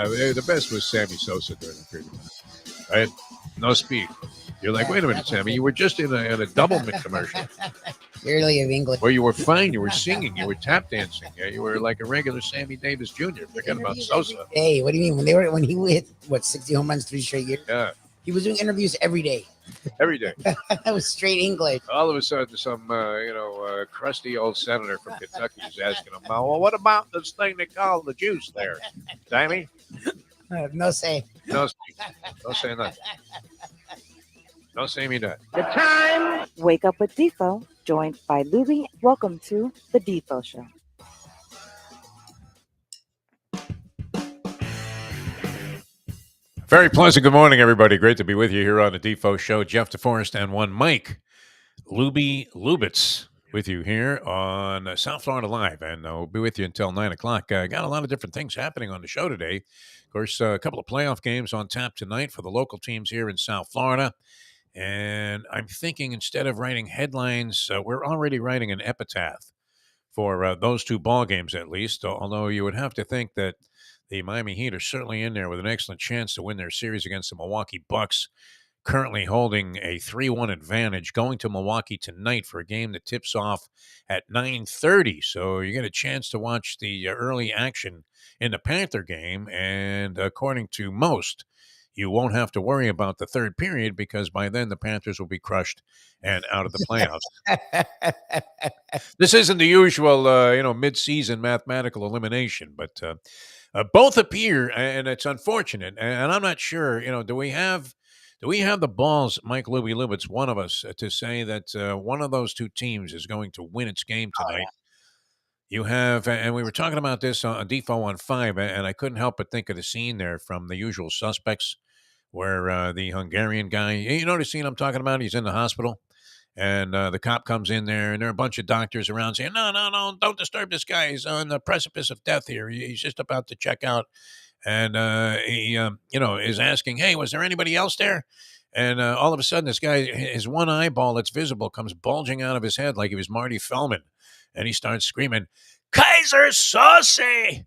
The best was Sammy Sosa during the period of time, right? No speed. You're like, wait a minute, Sammy. You were just in a Doublemint commercial Barely of English. where you were fine. You were singing. You were tap dancing. You were like a regular Sammy Davis Jr. Forget about Sosa. Hey, what do you mean? When he hit 60 home runs 3 straight years? Yeah, He was doing interviews every day. every day. That was straight English. All of a sudden, some crusty old senator from Kentucky is asking him, "Well, what about this thing they call the juice there, Sammy?" No say. No, don't say nothing. Don't say me that. The time. Wake up with Defo, joined by Lubie. Welcome to the Defo Show. Very pleasant good morning, everybody. Great to be with you here on the Defo Show. Jeff DeForest and one Mike Lubitz with you here on South Florida Live. And we'll be with you until 9 o'clock. Got a lot of different things happening on the show today. Of course, a couple of playoff games on tap tonight for the local teams here in South Florida. And I'm thinking instead of writing headlines, we're already writing an epitaph for those two ball games at least, although you would have to think that the Miami Heat are certainly in there with an excellent chance to win their series against the Milwaukee Bucks, currently holding a 3-1 advantage, going to Milwaukee tonight for a game that tips off at 9:30. So you get a chance to watch the early action in the Panther game, and according to most, you won't have to worry about the third period because by then the Panthers will be crushed and out of the playoffs. This isn't the usual, mid-season mathematical elimination, but both appear, and it's unfortunate. And I'm not sure, do we have the balls, Mike Lubitz, one of us, to say that one of those two teams is going to win its game tonight? You have, and we were talking about this on Defo on 5, and I couldn't help but think of the scene there from The Usual Suspects where the Hungarian guy, you know the scene I'm talking about? He's in the hospital, and the cop comes in there, and there are a bunch of doctors around saying, no, don't disturb this guy. He's on the precipice of death here. He's just about to check out. And he is asking, hey, was there anybody else there? And all of a sudden, this guy, his one eyeball that's visible comes bulging out of his head like he was Marty Feldman. And he starts screaming, Kaiser Sose!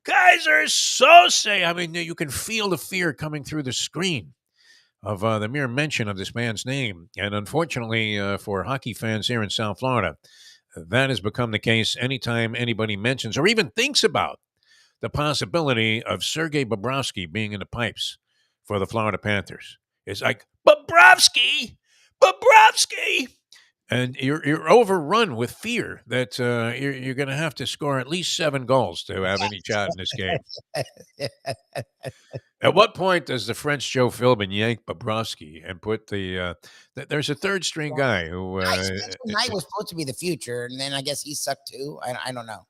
Kaiser Sose! I mean, you can feel the fear coming through the screen of the mere mention of this man's name. And unfortunately for hockey fans here in South Florida, that has become the case anytime anybody mentions or even thinks about the possibility of Sergei Bobrovsky being in the pipes for the Florida Panthers. It's like, Bobrovsky! And you're overrun with fear that you're going to have to score at least 7 goals to have any shot in this game. At what point does the French Joe Philbin yank Bobrovsky and put there's a third string guy who... Knight was supposed to be the future, and then I guess he sucked too. I don't know.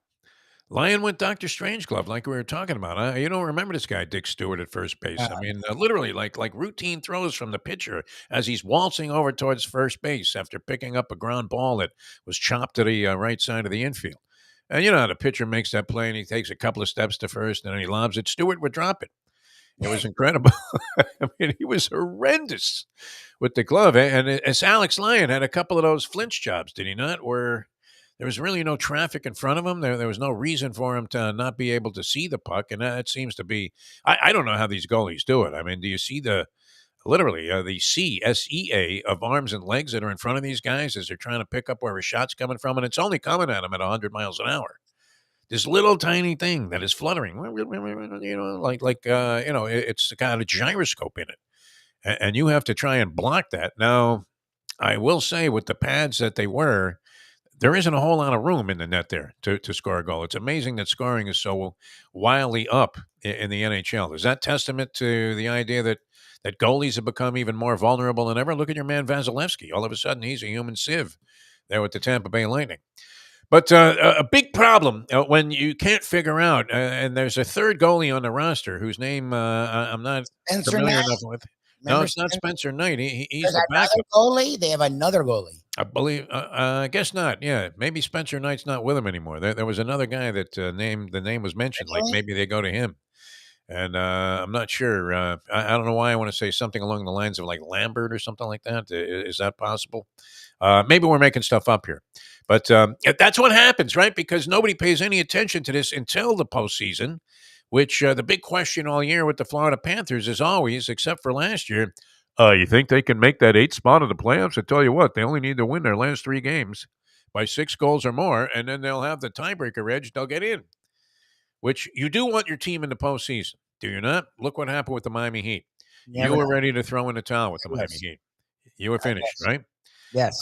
Lion went Dr. Strangeglove, like we were talking about. You don't remember this guy, Dick Stewart, at first base. I mean, literally, like routine throws from the pitcher as he's waltzing over towards first base after picking up a ground ball that was chopped to the right side of the infield. And you know how the pitcher makes that play, and he takes a couple of steps to first, and then he lobs it. Stewart would drop it. It was incredible. I mean, he was horrendous with the glove. And as Alex Lyon had a couple of those flinch jobs, did he not, where there was really no traffic in front of him. There was no reason for him to not be able to see the puck. And that seems to be, I don't know how these goalies do it. I mean, do you see the SEA of arms and legs that are in front of these guys as they're trying to pick up where a shot's coming from? And it's only coming at them at 100 miles an hour. This little tiny thing that is fluttering, it's got a gyroscope in it. And you have to try and block that. Now, I will say with the pads that they were, there isn't a whole lot of room in the net there to score a goal. It's amazing that scoring is so wildly up in the NHL. Is that testament to the idea that goalies have become even more vulnerable than ever? Look at your man Vasilevsky. All of a sudden, he's a human sieve there with the Tampa Bay Lightning. But a big problem when you can't figure out, and there's a third goalie on the roster whose name I'm not familiar enough with. No, it's not Spencer Knight. He's the backup goalie. They have another goalie. I believe. I guess not. Yeah, maybe Spencer Knight's not with him anymore. There was another guy that the name was mentioned. Like maybe they go to him, and I'm not sure. I don't know why I want to say something along the lines of like Lambert or something like that. Is that possible? Maybe we're making stuff up here, but that's what happens, right? Because nobody pays any attention to this until the postseason, which the big question all year with the Florida Panthers is always, except for last year, you think they can make that 8th spot of the playoffs? I tell you what, they only need to win their last 3 games by 6 goals or more, and then they'll have the tiebreaker edge. They'll get in, which you do want your team in the postseason, do you not? Look what happened with the Miami Heat. Never You were know. ready to throw in the towel with the Miami Yes. Heat. You were finished, Yes. right? Yes.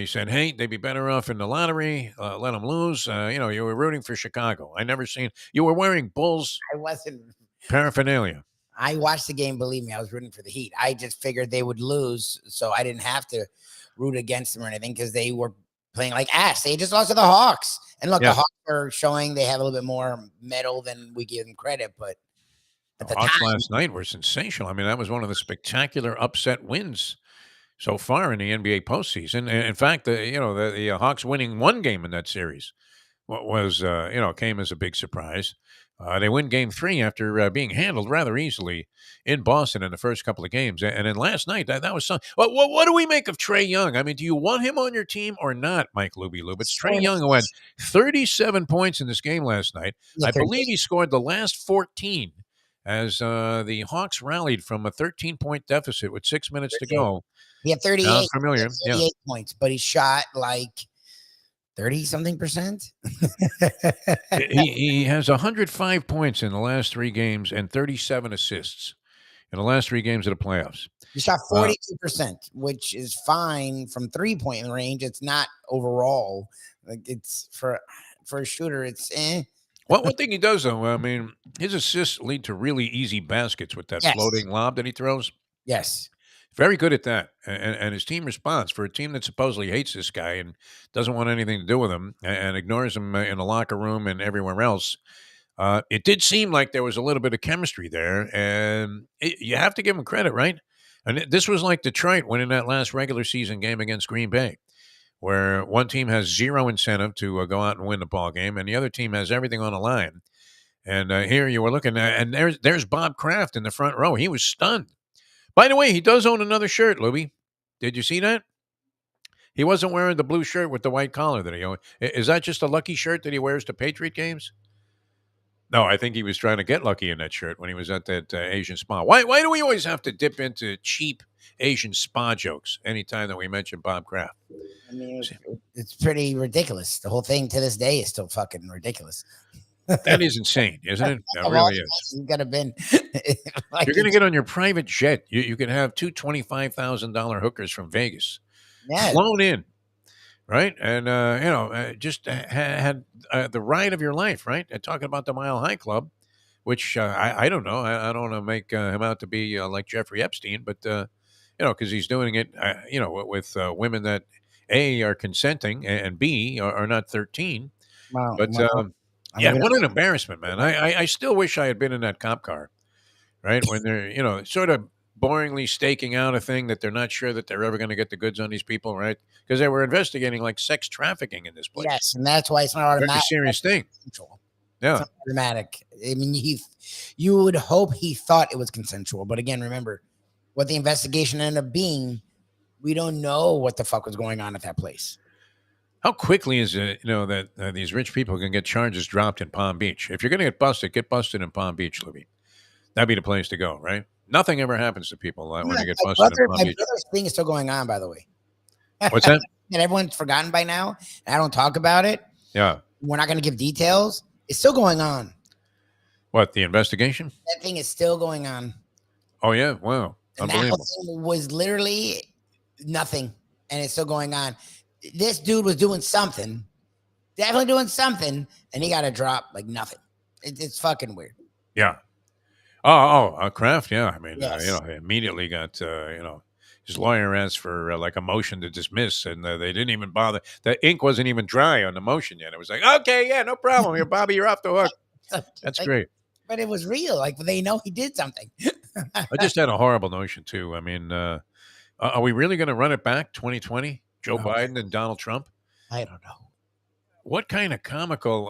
You said, hey, they'd be better off in the lottery. Let them lose. You were rooting for Chicago. You were wearing Bulls I wasn't. paraphernalia. I watched the game. Believe me, I was rooting for the Heat. I just figured they would lose, so I didn't have to root against them or anything because they were playing like ass. They just lost to the Hawks. And look, Yeah. the Hawks are showing they have a little bit more metal than we give them credit. But at The the Hawks time, last night were sensational. I mean, that was one of the spectacular upset wins so far in the NBA postseason. And in fact, the Hawks winning one game in that series was came as a big surprise. They win Game 3 after being handled rather easily in Boston in the first couple of games, and then last night that was some. What do we make of Trae Young? I mean, do you want him on your team or not, Mike Lubie Lubitz? Trae Young, who had 37 points in this game last night, yeah, I believe he scored the last 14 as the Hawks rallied from a 13-point deficit with 6 minutes to go. he had 38. Sound familiar? He had 38 points, but he shot like 30-something%. He has 105 points in the last 3 games and 37 assists in the last 3 games of the playoffs. He shot 42%, which is fine from 3-point range. It's not overall. Like it's for a shooter, it's Well, one thing he does, though, I mean, his assists lead to really easy baskets with that Yes. floating lob that he throws. Yes. Very good at that. And his team responds for a team that supposedly hates this guy and doesn't want anything to do with him and ignores him in the locker room and everywhere else. It did seem like there was a little bit of chemistry there, and you have to give him credit, right? And this was like Detroit winning that last regular season game against Green Bay, where one team has zero incentive to go out and win the ball game, and the other team has everything on the line. And here you were looking at, and there's Bob Kraft in the front row. He was stunned. By the way, he does own another shirt, Lubie. Did you see that? He wasn't wearing the blue shirt with the white collar that he owned. Is that just a lucky shirt that he wears to Patriot games? No, I think he was trying to get lucky in that shirt when he was at that Asian spa. Why do we always have to dip into cheap Asian spa jokes anytime that we mention Bob Kraft? I mean, it's pretty ridiculous. The whole thing to this day is still fucking ridiculous. That is insane, isn't it? That really is. You could have been. You're going to get on your private jet. You could have two $25,000 hookers from Vegas flown in, right? And, just had the ride of your life, right? And talking about the Mile High Club, which I don't know. I don't want to make him out to be like Jeffrey Epstein, but, because he's doing it, with women that, A, are consenting and B, are not 13. Wow. But, yeah, what an embarrassment, man. I still wish I had been in that cop car, right? When they're, sort of boringly staking out a thing that they're not sure that they're ever going to get the goods on these people, right? Because they were investigating like sex trafficking in this place. Yes, and that's why it's not automatic. That's a serious thing. Yeah. It's not automatic. I mean, you would hope he thought it was consensual. But again, remember, what the investigation ended up being, we don't know what the fuck was going on at that place. How quickly is it, that these rich people can get charges dropped in Palm Beach? If you're going to get busted in Palm Beach, Libby. That'd be the place to go, right? Nothing ever happens to people when they get busted in Palm My Beach. brother's thing is still going on, by the way. What's that? And everyone's forgotten by now. And I don't talk about it. Yeah. We're not going to give details. It's still going on. What, the investigation? That thing is still going on. Oh, yeah. Wow. And Unbelievable. that thing was literally nothing. And it's still going on. This dude was doing something, definitely doing something, and he got a drop like nothing. It's fucking weird. Yeah. Kraft. Yeah. I mean, Yes. he immediately got, his lawyer asked for like a motion to dismiss, and they didn't even bother. The ink wasn't even dry on the motion yet. It was like, okay, yeah, no problem. Here, Bobby, you're off the hook. That's great. But it was real. Like they know he did something. I just had a horrible notion too. I mean, are we really going to run it back 2020? Joe Biden and Donald Trump? I don't know. What kind of comical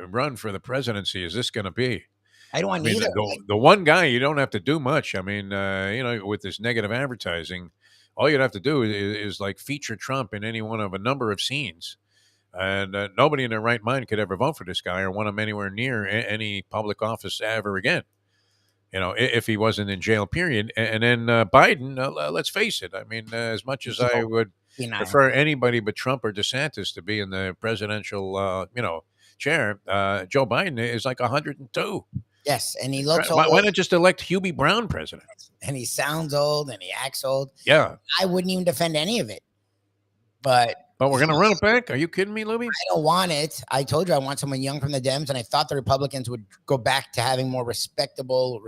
run for the presidency is this going to be? I don't want either. The one guy, you don't have to do much. I mean, with this negative advertising, all you'd have to do is like feature Trump in any one of a number of scenes And nobody in their right mind could ever vote for this guy or want him anywhere near any public office ever again. If he wasn't in jail, period. And then Biden, let's face it. I mean, as much as I would prefer anybody but Trump or DeSantis to be in the presidential, chair, Joe Biden is like 102. Yes, and he looks Why old, not just elect Hubie Brown president? and he sounds old, and he acts old. Yeah. I wouldn't even defend any of it. But we're going to run it back? Are you kidding me, Lubie? I don't want it. I told you I want someone young from the Dems, and I thought the Republicans would go back to having more respectful,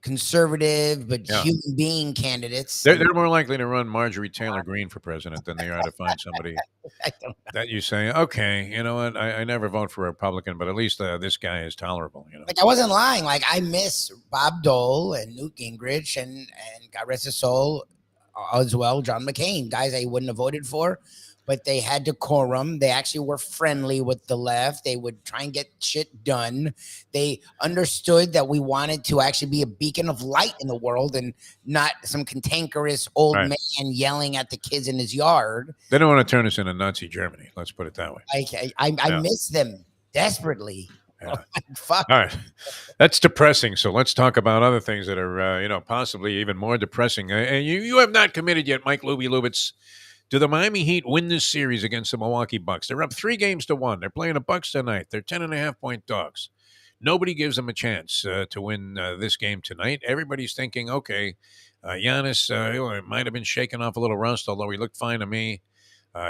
conservative but human being candidates. They're more likely to run Marjorie Taylor Greene for president than they are to find somebody that you say, okay, you know what, I never vote for a Republican, but at least this guy is tolerable. Like, I wasn't lying. Like, I miss Bob Dole and Newt Gingrich and God rest his soul as well, John McCain, guys I wouldn't have voted for, but they had decorum. They actually were friendly with the left. They would try and get shit done. They understood that we wanted to actually be a beacon of light in the world and not some cantankerous old man yelling at the kids in his yard. They don't want to turn us into Nazi Germany. Let's put it that way. I miss them desperately. Yeah. Fuck. All right. That's depressing. So let's talk about other things that are, possibly even more depressing. You have not committed yet, Mike Lubitz. Do the Miami Heat win this series against the Milwaukee Bucks? They're up 3-1. They're playing the Bucks tonight. They're 10.5-point dogs. Nobody gives them a chance to win this game tonight. Everybody's thinking, okay, Giannis might have been shaking off a little rust, although he looked fine to me.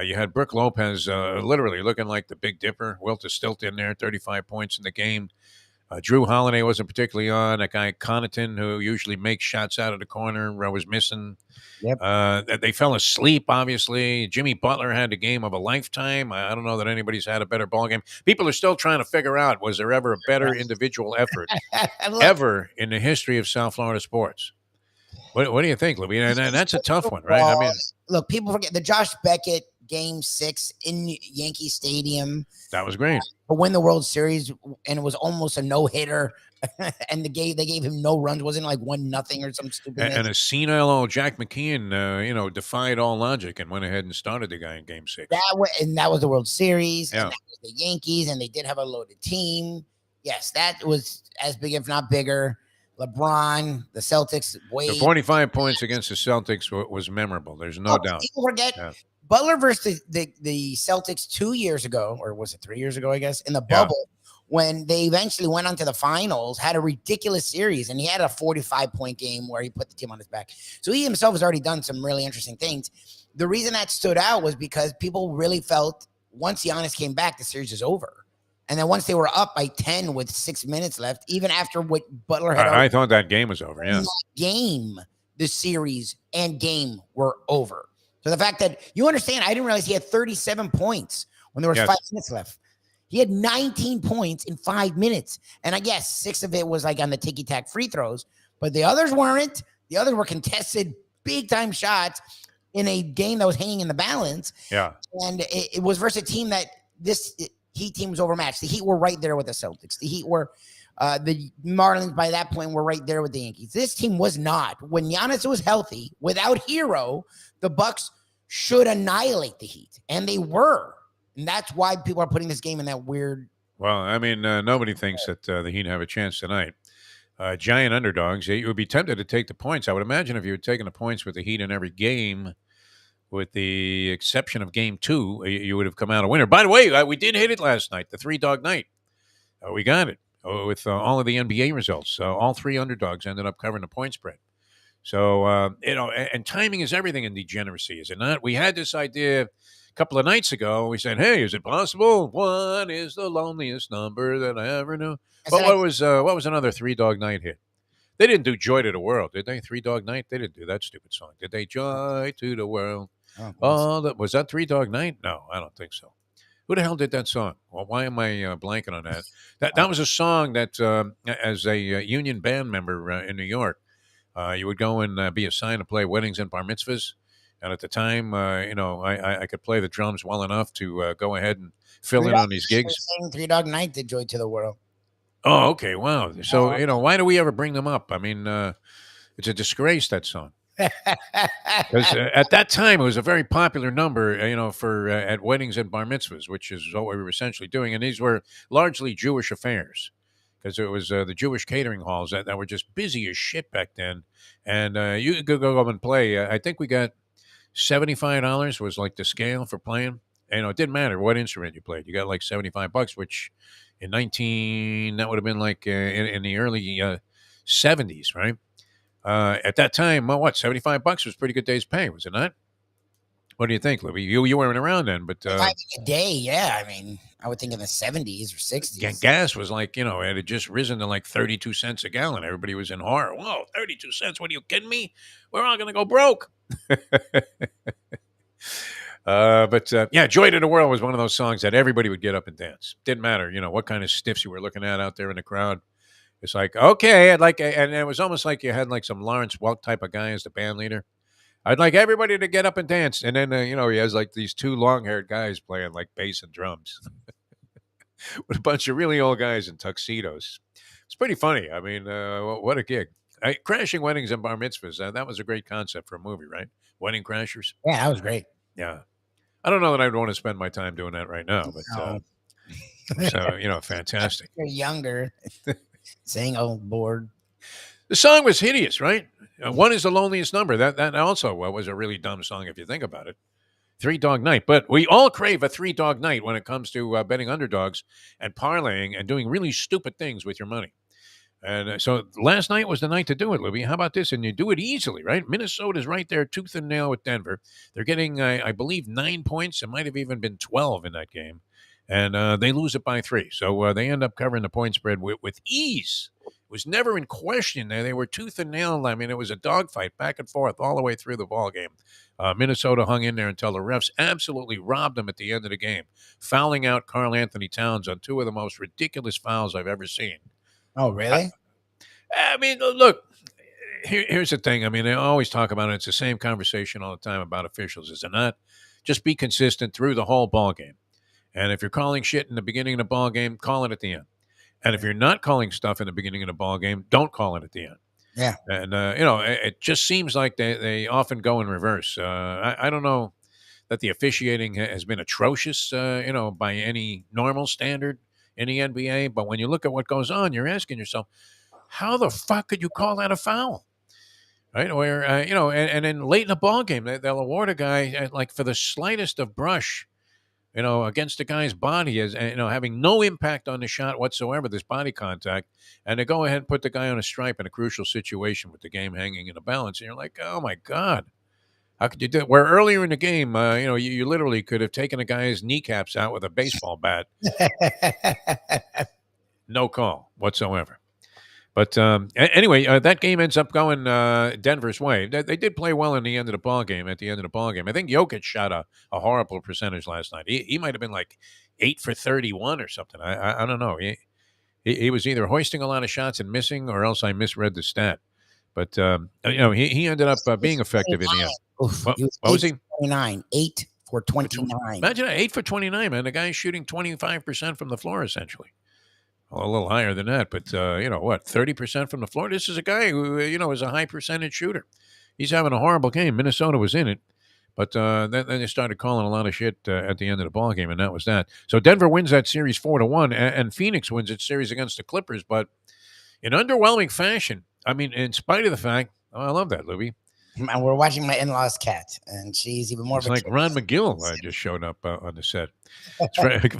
You had Brook Lopez literally looking like the Big Dipper. Wilt is still in there, 35 points in the game. Drew Holiday wasn't particularly on. That guy Connaughton, who usually makes shots out of the corner, was missing. Yep. They fell asleep, obviously. Jimmy Butler had the game of a lifetime. I don't know that anybody's had a better ball game. People are still trying to figure out, was there ever a better individual effort ever in the history of South Florida sports? What do you think, Lubie? And that's a tough one, right? I mean, look, people forget the Josh Beckett Game 6 in Yankee Stadium. That was great. To win the World Series, and it was almost a no-hitter. And they gave him no runs. Wasn't like 1-0 or some stupid. And a senile old Jack McKeon, defied all logic and went ahead and started the guy in Game 6. That was the World Series. Yeah. And that was the Yankees, and they did have a loaded team. Yes, that was as big, if not bigger. LeBron, the Celtics. The 45 points against the Celtics was memorable. There's no doubt. People forget Butler versus the Celtics 2 years ago, or was it 3 years ago, I guess, in the bubble, when they eventually went on to the finals, had a ridiculous series, and he had a 45-point game where he put the team on his back. So he himself has already done some really interesting things. The reason that stood out was because people really felt once Giannis came back, the series is over. And then once they were up by 10 with 6 minutes left, even after what Butler had I thought that game was over, yeah. The series and game were over. So the fact that you understand, I didn't realize he had 37 points when there was 5 minutes left. He had 19 points in 5 minutes. And I guess 6 of it was like on the ticky-tack free throws, but the others weren't. The others were contested big-time shots in a game that was hanging in the balance. Yeah. And it was versus a team that Heat team was overmatched. The Heat were right there with the Celtics. The Heat were the Marlins by that point were right there with the Yankees. This team was not. When Giannis was healthy, without Hero, the Bucks should annihilate the Heat, and they were. And that's why people are putting this game in that weird. Well, I mean, nobody thinks that the Heat have a chance tonight. Giant underdogs. You would be tempted to take the points. I would imagine if you had taken the points with the Heat in every game, with the exception of Game 2, you would have come out a winner. By the way, we did hit it last night, the 3-dog night. We got it with all of the NBA results. All 3 underdogs ended up covering the point spread. So, and timing is everything in degeneracy, is it not? We had this idea a couple of nights ago. We said, hey, is it possible? 1 is the loneliest number that I ever knew. But what was another 3-dog night hit? They didn't do Joy to the World, did they? 3-Dog Night? They didn't do that stupid song. Did they? Joy to the World. Was that 3-Dog Night? No, I don't think so. Who the hell did that song? Well, why am I blanking on that? That was a song that, as a union band member in New York, you would go and be assigned to play weddings and bar mitzvahs. And at the time, I could play the drums well enough to go ahead and fill in on these gigs. 3-Dog Night did Joy to the World. Oh, okay. Wow. So, why do we ever bring them up? I mean, it's a disgrace, that song. Because at that time, it was a very popular number, for at weddings and bar mitzvahs, which is what we were essentially doing. And these were largely Jewish affairs because it was the Jewish catering halls that were just busy as shit back then. And you could go up and play. I think we got $75 was like the scale for playing. It didn't matter what instrument you played. You got like $75, which in that would have been like in the early 70s, right? At that time, well, what, $75 was pretty good day's pay, was it not? What do you think, Libby? You weren't around then, but If I make a day, yeah. I mean, I would think in the 70s or 60s. gas was like, it had just risen to like 32 cents a gallon. Everybody was in horror. Whoa, 32 cents. What are you kidding me? We're all going to go broke. But Joy to the World was one of those songs that everybody would get up and dance. Didn't matter, what kind of stiffs you were looking at out there in the crowd. It's like, okay, and it was almost like you had like some Lawrence Welk type of guy as the band leader. I'd like everybody to get up and dance. And then, he has like these two long-haired guys playing like bass and drums with a bunch of really old guys in tuxedos. It's pretty funny. I mean, what a gig. Crashing weddings and bar mitzvahs, that was a great concept for a movie, right? Wedding Crashers. Yeah, that was great. Yeah. I don't know that I'd want to spend my time doing that right now, but No. fantastic. You're younger. Saying old bored. The song was hideous, right? One is the loneliest number. That also was a really dumb song if you think about it. 3 Dog Night. But we all crave a 3 Dog Night when it comes to betting underdogs and parlaying and doing really stupid things with your money. And so last night was the night to do it, Libby. How about this? And you do it easily, right? Minnesota's right there, tooth and nail with Denver. They're getting, I believe, 9 points. It might have even been 12 in that game. And they lose it by 3. So they end up covering the point spread with ease. It was never in question. They were tooth and nail. I mean, it was a dogfight back and forth all the way through the ball game. Minnesota hung in there until the refs absolutely robbed them at the end of the game, fouling out Karl Anthony Towns on 2 of the most ridiculous fouls I've ever seen. Oh, really? I mean, look, here's the thing. I mean, they always talk about it. It's the same conversation all the time about officials, is it not? Just be consistent through the whole ball game. And if you're calling shit in the beginning of the ball game, call it at the end. And if you're not calling stuff in the beginning of the ball game, don't call it at the end. Yeah. And, it just seems like they often go in reverse. I don't know that the officiating has been atrocious, by any normal standard in the NBA. But when you look at what goes on, you're asking yourself, how the fuck could you call that a foul? Right? Where, and then late in the ball game, they'll award a guy like for the slightest of brush, against the guy's body as, having no impact on the shot whatsoever, this body contact. And they go ahead and put the guy on a stripe in a crucial situation with the game hanging in the balance. And you're like, oh my God, how could you do it? Where earlier in the game, you literally could have taken a guy's kneecaps out with a baseball bat. No call whatsoever. But anyway, that game ends up going Denver's way. They did play well in the end of the ball game. At the end of the ball game, I think Jokic shot a horrible percentage last night. He might have been like 8 for 31 or something. I don't know. He was either hoisting a lot of shots and missing, or else I misread the stat. But he ended up being effective in the end. Oof, What was he? 29, 8 for 29. Imagine that, 8 for 29, man. The guy's shooting 25% from the floor essentially. Well, a little higher than that, but 30% from the floor? This is a guy who, is a high percentage shooter. He's having a horrible game. Minnesota was in it, but then they started calling a lot of shit at the end of the ball game, and that was that. So Denver wins that series 4-1, and Phoenix wins its series against the Clippers, but in underwhelming fashion. I mean, in spite of the fact, I love that, Lubie. And we're watching my in-laws' cat, and she's even more. It's like Ron McGill just showed up on the set. It's right.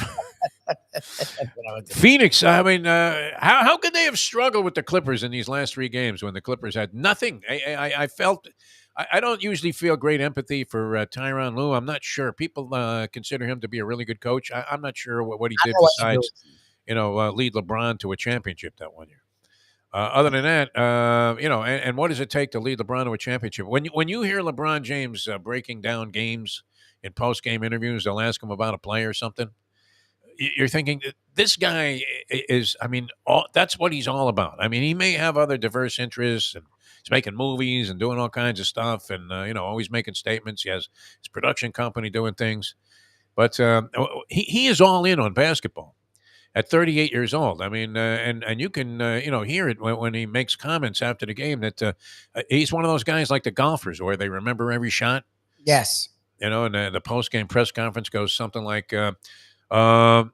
Phoenix, I mean, how could they have struggled with the Clippers in these last 3 games when the Clippers had nothing? I felt I don't usually feel great empathy for Tyronn Lue. I'm not sure. People consider him to be a really good coach. I'm not sure what he did besides, lead LeBron to a championship that one year. Other than that, and what does it take to lead LeBron to a championship? When you hear LeBron James breaking down games in post-game interviews, they'll ask him about a play or something. You're thinking, this guy is, that's what he's all about. I mean, he may have other diverse interests, and he's making movies and doing all kinds of stuff and, always making statements. He has his production company doing things. But he is all in on basketball. at 38 years old. I mean, and you can hear it when he makes comments after the game that he's one of those guys like the golfers where they remember every shot. Yes. And the post game press conference goes something like, "Okay,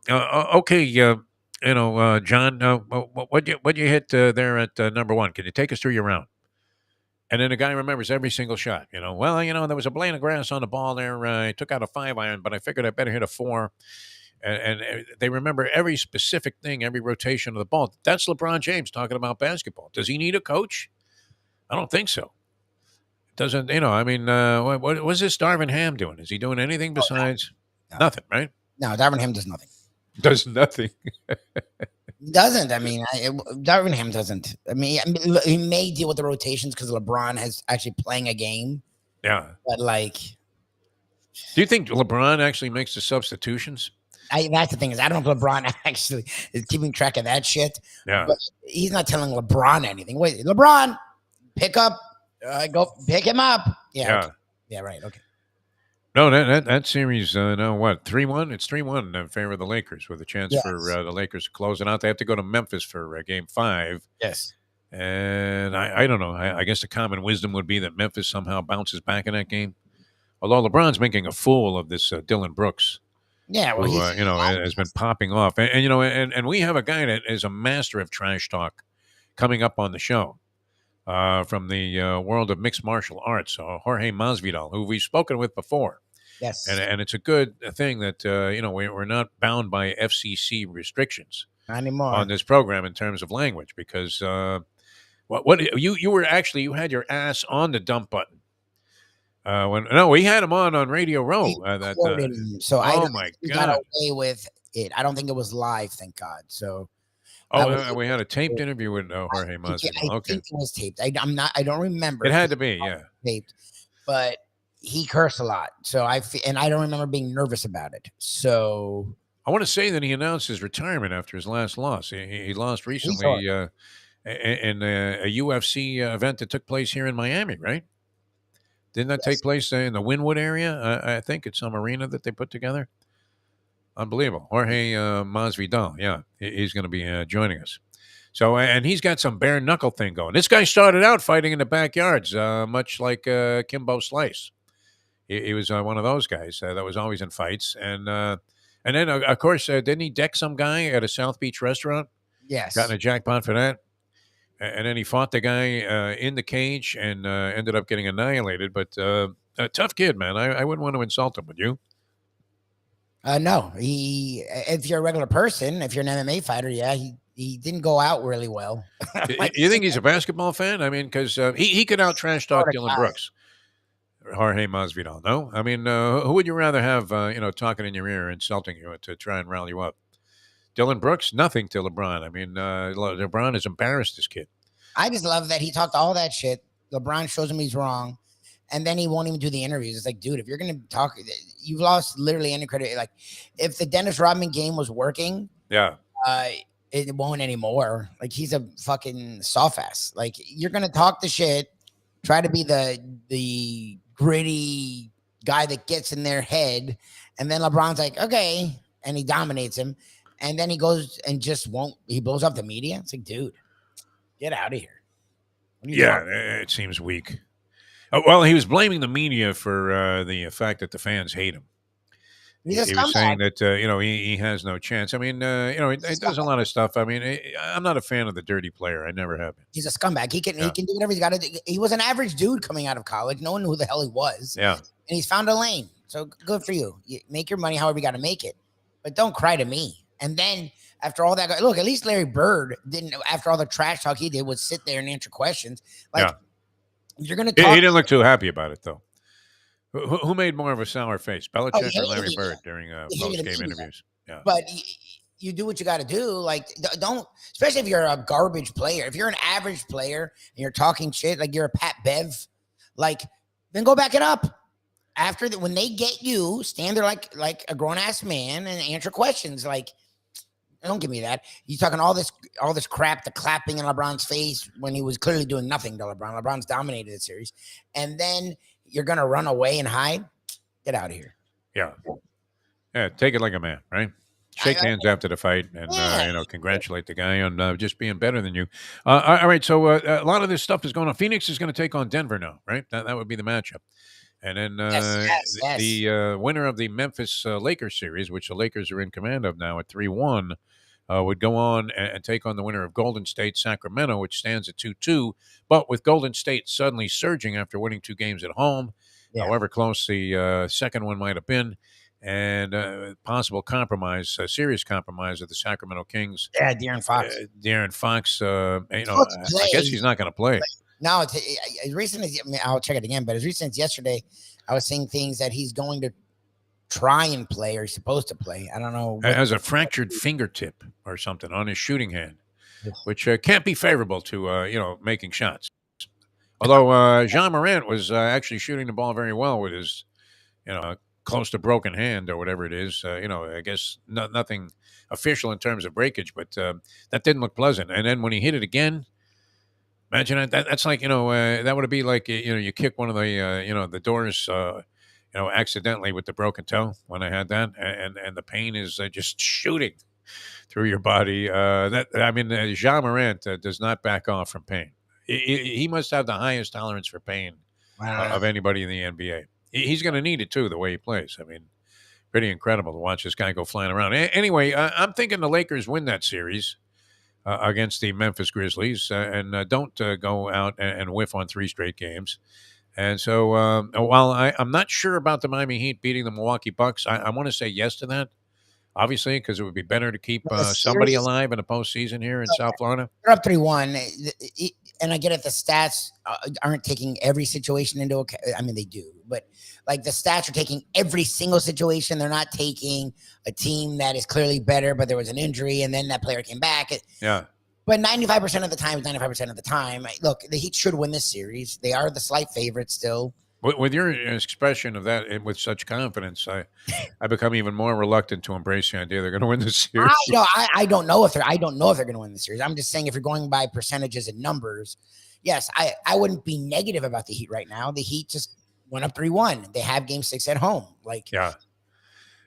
John, what you hit there at number one? Can you take us through your round?" And then the guy remembers every single shot. Well, there was a blade of grass on the ball there. I took out a 5-iron, but I figured I better hit a 4. And they remember every specific thing, every rotation of the ball. That's LeBron James talking about basketball. Does he need a coach? I don't think so. Doesn't I mean, what was this Darvin Ham doing? Is he doing anything besides nothing? Right? No, Darvin Ham does nothing. Does nothing. Doesn't. I mean, Darvin Ham doesn't. I mean, he may deal with the rotations because LeBron has actually playing a game. Yeah. But like, do you think LeBron actually makes the substitutions? That's the thing is, I don't know if LeBron actually is keeping track of that shit. Yeah. But he's not telling LeBron anything. Wait, LeBron, pick up, go pick him up. Yeah. Okay. Yeah. Right. Okay. No, that series, now what, 3-1? It's 3-1 in favor of the Lakers with a chance for the Lakers to close it out. They have to go to Memphis for Game 5. Yes. And I don't know. I guess the common wisdom would be that Memphis somehow bounces back in that game. Although LeBron's making a fool of this Dylan Brooks. Yeah, well, who, has been popping off. And we have a guy that is a master of trash talk coming up on the show. From the world of mixed martial arts, Jorge Masvidal, who we've spoken with before. Yes. And it's a good thing that, we're not bound by FCC restrictions anymore on this program in terms of language, because you had your ass on the dump button. We had him on Radio Row. So oh my God, got away with it. I don't think it was live, thank God. So. We had a taped interview with Jorge Masvidal. I think it was taped. I don't remember. It had to be, yeah. Taped, but he cursed a lot. So I don't remember being nervous about it. So I want to say that he announced his retirement after his last loss. He lost recently in a UFC event that took place here in Miami, right? Didn't that take place in the Wynwood area? I think it's some arena that they put together. Unbelievable. Jorge Masvidal. Yeah, he's going to be joining us. So, and he's got some bare knuckle thing going. This guy started out fighting in the backyards, much like Kimbo Slice. He was one of those guys that was always in fights. And then, of course, didn't he deck some guy at a South Beach restaurant? Yes. Got in a jackpot for that. And then he fought the guy in the cage and ended up getting annihilated. But a tough kid, man. I wouldn't want to insult him, would you? No, if you're a regular person, if you're an MMA fighter, yeah, he didn't go out really well. You think he's a basketball fan? I mean, because he could out trash talk Dylan Brooks, Jorge Masvidal. No, I mean, who would you rather have, talking in your ear, insulting you to try and rally you up? Dylan Brooks, nothing to LeBron. I mean, LeBron has embarrassed this kid. I just love that he talked all that shit. LeBron shows him he's wrong. And then he won't even do the interviews. It's like, dude, if you're going to talk, you've lost literally any credit. Like, if the Dennis Rodman game was working, it won't anymore. Like, he's a fucking soft ass. Like, you're going to talk the shit, try to be the gritty guy that gets in their head. And then LeBron's like, okay. And he dominates him. And then he goes and just won't, he blows up the media. It's like, dude, get out of here. Yeah, it seems weak. Well, he was blaming the media for the fact that the fans hate him. He was saying that he has no chance. I mean, he does a lot of stuff. I mean, I'm not a fan of the dirty player. I never have been. He's a scumbag. He can do whatever he's got to do. He was an average dude coming out of college. No one knew who the hell he was. Yeah, and he's found a lane. So good for you. You make your money however you got to make it, but don't cry to me. And then after all that, look, at least Larry Bird didn't. After all the trash talk he did, would sit there and answer questions. You're going to talk. He didn't look too happy about it, though. Who made more of a sour face, Belichick or Larry Bird during post-game interviews? Yeah. But you do what you got to do. Like, don't, especially if you're a garbage player. If you're an average player and you're talking shit, like you're a Pat Bev, like, then go back it up. After that, when they get you, stand there like a grown-ass man and answer questions. Like, don't give me that. He's talking all this crap, the clapping in LeBron's face when he was clearly doing nothing to LeBron. LeBron's dominated the series. And then you're going to run away and hide? Get out of here. Yeah. Yeah, take it like a man, right? Shake hands after the fight and, Yeah. congratulate the guy on just being better than you. All right. So a lot of this stuff is going on. Phoenix is going to take on Denver now, right? That would be the matchup. And then Yes. the winner of the Memphis Lakers series, which the Lakers are in command of now at 3-1, would go on and take on the winner of Golden State Sacramento, which stands at 2-2. But with Golden State suddenly surging after winning 2 games at home, Yeah. however close the second one might have been, and possible compromise, serious compromise of the Sacramento Kings. Yeah, De'Aaron Fox. De'Aaron Fox, Play. I guess he's not going to play. No, as recent as I'll check it again, but as recent as yesterday, I was seeing things that he's going to try and play or he's supposed to play. I don't know. Has a fractured fingertip or something on his shooting hand, which can't be favorable to making shots. Although Jean Morant was actually shooting the ball very well with his, close to broken hand or whatever it is. I guess nothing official in terms of breakage, but that didn't look pleasant. And then when he hit it again, imagine that's like, that would be like, you kick one of the, the doors, accidentally with the broken toe when I had that. And the pain is just shooting through your body. Jean Morant does not back off from pain. He must have the highest tolerance for pain of anybody in the NBA. He's going to need it, too, the way he plays. I mean, pretty incredible to watch this guy go flying around. Anyway, I'm thinking the Lakers win that series against the Memphis Grizzlies and don't go out and whiff on 3 straight games. And so while I'm not sure about the Miami Heat beating the Milwaukee Bucks, I want to say yes to that, obviously, because it would be better to keep somebody alive in the postseason here in South Florida. They're up 3-1. And I get it. The stats aren't taking every situation into account. I mean, they do, but like the stats are taking every single situation. They're not taking a team that is clearly better, but there was an injury and then that player came back. Yeah. But 95% of the time is 95% of the time. Look, the Heat should win this series. They are the slight favorite still. With your expression of that with such confidence, I become even more reluctant to embrace the idea they're going to win this series. I don't know if they're going to win the series. I'm just saying if you're going by percentages and numbers, yes, I wouldn't be negative about the Heat right now. The Heat just went up 3-1. They have Game 6 at home. Yeah,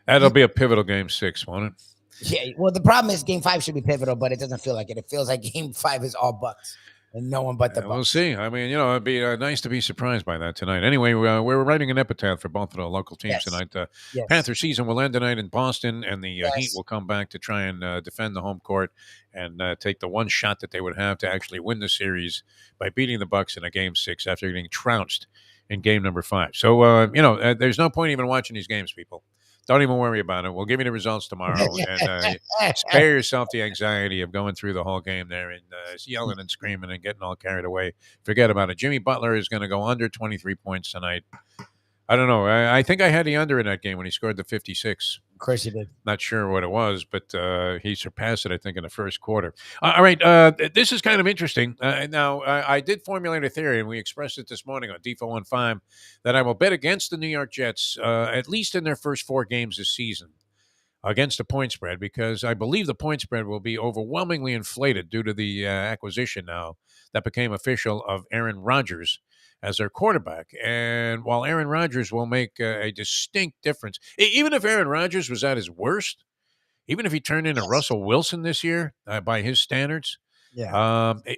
that'll be a pivotal Game 6, won't it? Yeah. Well, the problem is Game 5 should be pivotal, but it doesn't feel like it. It feels like Game 5 is all Bucks. And no one but the Bucks. We'll see. I mean, it'd be nice to be surprised by that tonight. Anyway, we're writing an epitaph for both of the local teams tonight. Yes. Panther season will end tonight in Boston, and the Heat will come back to try and defend the home court and take the one shot that they would have to actually win the series by beating the Bucks in a Game 6 after getting trounced in Game number 5. So, there's no point even watching these games, people. Don't even worry about it. We'll give you the results tomorrow, and spare yourself the anxiety of going through the whole game there and yelling and screaming and getting all carried away. Forget about it. Jimmy Butler is going to go under 23 points tonight. I don't know. I think I had the under in that game when he scored the 56. Of course you did. Not sure what it was, but he surpassed it, I think, in the first quarter. All right. This is kind of interesting. Now, I did formulate a theory, and we expressed it this morning on Defo and 5, that I will bet against the New York Jets, at least in their first 4 games this season, against the point spread, because I believe the point spread will be overwhelmingly inflated due to the acquisition now that became official of Aaron Rodgers as their quarterback. And while Aaron Rodgers will make a distinct difference, even if Aaron Rodgers was at his worst, even if he turned into Russell Wilson this year by his standards,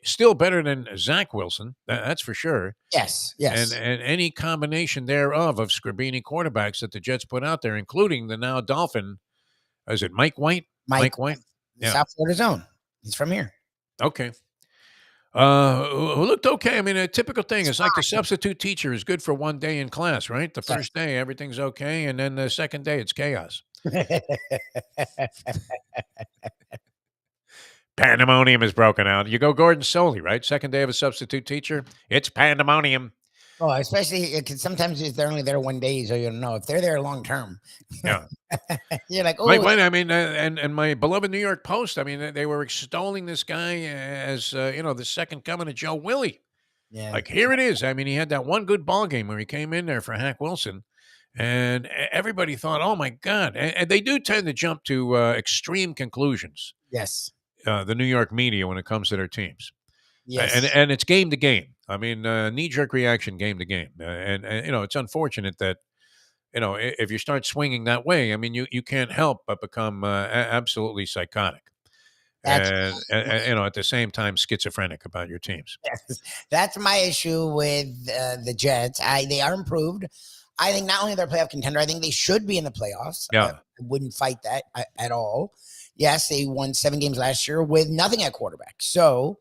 still better than Zach Wilson, that's for sure. Yes. And any combination thereof of Scribini quarterbacks that the Jets put out there, including the now Dolphin, is it Mike White? Mike White? Yeah. South Florida zone. He's from here. Okay. Who looked okay. I mean, a typical thing is like the substitute teacher is good for one day in class, right? The first day, everything's okay. And then the second day, it's chaos. Pandemonium is broken out. You go Gordon Soley, right? Second day of a substitute teacher, it's pandemonium. Oh, especially because sometimes if they're only there one day, so you don't know. If they're there long term, yeah, you're like, oh. I mean, and my beloved New York Post, I mean, they were extolling this guy as the second coming of Joe Willie. Yeah, like here it is. I mean, he had that one good ball game where he came in there for Hack Wilson, and everybody thought, oh my God, and they do tend to jump to extreme conclusions. Yes, the New York media when it comes to their teams. Yes, and it's game to game. I mean, knee-jerk reaction game to game. And it's unfortunate that if you start swinging that way, I mean, you can't help but become absolutely psychotic. That's And at the same time, schizophrenic about your teams. that's my issue with the Jets. They are improved. I think not only they're a playoff contender, I think they should be in the playoffs. Yeah. I wouldn't fight that at all. Yes, they won 7 games last year with nothing at quarterback. So,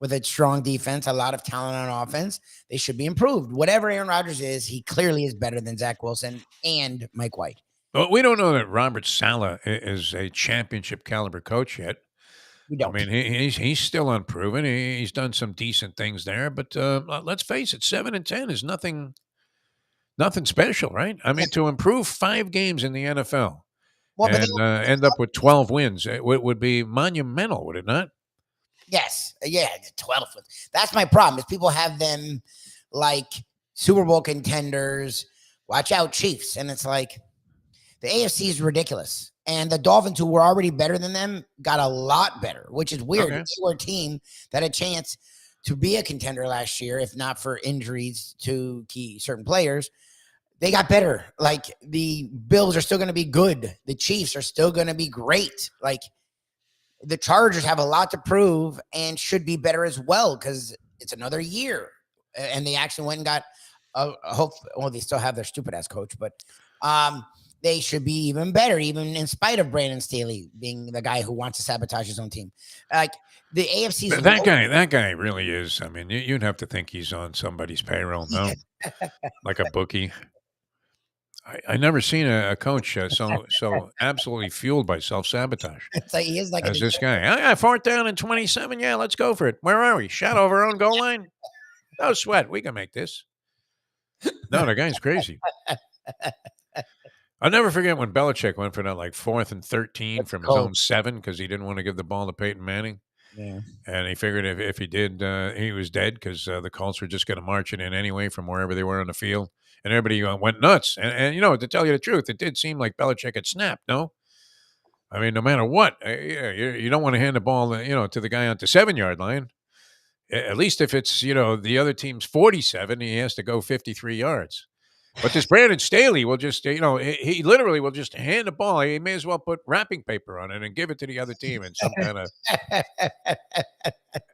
with a strong defense, a lot of talent on offense, they should be improved. Whatever Aaron Rodgers is, he clearly is better than Zach Wilson and Mike White. But we don't know that Robert Saleh is a championship caliber coach yet. We don't. I mean, he's still unproven. He's done some decent things there, but let's face it, 7-10 is nothing special, right? I mean, to improve 5 games in the NFL and end up with 12 wins, it would be monumental, would it not? Yes. Yeah, 12. That's my problem is people have them like Super Bowl contenders. Watch out, Chiefs. And it's like the AFC is ridiculous. And the Dolphins, who were already better than them, got a lot better, which is weird. Okay. They were a team that had a chance to be a contender last year, if not for injuries to certain players. They got better. Like the Bills are still going to be good. The Chiefs are still going to be great. Like the Chargers have a lot to prove and should be better as well because it's another year. And they actually went and got they still have their stupid ass coach, but they should be even better, even in spite of Brandon Staley being the guy who wants to sabotage his own team. Like the AFC. That guy really is. I mean, you'd have to think he's on somebody's payroll, no? Like a bookie. I never seen a coach so absolutely fueled by self-sabotage. So he is like as this guy. Yeah, 4th down and 27. Yeah, let's go for it. Where are we? Shot over our own goal line? No sweat. We can make this. No, the guy's crazy. I'll never forget when Belichick went for that like 4th and 13 from his own 7 because he didn't want to give the ball to Peyton Manning. Yeah. And he figured if he did, he was dead because the Colts were just going to march it in anyway from wherever they were on the field. And everybody went nuts. And to tell you the truth, it did seem like Belichick had snapped, no? I mean, no matter what, you don't want to hand the ball, to the guy on the 7-yard line. At least if it's, the other team's 47, he has to go 53 yards. But this Brandon Staley will just, he literally will just hand the ball. He may as well put wrapping paper on it and give it to the other team in some kind of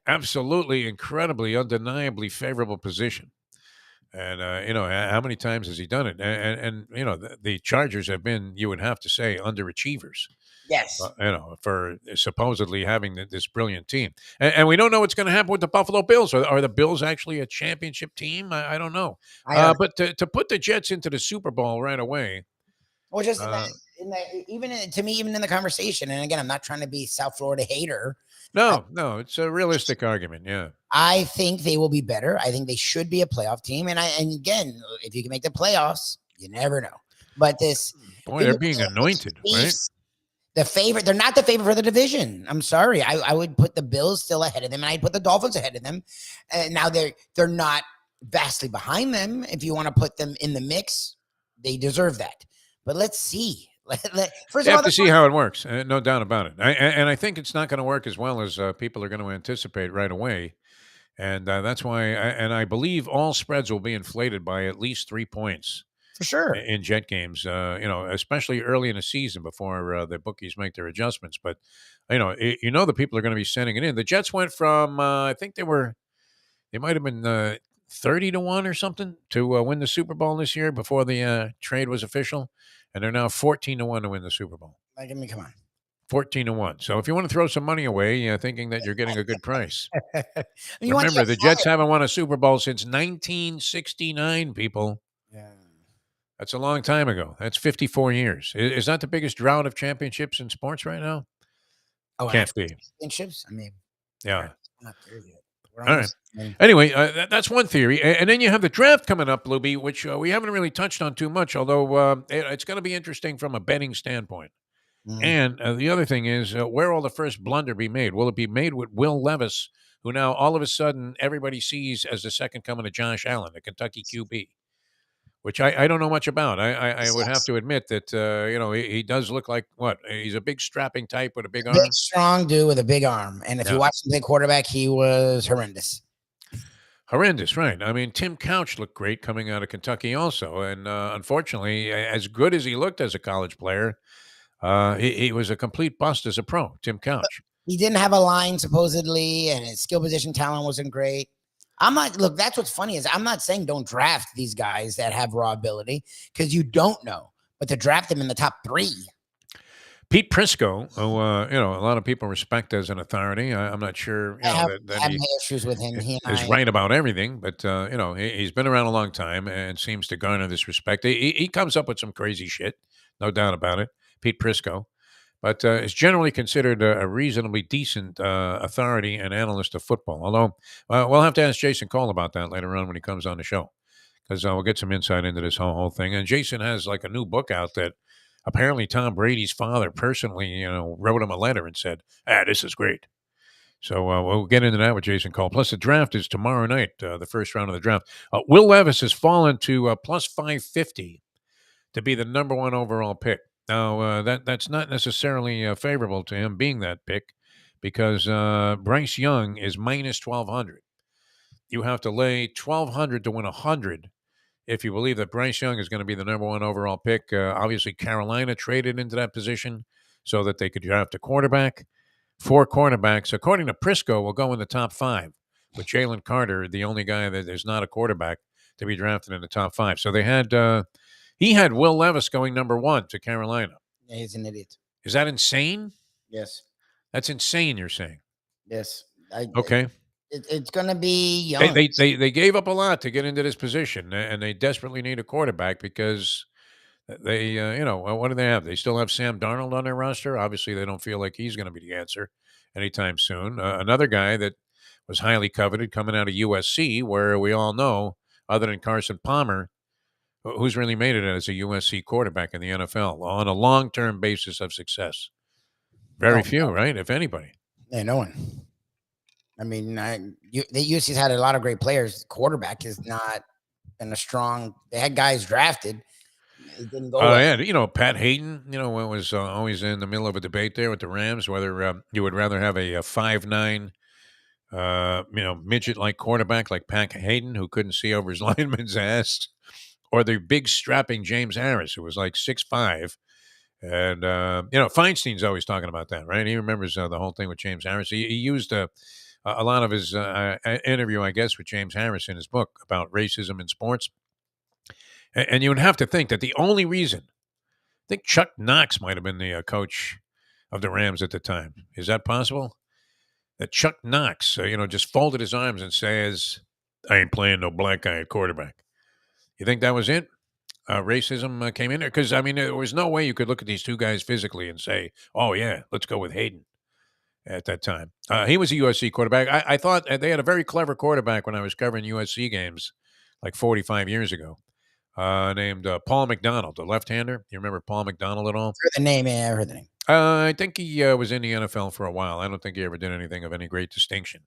absolutely, incredibly, undeniably favorable position. And, how many times has he done it? And the Chargers have been, you would have to say, underachievers. Yes. For supposedly having this brilliant team. And we don't know what's going to happen with the Buffalo Bills. Are the Bills actually a championship team? I don't know. But to put the Jets into the Super Bowl right away. Well, just even in the conversation, and again, I'm not trying to be South Florida hater. No, it's a realistic argument. Yeah. I think they will be better. I think they should be a playoff team. And again, if you can make the playoffs, you never know. But they're being anointed, right? The favorite, they're not the favorite for the division. I'm sorry. I would put the Bills still ahead of them, and I'd put the Dolphins ahead of them. Now they're not vastly behind them. If you want to put them in the mix, they deserve that. But let's see. First you have to see how it works. No doubt about it. And I think it's not going to work as well as people are going to anticipate right away. And that's why, I believe all spreads will be inflated by at least 3 points. For sure. In Jet games, especially early in the season before the bookies make their adjustments. But, the people are going to be sending it in. The Jets went from, I think they might have been 30-1 or something to win the Super Bowl this year before the trade was official. And they're now 14-1 to win the Super Bowl. Like, I mean, come on. 14-1. So if you want to throw some money away, thinking that you're getting a good price. Remember, the Jets haven't won a Super Bowl since 1969, people. Yeah. That's a long time ago. That's 54 years. Is that the biggest drought of championships in sports right now? Oh, can't be. Championships? I mean, yeah. Not there yet. All right. Anyway, that's one theory. And then you have the draft coming up, Lubie, which we haven't really touched on too much, although it's going to be interesting from a betting standpoint. And the other thing is, where will the first blunder be made? Will it be made with Will Levis, who now all of a sudden everybody sees as the second coming of Josh Allen, the Kentucky QB? Which I don't know much about. I would have to admit that, he does look like what? He's a big strapping type with a big arm. Big, strong dude with a big arm. And if you watch him play quarterback, he was horrendous. Horrendous, right? I mean, Tim Couch looked great coming out of Kentucky, also, and unfortunately, as good as he looked as a college player, he was a complete bust as a pro. Tim Couch. He didn't have a line supposedly, and his skill position talent wasn't great. I'm not look. That's what's funny is I'm not saying don't draft these guys that have raw ability because you don't know, but to draft them in the top 3. Pete Prisco, who a lot of people respect as an authority. I'm not sure I have, that have he my issues with him. He and is I, right about everything, but he's been around a long time and seems to garner this respect. He comes up with some crazy shit, no doubt about it. Pete Prisco, but is generally considered a reasonably decent authority and analyst of football. Although we'll have to ask Jason Cole about that later on when he comes on the show, because we'll get some insight into this whole thing. And Jason has like a new book out that apparently Tom Brady's father personally, wrote him a letter and said, this is great. So we'll get into that with Jason Cole. Plus, the draft is tomorrow night, the first round of the draft. Will Levis has fallen to plus 550 to be the number 1 overall pick. Now, that's not necessarily favorable to him being that pick, because Bryce Young is minus 1,200. You have to lay 1,200 to win 100 if you believe that Bryce Young is going to be the number 1 overall pick. Obviously, Carolina traded into that position so that they could draft a quarterback. 4 cornerbacks, according to Prisco, will go in the top 5, with Jalen Carter, the only guy that is not a quarterback, to be drafted in the top 5. So they had he had Will Levis going number 1 to Carolina. yeah, he's an idiot. Is that insane? Yes. That's insane, you're saying? Yes. Okay. It's going to be Young. They gave up a lot to get into this position, and they desperately need a quarterback because they, what do they have? They still have Sam Darnold on their roster. Obviously, they don't feel like he's going to be the answer anytime soon. Another guy that was highly coveted coming out of USC, where we all know, other than Carson Palmer, who's really made it as a USC quarterback in the NFL on a long-term basis of success? Very few, right? If anybody. Yeah, no one. I mean, the USC's had a lot of great players. Quarterback is not been a strong. They had guys drafted. It didn't go well. Yeah, Pat Hayden, was always in the middle of a debate there with the Rams, whether you would rather have a 5'9", midget-like quarterback like Pat Hayden, who couldn't see over his lineman's ass, or the big strapping James Harris, who was like 6'5". And, Feinstein's always talking about that, right? He remembers the whole thing with James Harris. He used a lot of his interview, I guess, with James Harris in his book about racism in sports. And you would have to think that the only reason, I think Chuck Knox might have been the coach of the Rams at the time. Is that possible? That Chuck Knox, just folded his arms and says, I ain't playing no black guy at quarterback. You think that was it? Racism came in there? Because, there was no way you could look at these two guys physically and say, oh, yeah, let's go with Hayden at that time. He was a USC quarterback. I thought they had a very clever quarterback when I was covering USC games like 45 years ago. Named Paul McDonald, the left-hander. You remember Paul McDonald at all? Heard the name, yeah, I heard the name. I think he was in the NFL for a while. I don't think he ever did anything of any great distinction.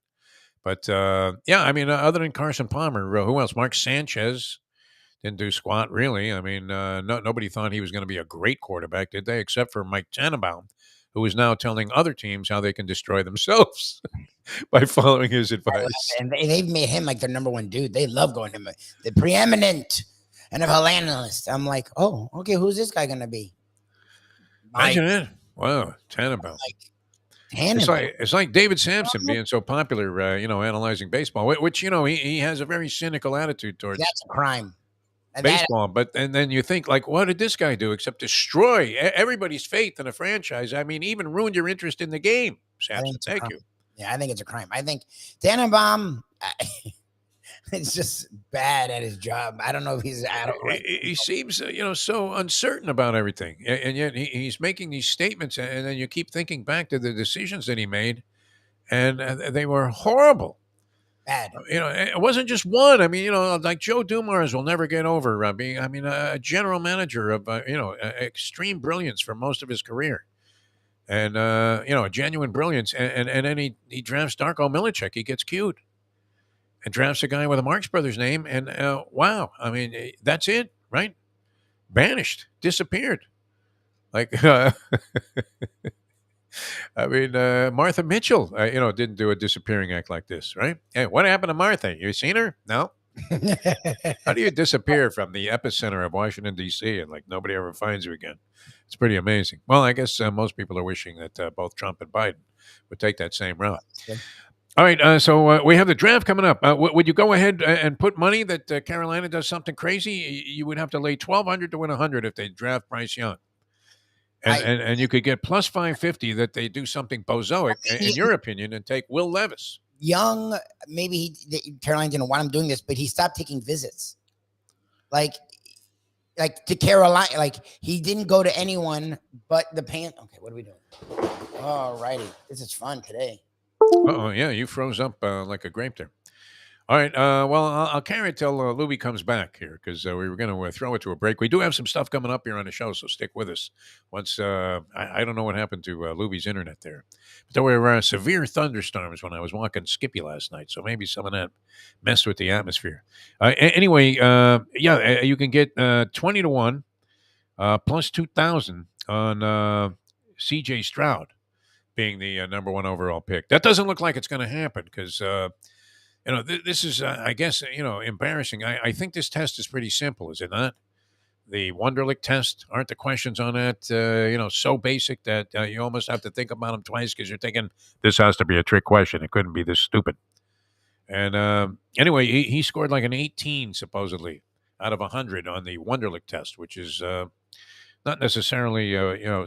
But, other than Carson Palmer, who else? Mark Sanchez didn't do squat, really. Nobody thought he was going to be a great quarterback, did they? Except for Mike Tannenbaum, who is now telling other teams how they can destroy themselves by following his advice. And they've made him like their number 1 dude. They love going to him. The preeminent NFL analyst. I'm like, oh, okay, who's this guy going to be? Imagine it. Wow, Tannenbaum. It's like David Sampson being so popular, analyzing baseball, which, he has a very cynical attitude towards. That's a crime. Baseball, and then you think, like, what did this guy do except destroy everybody's faith in a franchise? Even ruined your interest in the game. Sampson, thank you. Yeah, I think it's a crime. I think Tannenbaum, it's just bad at his job. I don't know if he's out of right. He seems, so uncertain about everything, and yet he's making these statements, and then you keep thinking back to the decisions that he made, and they were horrible. Bad. It wasn't just one. Like Joe Dumars will never get over being, a general manager of, extreme brilliance for most of his career. And, genuine brilliance. And then he drafts Darko Milicic. He gets cute and drafts a guy with a Marx Brothers name. And, wow. That's it, right? Banished, disappeared. Like, I mean, Martha Mitchell, didn't do a disappearing act like this, right? Hey, what happened to Martha? You seen her? No. How do you disappear from the epicenter of Washington, D.C., and like nobody ever finds you again? It's pretty amazing. Well, I guess most people are wishing that both Trump and Biden would take that same route. All right, so we have the draft coming up. Would you go ahead and put money that Carolina does something crazy? You would have to lay 1,200 to win 100 if they draft Bryce Young. And you could get plus 550 that they do something bozoic, in your opinion, and take Will Levis. Young, maybe Carolina didn't want him doing this, but he stopped taking visits. Like to Carolina, like he didn't go to anyone but the Okay, what are we doing? All righty. This is fun today. Oh yeah, you froze up like a grape there. All right. Well, I'll carry it till Lubie comes back here because we were going to throw it to a break. We do have some stuff coming up here on the show, so stick with us. Once I don't know what happened to Lubie's internet there, but there were severe thunderstorms when I was walking Skippy last night, so maybe some of that messed with the atmosphere. Anyway, you can get 20 to 1 plus 2,000 on C.J. Stroud being the number one overall pick. That doesn't look like it's going to happen because. This is, I guess, embarrassing. I think this test is pretty simple, is it not? The Wonderlic test, aren't the questions on that, so basic that you almost have to think about them twice because you're thinking, this has to be a trick question. It couldn't be this stupid. And anyway, he scored like an 18, supposedly, out of 100 on the Wonderlic test, which is not necessarily,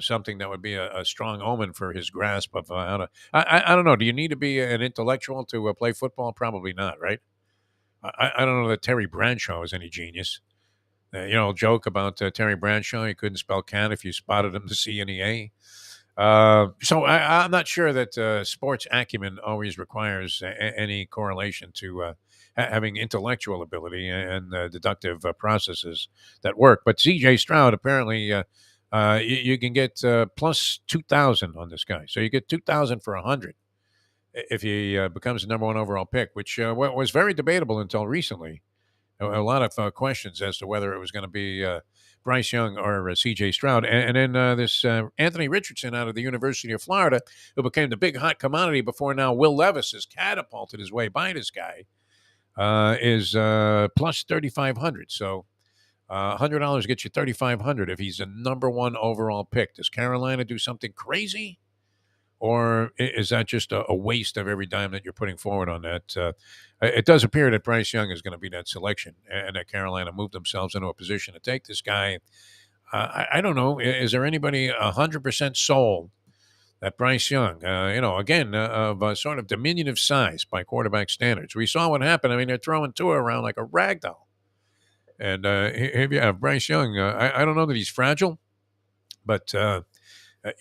something that would be a strong omen for his grasp of how to. I don't know. Do you need to be an intellectual to play football? Probably not, right? I don't know that Terry Bradshaw is any genius. Joke about Terry Bradshaw. He couldn't spell cat if you spotted him to C and E A. So I'm not sure that sports acumen always requires any correlation to having intellectual ability and deductive processes that work. But C.J. Stroud, apparently, you can get plus 2,000 on this guy. So you get 2,000 for 100 if he becomes the number one overall pick, which was very debatable until recently. A lot of questions as to whether it was going to be Bryce Young or C.J. Stroud. And then this Anthony Richardson out of the University of Florida, who became the big hot commodity before now Will Levis has catapulted his way by this guy, is plus 3,500. So $100 gets you 3,500 if he's the number one overall pick. Does Carolina do something crazy? Or is that just a waste of every dime that you're putting forward on that? It does appear that Bryce Young is going to be that selection and that Carolina moved themselves into a position to take this guy. I don't know. Is there anybody 100% sold that Bryce Young, again, of sort of diminutive size by quarterback standards? We saw what happened. I mean, they're throwing Tua around like a rag doll. And here you have Bryce Young. I don't know that he's fragile, but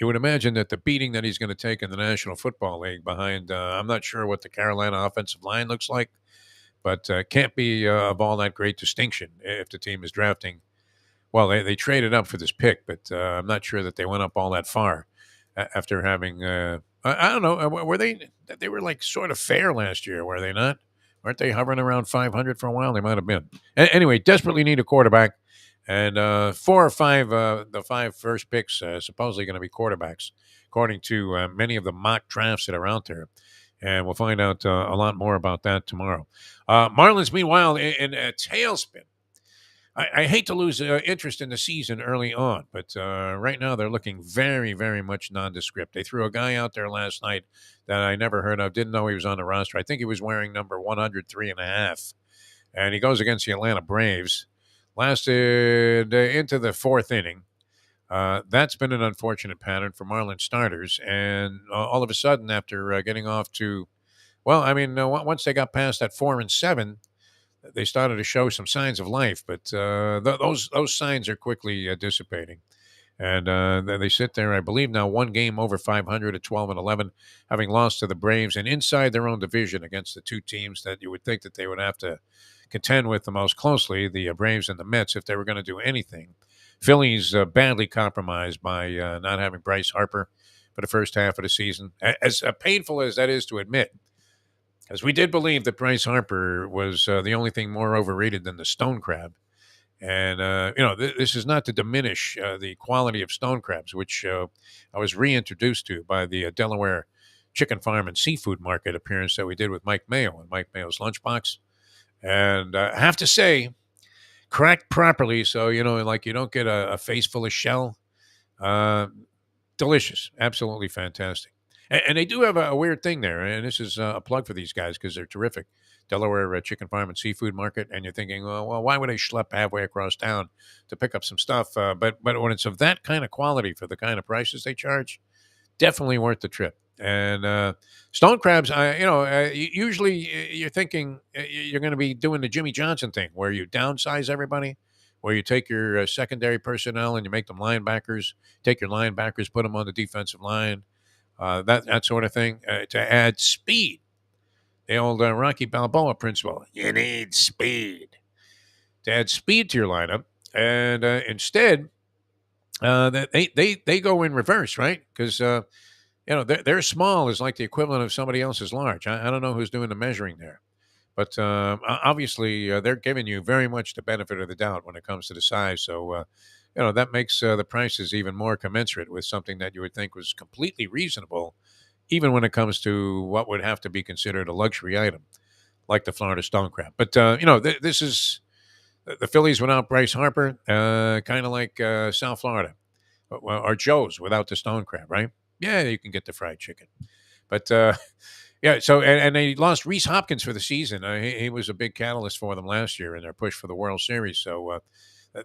you would imagine that the beating that he's going to take in the National Football League behind, I'm not sure what the Carolina offensive line looks like, but can't be of all that great distinction if the team is drafting. Well, they traded up for this pick, but I'm not sure that they went up all that far after having, I don't know, were they were like sort of fair last year, were they not? Weren't they hovering around 500 for a while? They might have been. Anyway, desperately need a quarterback. And 4 or 5, the 5 first picks supposedly going to be quarterbacks, according to many of the mock drafts that are out there. And we'll find out a lot more about that tomorrow. Marlins, meanwhile, in a tailspin. I hate to lose interest in the season early on, but right now they're looking very, very much nondescript. They threw a guy out there last night that I never heard of, didn't know he was on the roster. I think he was wearing number 103.5, and he goes against the Atlanta Braves. Lasted into the 4th inning. That's been an unfortunate pattern for Marlins starters. And all of a sudden, after getting off to, once they got past that 4 and 7, they started to show some signs of life. But those signs are quickly dissipating. And they sit there, I believe, now 1 game over 500 at 12 and 11, having lost to the Braves and inside their own division against the 2 teams that you would think that they would have to contend with the most closely, the Braves and the Mets, if they were going to do anything. Phillies badly compromised by not having Bryce Harper for the first half of the season. As painful as that is to admit, as we did believe that Bryce Harper was the only thing more overrated than the stone crab And this is not to diminish the quality of stone crabs, which I was reintroduced to by the Delaware Chicken Farm and Seafood Market appearance that we did with Mike Mayo and Mike Mayo's Lunchbox. And I have to say, cracked properly, so like you don't get a face full of shell. Uh, Delicious, absolutely fantastic. And they do have a weird thing there, and this is a plug for these guys because they're terrific. Delaware Chicken Farm and Seafood Market, and you're thinking, well, why would I schlep halfway across town to pick up some stuff? But when it's of that kind of quality for the kind of prices they charge, definitely worth the trip. And stone crabs, usually you're thinking you're going to be doing the Jimmy Johnson thing, where you downsize everybody, where you take your secondary personnel and you make them linebackers, take your linebackers, put them on the defensive line, that sort of thing, to add speed. The old Rocky Balboa principle: you need speed to add speed to your lineup, and instead, they go in reverse, right? Because their small is like the equivalent of somebody else's large. I don't know who's doing the measuring there, but obviously they're giving you very much the benefit of the doubt when it comes to the size. So that makes the prices even more commensurate with something that you would think was completely reasonable, even when it comes to what would have to be considered a luxury item, like the Florida stone crab. But this is the Phillies without Bryce Harper, kind of like South Florida, or Joe's without the stone crab, right? Yeah, you can get the fried chicken. But yeah, so and they lost Reese Hopkins for the season. He was a big catalyst for them last year in their push for the World Series. So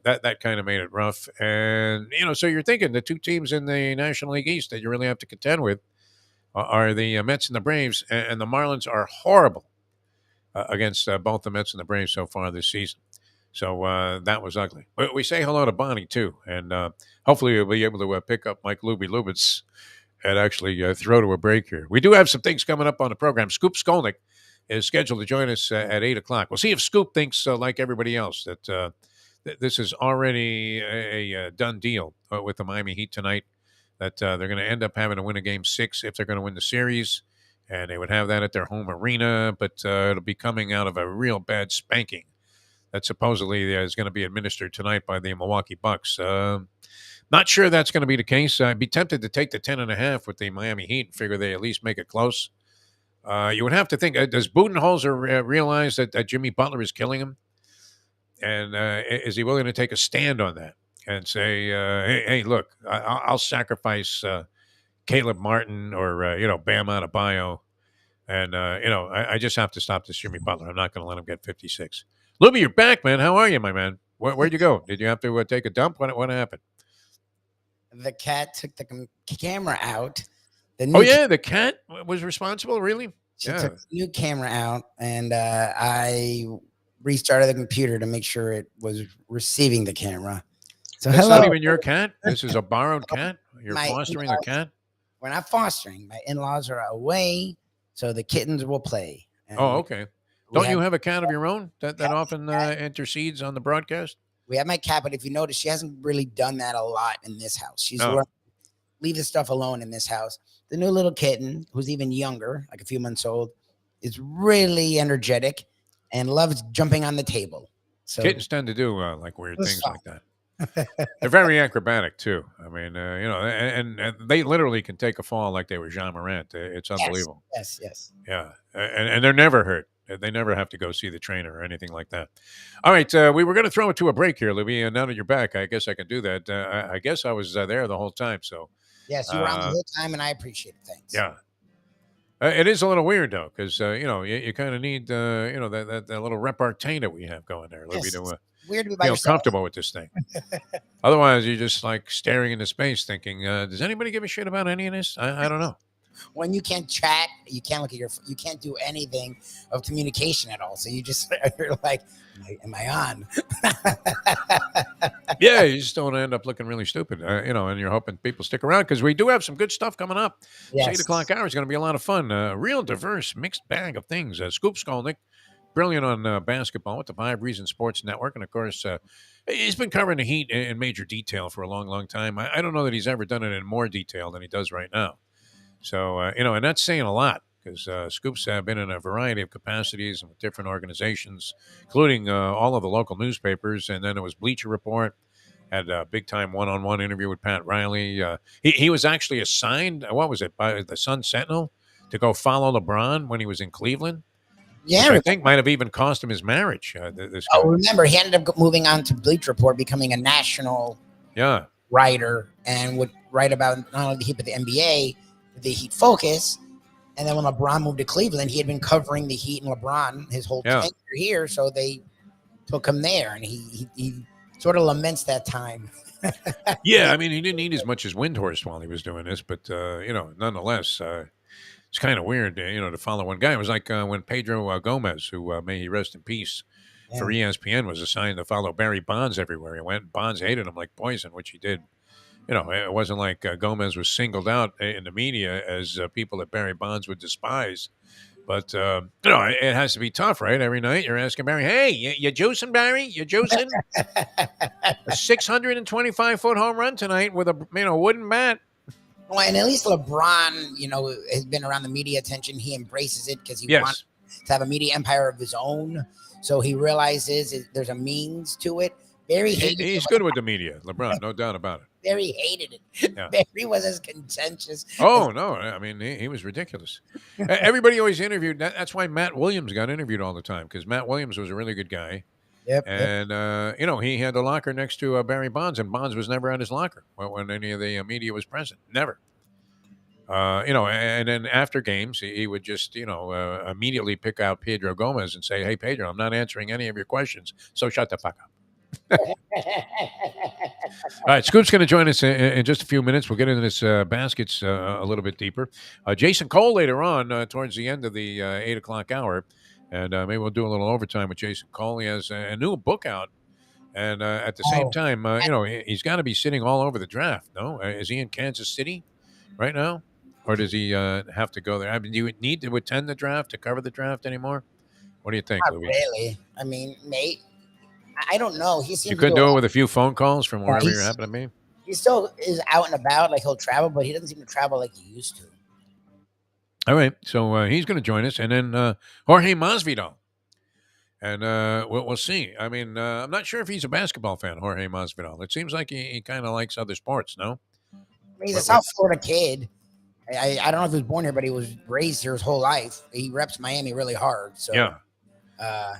that kind of made it rough. And so you're thinking the two teams in the National League East that you really have to contend with are the Mets and the Braves, and the Marlins are horrible against both the Mets and the Braves so far this season. So that was ugly. But we say hello to Bonnie too, and hopefully we'll be able to pick up Mike Lubitz and actually throw to a break here. We do have some things coming up on the program. Scoop Skolnick is scheduled to join us at 8 o'clock. We'll see if Scoop thinks, like everybody else, that this is already a done deal with the Miami Heat tonight, that they're going to end up having to win a Game 6 if they're going to win the series, and they would have that at their home arena, but it'll be coming out of a real bad spanking that supposedly is going to be administered tonight by the Milwaukee Bucks. Not sure that's going to be the case. I'd be tempted to take the 10.5 with the Miami Heat and figure they at least make it close. You would have to think, does Budenholzer realize that Jimmy Butler is killing him? And is he willing to take a stand on that and say, hey, look, I'll sacrifice Caleb Martin or, Bam Adebayo. And, I just have to stop this Jimmy Butler. I'm not going to let him get 56. Lubie, you're back, man. How are you, my man? Where'd you go? Did you have to take a dump? What happened? The cat took the camera out. The cat was responsible? Really? She took the new camera out, and I restarted the computer to make sure it was receiving the camera. So that's not even your cat? This is a borrowed cat? You're fostering a cat? We're not fostering. My in-laws are away, so the kittens will play. Oh, okay. Don't you have a cat of your own that often intercedes on the broadcast? We have my cat, but if you notice, she hasn't really done that a lot in this house. She's leave the stuff alone in this house. The new little kitten, who's even younger, like a few months old, is really energetic and loves jumping on the table. So kittens tend to do like weird things like that. They're very acrobatic too. I mean, and they literally can take a fall like they were Jean Morant. It's unbelievable. Yes. Yeah, and they're never hurt. They never have to go see the trainer or anything like that. All right, we were going to throw it to a break here, Lubie, and now that you're back, I guess I can do that. I guess I was there the whole time. So yes, you were on the whole time, and I appreciate it. Thanks. Yeah. It is a little weird though, because you kind of need that little repartee that we have going there, Lubie, to weird to be by feel comfortable with this thing. Otherwise, you're just like staring into space, thinking, "Does anybody give a shit about any of this?" I don't know. When you can't chat, you can't look at you can't do anything of communication at all. So you're like, am I on? Yeah, you just don't end up looking really stupid, and you're hoping people stick around because we do have some good stuff coming up. Yes. 8 o'clock hour is going to be a lot of fun. Real diverse, mixed bag of things. Scoop Skolnick, brilliant on basketball with the 5 Reasons Sports Network. And, of course, he's been covering the Heat in major detail for a long, long time. I don't know that he's ever done it in more detail than he does right now. So, and that's saying a lot because Scoop's been in a variety of capacities and with different organizations, including all of the local newspapers. And then it was Bleacher Report. Had a big time one-on-one interview with Pat Riley. He was actually assigned, what was it, by the Sun Sentinel to go follow LeBron when he was in Cleveland, Yeah, which I think might have even cost him his marriage. This guy. oh, remember, he ended up moving on to Bleach Report, becoming a national writer, and would write about not only the Heat but the NBA, the Heat focus. And then when LeBron moved to Cleveland, he had been covering the Heat and LeBron his whole tenure here, so they took him there, and he sort of laments that time. Yeah, I mean, he didn't eat as much as Windhorst while he was doing this, but nonetheless, it's kind of weird, to follow one guy. It was like when Pedro Gomez, who may he rest in peace, for ESPN, was assigned to follow Barry Bonds everywhere he went. Bonds hated him like poison, which he did. It wasn't like Gomez was singled out in the media as people that Barry Bonds would despise. But, it has to be tough, right? Every night you're asking Barry, hey, you juicing, Barry? You juicing? A 625-foot home run tonight with a wooden bat. Well, and at least LeBron, has been around the media attention. He embraces it because he wants to have a media empire of his own. So he realizes there's a means to it. Barry hated it. He's good with the media, LeBron, no doubt about it. Barry hated it. Yeah. Barry was as contentious. Oh, no. I mean, he was ridiculous. Everybody always interviewed. That's why Matt Williams got interviewed all the time, because Matt Williams was a really good guy. Yep. And, he had the locker next to Barry Bonds, and Bonds was never at his locker when any of the media was present. Never. And then after games, he would just, immediately pick out Pedro Gomez and say, hey, Pedro, I'm not answering any of your questions, so shut the fuck up. All right, Scoop's going to join us in just a few minutes. We'll get into this baskets a little bit deeper. Jason Cole later on towards the end of the 8 o'clock hour, and maybe we'll do a little overtime with Jason Cole. He has a new book out, and at the same time, he's got to be sitting all over the draft. No, is he in Kansas City right now, or does he have to go there? I mean, do you need to attend the draft to cover the draft anymore? What do you think, Not Louis? really. I mean, mate, I don't know. He seems you couldn't do it with a few phone calls from wherever you happen to be? He still is out and about, like he'll travel, but he doesn't seem to travel like he used to. All right, so he's going to join us, and then Jorge Masvidal, and we'll see. I mean, I'm not sure if he's a basketball fan, Jorge Masvidal. It seems like he kind of likes other sports, no? He's a South Florida kid. I don't know if he was born here, but he was raised here his whole life. He reps Miami really hard. So yeah.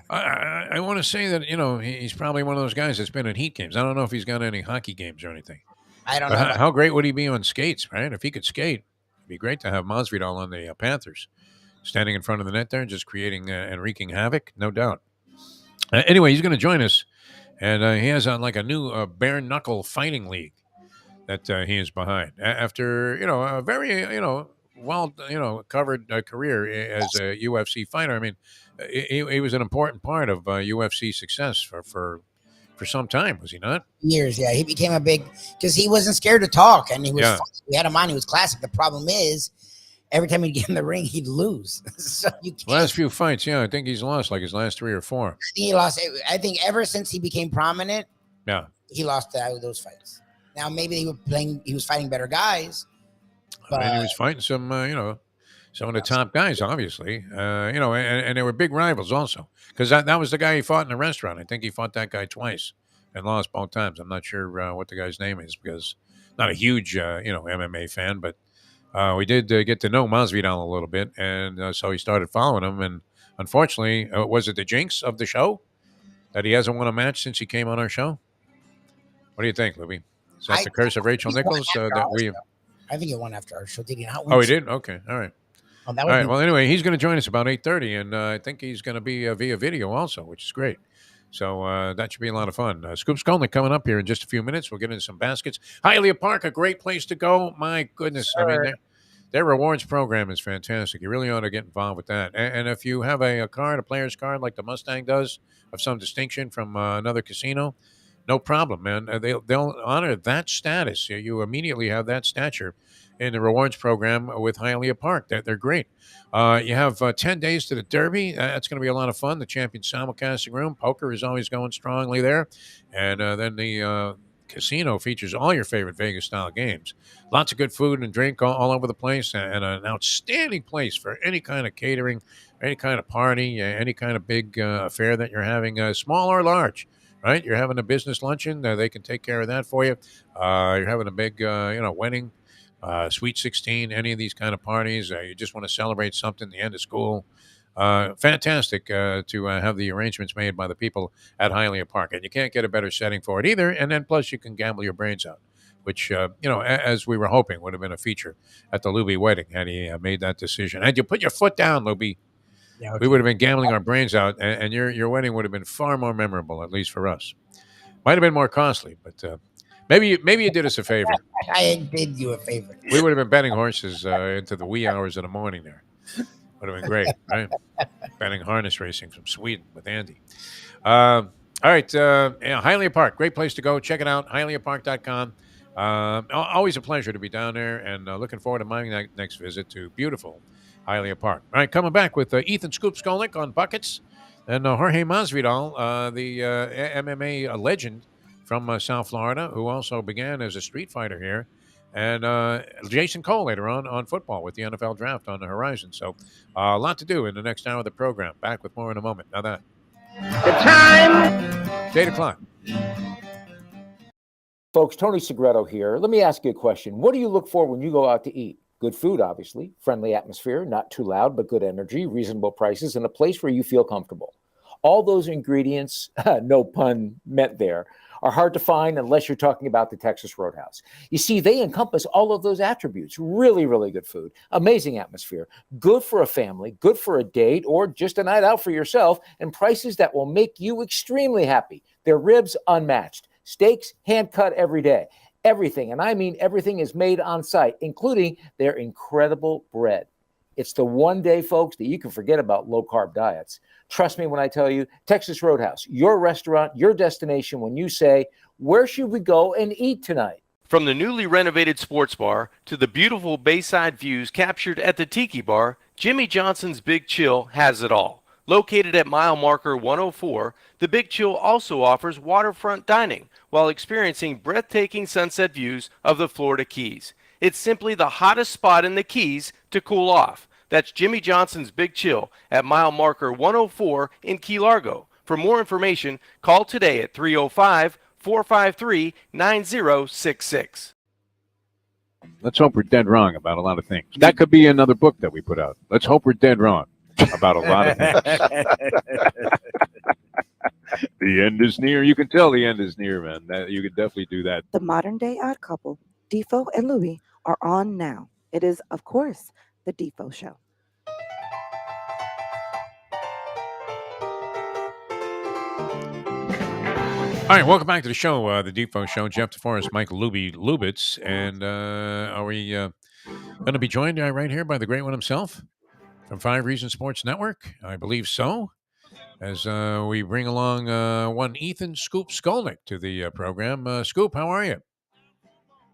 I want to say that, he's probably one of those guys that's been at Heat games. I don't know if he's got any hockey games or anything. I don't know. How great would he be on skates, right? If he could skate, it'd be great to have Masvidal on the Panthers, standing in front of the net there and just creating and wreaking havoc, no doubt. Anyway, he's going to join us, and he has like a new Bare Knuckle fighting league that he is behind. After, a very, well, covered career as a UFC fighter. I mean, he was an important part of UFC success for some time, was he not? Years, yeah. He became a big, because he wasn't scared to talk, and he was. Yeah. We had him on. He was classic. The problem is, every time he'd get in the ring, he'd lose. So last few fights, I think he's lost like his last 3 or 4. He lost. I think ever since he became prominent, he lost those fights. Now maybe he was fighting better guys. But he was fighting some, some of the top guys, obviously, and they were big rivals also, because that was the guy he fought in the restaurant. I think he fought that guy twice and lost both times. I'm not sure what the guy's name is, because not a huge, MMA fan, but we did get to know Masvidal a little bit, and so he started following him. And unfortunately, was it the jinx of the show that he hasn't won a match since he came on our show? What do you think, Lubie? Is that the curse of Rachel Nichols that we? I think he won after our show. Did he not? Oh, he did. Okay, all right. All right. Well, anyway, he's going to join us about 8:30, and I think he's going to be via video also, which is great. So that should be a lot of fun. Scoop Skolnick coming up here in just a few minutes. We'll get into some baskets. Hialeah Park, a great place to go. My goodness, sure. I mean, their rewards program is fantastic. You really ought to get involved with that. And if you have a card, a player's card, like the Mustang does, of some distinction from another casino, no problem, man. They'll honor that status. You immediately have that stature in the rewards program with Hialeah Park. They're great. You have 10 days to the Derby. That's going to be a lot of fun. The Champion Simulcasting Room. Poker is always going strongly there. And then the Casino features all your favorite Vegas-style games. Lots of good food and drink all over the place, and an outstanding place for any kind of catering, any kind of party, any kind of big affair that you're having, small or large. Right? You're having a business luncheon, they can take care of that for you. You're having a big, wedding, Sweet 16, any of these kind of parties. You just want to celebrate something, the end of school. Fantastic to have the arrangements made by the people at Hialeah Park. And you can't get a better setting for it either. And then plus you can gamble your brains out, which, as we were hoping would have been a feature at the Lubie wedding had he made that decision. And you put your foot down, Lubie. Yeah, okay. We would have been gambling our brains out, and your wedding would have been far more memorable, at least for us. Might have been more costly, but maybe you did us a favor. I did you a favor. We would have been betting horses into the wee hours of the morning there. Would have been great, right? Betting harness racing from Sweden with Andy. All right. Hialeah Park, great place to go. Check it out, hialeahpark.com. Always a pleasure to be down there, and looking forward to my next visit to beautiful Hialeah Park. All right, coming back with Ethan Scoop Skolnick on buckets, and Jorge Masvidal, the MMA legend from South Florida, who also began as a street fighter here, and Jason Cole later on football with the NFL draft on the horizon. So a lot to do in the next hour of the program. Back with more in a moment. Now that the time, it's 8 o'clock. Folks, Tony Segreto here. Let me ask you a question. What do you look for when you go out to eat? Good food, obviously, friendly atmosphere, not too loud, but good energy, reasonable prices, and a place where you feel comfortable. All those ingredients, no pun meant there, are hard to find unless you're talking about the Texas Roadhouse. You see, they encompass all of those attributes. Really, really good food, amazing atmosphere, good for a family, good for a date, or just a night out for yourself, and prices that will make you extremely happy. Their ribs unmatched, steaks hand-cut every day. Everything, and I mean everything, is made on site, including their incredible bread. It's the one day, folks, that you can forget about low-carb diets. Trust me when I tell you, Texas Roadhouse, your restaurant, your destination when you say, where should we go and eat tonight? From the newly renovated sports bar to the beautiful bayside views captured at the Tiki Bar, Jimmy Johnson's Big Chill has it all. Located at mile marker 104, the Big Chill also offers waterfront dining while experiencing breathtaking sunset views of the Florida Keys. It's simply the hottest spot in the Keys to cool off. That's Jimmy Johnson's Big Chill at mile marker 104 in Key Largo. For more information, call today at 305-453-9066. Let's hope we're dead wrong about a lot of things. That could be another book that we put out. Let's hope we're dead wrong about a lot of things. The end is near. You can tell the end is near, man. You could definitely do that. The modern day odd couple, Defo and Lubie, are on now. It is, of course, the Defo Show. All right, welcome back to the show, the Defo Show. Jeff DeForest, Michael Lubitz, and are we going to be joined right here by the great one himself from 5 Reasons Sports Network? I believe so. As we bring along one Ethan Scoop Skolnick to the program. Scoop, how are you?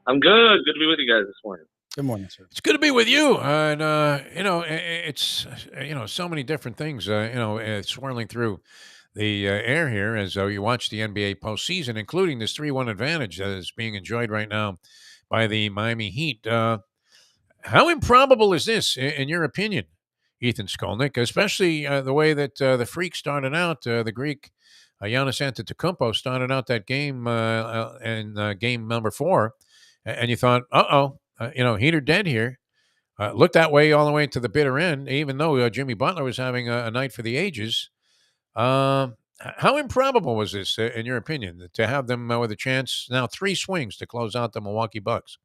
I'm good. Good to be with you guys this morning. Good morning, sir. It's good to be with you. And, it's, so many different things, swirling through the air here as you watch the NBA postseason, including this 3-1 advantage that is being enjoyed right now by the Miami Heat. How improbable is this, in your opinion, Ethan Skolnick, especially the way that the Freak started out, the Greek Giannis Antetokounmpo started out that game in game number 4, and you thought, Heat are dead here. Looked that way all the way to the bitter end, even though Jimmy Butler was having a night for the ages. How improbable was this, in your opinion, to have them with a chance now 3 swings to close out the Milwaukee Bucks?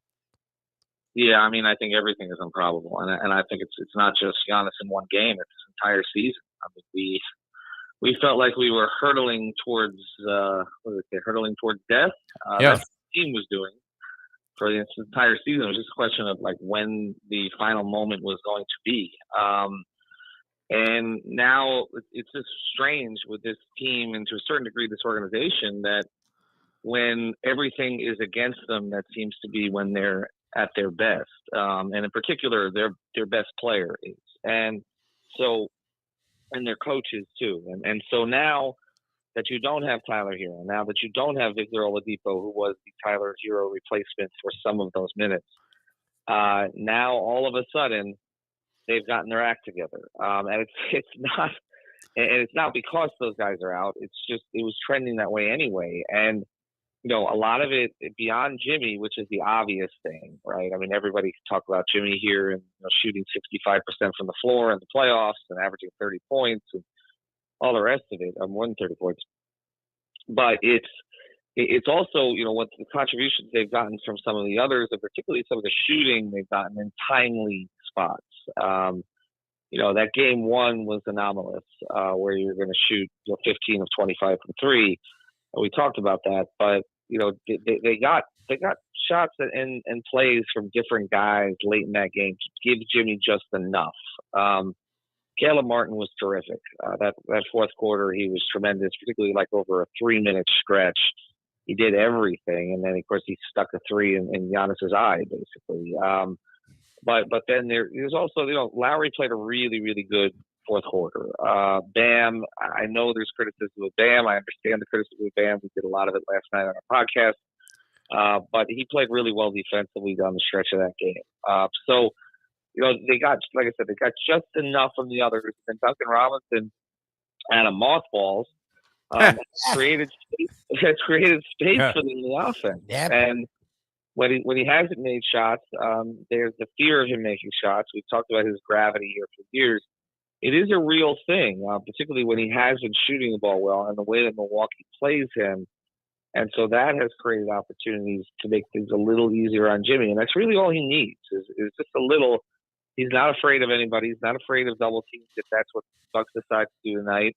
Yeah, I mean, I think everything is improbable, and I think it's not just Giannis in one game; it's this entire season. I mean, we felt like we were hurtling towards hurtling towards death. That's what the team was doing for the entire season. It was just a question of like when the final moment was going to be. And now it's just strange with this team and to a certain degree this organization that when everything is against them, that seems to be when they're at their best. And in particular, their best player is. And their coaches too. And so now that you don't have Tyler Hero, now that you don't have Victor Oladipo, who was the Tyler Hero replacement for some of those minutes, now all of a sudden they've gotten their act together, and it's not because those guys are out. It's just it was trending that way anyway, and a lot of it beyond Jimmy, which is the obvious thing, right? I mean, everybody can talk about Jimmy here and shooting 65% from the floor in the playoffs and averaging 30 points and all the rest of it, more than 30 points. But it's also, what the contributions they've gotten from some of the others, and particularly some of the shooting they've gotten in timely spots. That game one was anomalous, where you're going to shoot 15 of 25 from three. We talked about that, but they got shots and plays from different guys late in that game to give Jimmy just enough. Caleb Martin was terrific. That fourth quarter, he was tremendous, particularly like over a 3-minute stretch. He did everything, and then of course he stuck a three in Giannis's eye, basically. But then there's also Lowry played a really, really good fourth quarter. Bam, I know there's criticism of Bam. I understand the criticism of Bam. We did a lot of it last night on our podcast. But he played really well defensively down the stretch of that game. So they got, like I said, they got just enough from the others. And Duncan Robinson and a mothballs created space for them in the offense. Yep. And when he hasn't made shots, there's the fear of him making shots. We've talked about his gravity here for years. It is a real thing, particularly when he has been shooting the ball well and the way that Milwaukee plays him. And so that has created opportunities to make things a little easier on Jimmy. And that's really all he needs is just a little. He's not afraid of anybody. He's not afraid of double teams if that's what the Bucks decide to do tonight.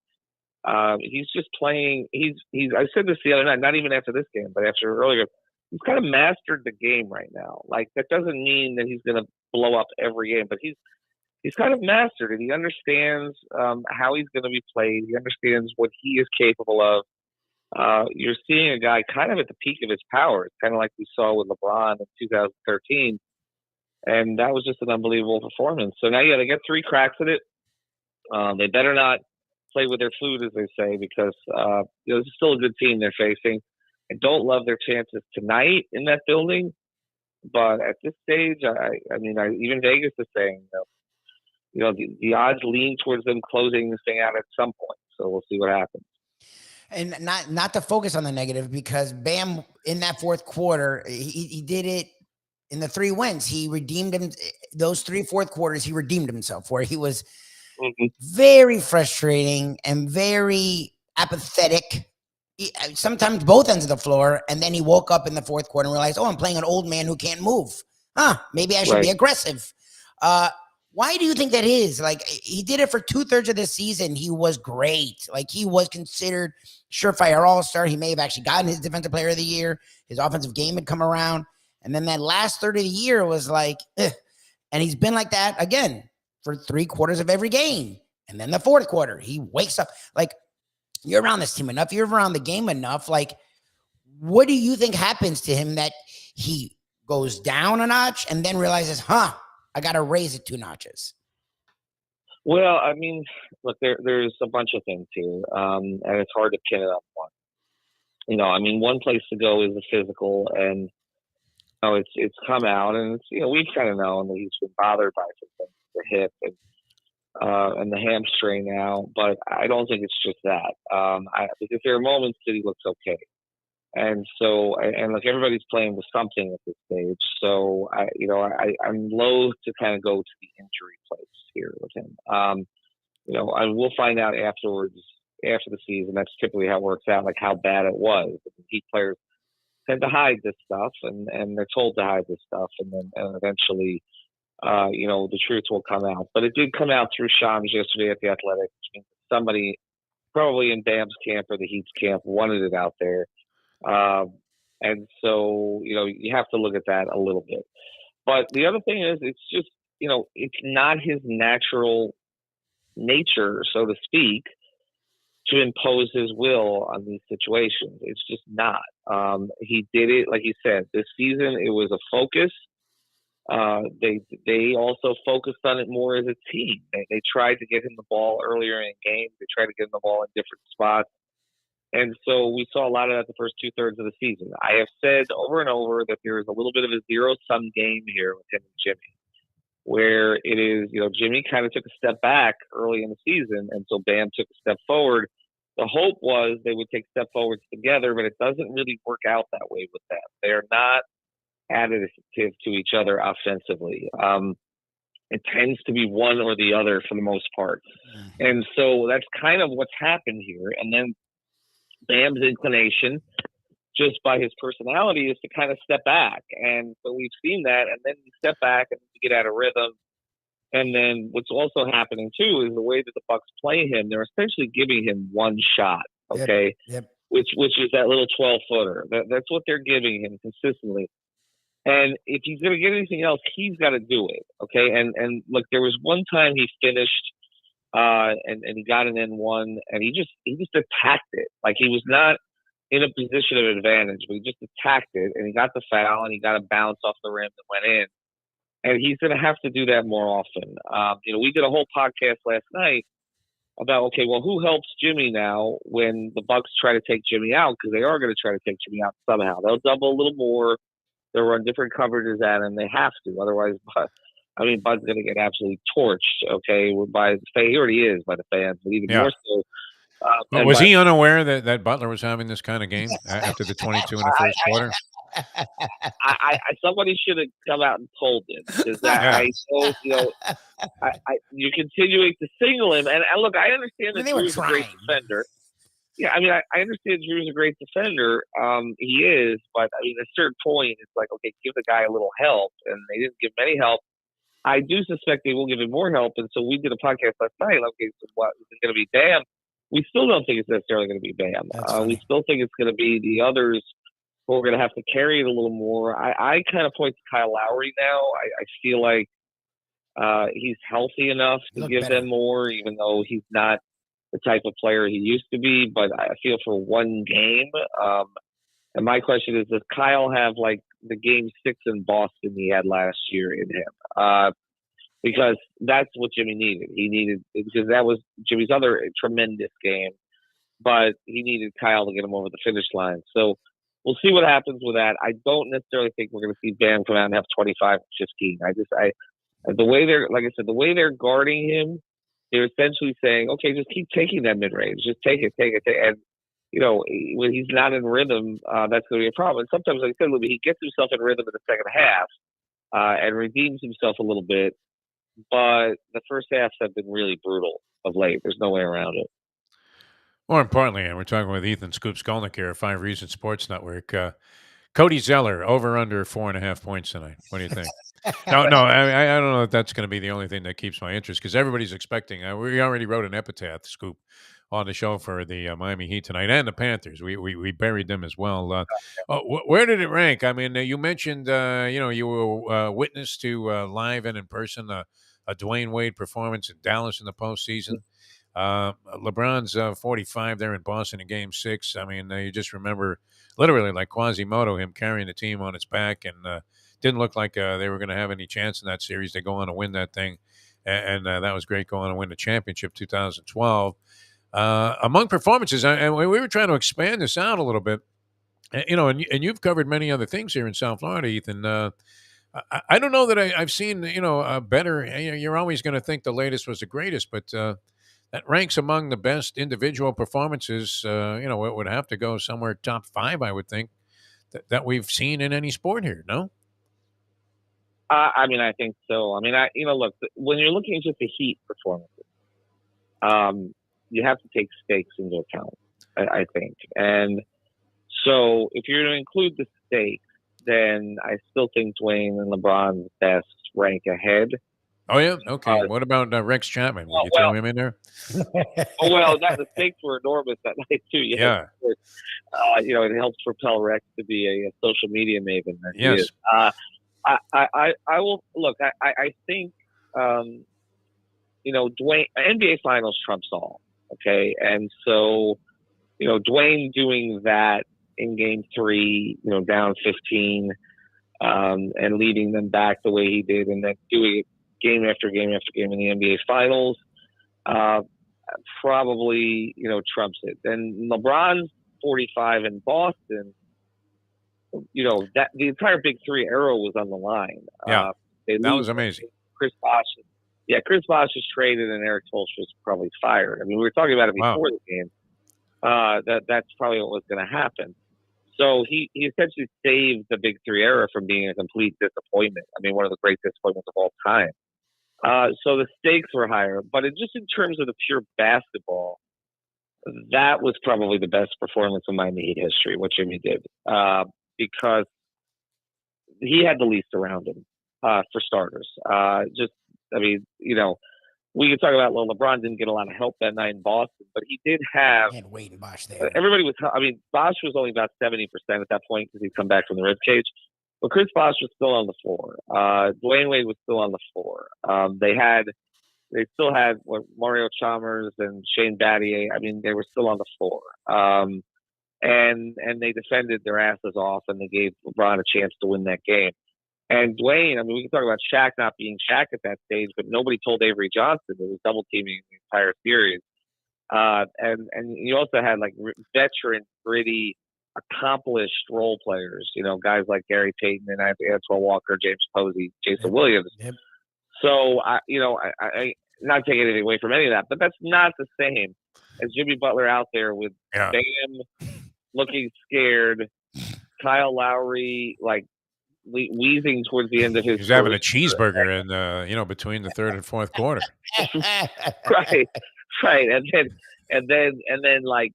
He's just playing. I said this the other night, not even after this game, but after earlier. He's kind of mastered the game right now. Like, that doesn't mean that he's going to blow up every game, but he's kind of mastered it. He understands how he's going to be played. He understands what he is capable of. You're seeing a guy kind of at the peak of his powers, kind of like we saw with LeBron in 2013. And that was just an unbelievable performance. So now, they get 3 cracks at it. They better not play with their food, as they say, because this is still a good team they're facing. I don't love their chances tonight in that building, but at this stage, I mean, even Vegas is saying, the odds lean towards them closing this thing out at some point. So we'll see what happens. And not to focus on the negative, because Bam in that fourth quarter, he did it in the 3 wins. He redeemed him. Those 3 fourth quarters, he redeemed himself, where he was very frustrating and very apathetic. Sometimes both ends of the floor, and then he woke up in the fourth quarter and realized, I'm playing an old man who can't move. Maybe I should be aggressive. Why do you think that is? Like, he did it for 2/3 of the season. He was great. Like, he was considered surefire all-star. He may have actually gotten his defensive player of the year. His offensive game had come around. And then that last third of the year was like, and he's been like that again for 3 quarters of every game. And then the fourth quarter, he wakes up. Like, you're around this team enough, you're around the game enough. Like, what do you think happens to him that he goes down a notch and then realizes, I got to raise it 2 notches? Well, I mean, look, there's a bunch of things here, and it's hard to pin it on one. I mean, one place to go is the physical, and it's come out, and it's we've kind of known that he's been bothered by something, the hip and the hamstring now, but I don't think it's just that. Because there are moments that he looks okay. And so, and like, everybody's playing with something at this stage. So I'm loath to kind of go to the injury place here with him. I will find out afterwards, after the season. That's typically how it works out, like how bad it was. Heat players tend to hide this stuff, and they're told to hide this stuff, and then eventually, the truth will come out. But it did come out through Shams yesterday at the Athletic, which means somebody probably in Bam's camp or the Heat's camp wanted it out there. And so, you have to look at that a little bit. But the other thing is, it's just, it's not his natural nature, so to speak, to impose his will on these situations. It's just not. He did it, like you said, this season. It was a focus. They also focused on it more as a team. They tried to get him the ball earlier in games. They tried to get him the ball in different spots. And so we saw a lot of that the first 2/3 of the season. I have said over and over that there is a little bit of a zero-sum game here with him and Jimmy, where it is, Jimmy kind of took a step back early in the season, and so Bam took a step forward. The hope was they would take step forwards together, but it doesn't really work out that way with them. They're not additive to each other offensively. It tends to be one or the other for the most part. And so that's kind of what's happened here. And then Bam's inclination, just by his personality, is to kind of step back. And so we've seen that. And then you step back and you get out of rhythm. And then what's also happening, too, is the way that the Bucks play him, they're essentially giving him one shot, okay? Yep. Which is that little 12-footer. That's what they're giving him consistently. And if he's going to get anything else, he's got to do it, okay? And look, there was one time he finished and he got an N1, and he just attacked it. Like, he was not in a position of advantage, but he just attacked it, and he got the foul, and he got a bounce off the rim that went in. And he's going to have to do that more often. We did a whole podcast last night about, okay, well, who helps Jimmy now when the Bucks try to take Jimmy out? Because they are going to try to take Jimmy out somehow. They'll double a little more. They'll run different coverages at him. They have to. Otherwise, Bud's going to get absolutely torched, okay, he already is by the fans, but even more so. Was he unaware that Butler was having this kind of game after the 22 in the first quarter? Somebody should have come out and told him, because you're continuing to single him. And look, I understand that Drew's a great defender. Yeah, I understand Drew's a great defender. He is, but at a certain point, it's like, okay, give the guy a little help, and they didn't give him any help. I do suspect they will give him more help, and so we did a podcast last night. Okay, so what is it going to be? Bam? We still don't think it's necessarily going to be Bam. We still think it's going to be the others who are going to have to carry it a little more. I kind of point to Kyle Lowry now. I feel like he's healthy enough to give them more, even though he's not the type of player he used to be. But I feel for one game. And my question is, does Kyle have like the game 6 in Boston he had last year in him? Because that's what Jimmy needed. Because that was Jimmy's other tremendous game, but he needed Kyle to get him over the finish line. So we'll see what happens with that. I don't necessarily think we're going to see Bam come out and have 25 15. The way the way they're guarding him, they're essentially saying, okay, just keep taking that mid range, just take it. And when he's not in rhythm, that's going to be a problem. And sometimes, like I said, he gets himself in rhythm in the second half and redeems himself a little bit. But the first halves have been really brutal of late. There's no way around it. More importantly, and we're talking with Ethan Skolnick here, 5 Reasons Sports Network. Cody Zeller, over under 4.5 points tonight. What do you think? No, I don't know if that's going to be the only thing that keeps my interest, because everybody's expecting. We already wrote an epitaph, Scoop, on the show for the Miami Heat tonight and the Panthers. We buried them as well. Where did it rank? You mentioned you were witness to live and in person a Dwayne Wade performance in Dallas in the postseason. LeBron's 45 there in Boston in Game 6. You just remember literally like Quasimodo, him carrying the team on his back, and didn't look like they were going to have any chance in that series. They go on to win that thing, and that was great, going on to win the championship 2012. Among performances, and we were trying to expand this out a little bit, and you've covered many other things here in South Florida, Ethan. I don't know that I've seen, better. You're always going to think the latest was the greatest, but that ranks among the best individual performances. It would have to go somewhere top 5, I would think, that we've seen in any sport here. No. I think so. Look, when you're looking at just the Heat performances, you have to take stakes into account, I think. And so if you're going to include the stakes, then I still think Dwayne and LeBron's best rank ahead. Oh, yeah? Okay. What about Rex Chapman? Would you throw him in there? The stakes were enormous that night, too. Yeah. It helps propel Rex to be a social media maven. Yes. I will look. I think Dwayne, NBA Finals trumps all. Okay, and so Dwayne doing that in Game 3, down 15, and leading them back the way he did, and then doing it game after game after game in the NBA Finals, probably trumps it. Then LeBron's 45 in Boston, that the entire Big Three era was on the line. Yeah, that was amazing. Chris Bosh. Yeah, Chris Bosh was traded and Eric Tolsch was probably fired. I mean, we were talking about it before the game. That's probably what was going to happen. So he essentially saved the Big Three era from being a complete disappointment. I mean, one of the great disappointments of all time. So the stakes were higher, but just in terms of the pure basketball, that was probably the best performance in Miami Heat history, what Jimmy did, because he had the least around him, for starters. We could talk about LeBron didn't get a lot of help that night in Boston, but he did have. And Wade and Bosh there. Everybody was. I mean, Bosh was only about 70% at that point because he'd come back from the rib cage. But Chris Bosh was still on the floor. Dwayne Wade was still on the floor. They still had Mario Chalmers and Shane Battier. I mean, they were still on the floor. And they defended their asses off, and they gave LeBron a chance to win that game. And Dwayne, I mean, we can talk about Shaq not being Shaq at that stage, but nobody told Avery Johnson it was double teaming the entire series. And you also had like veteran, gritty, accomplished role players, guys like Gary Payton and Antoine Walker, James Posey, Jason Williams. Yep. So I not taking anything away from any of that, but that's not the same as Jimmy Butler out there with Bam looking scared, Kyle Lowry like wheezing towards the end of his. He's having a cheeseburger in between the third and fourth quarter. right, and then like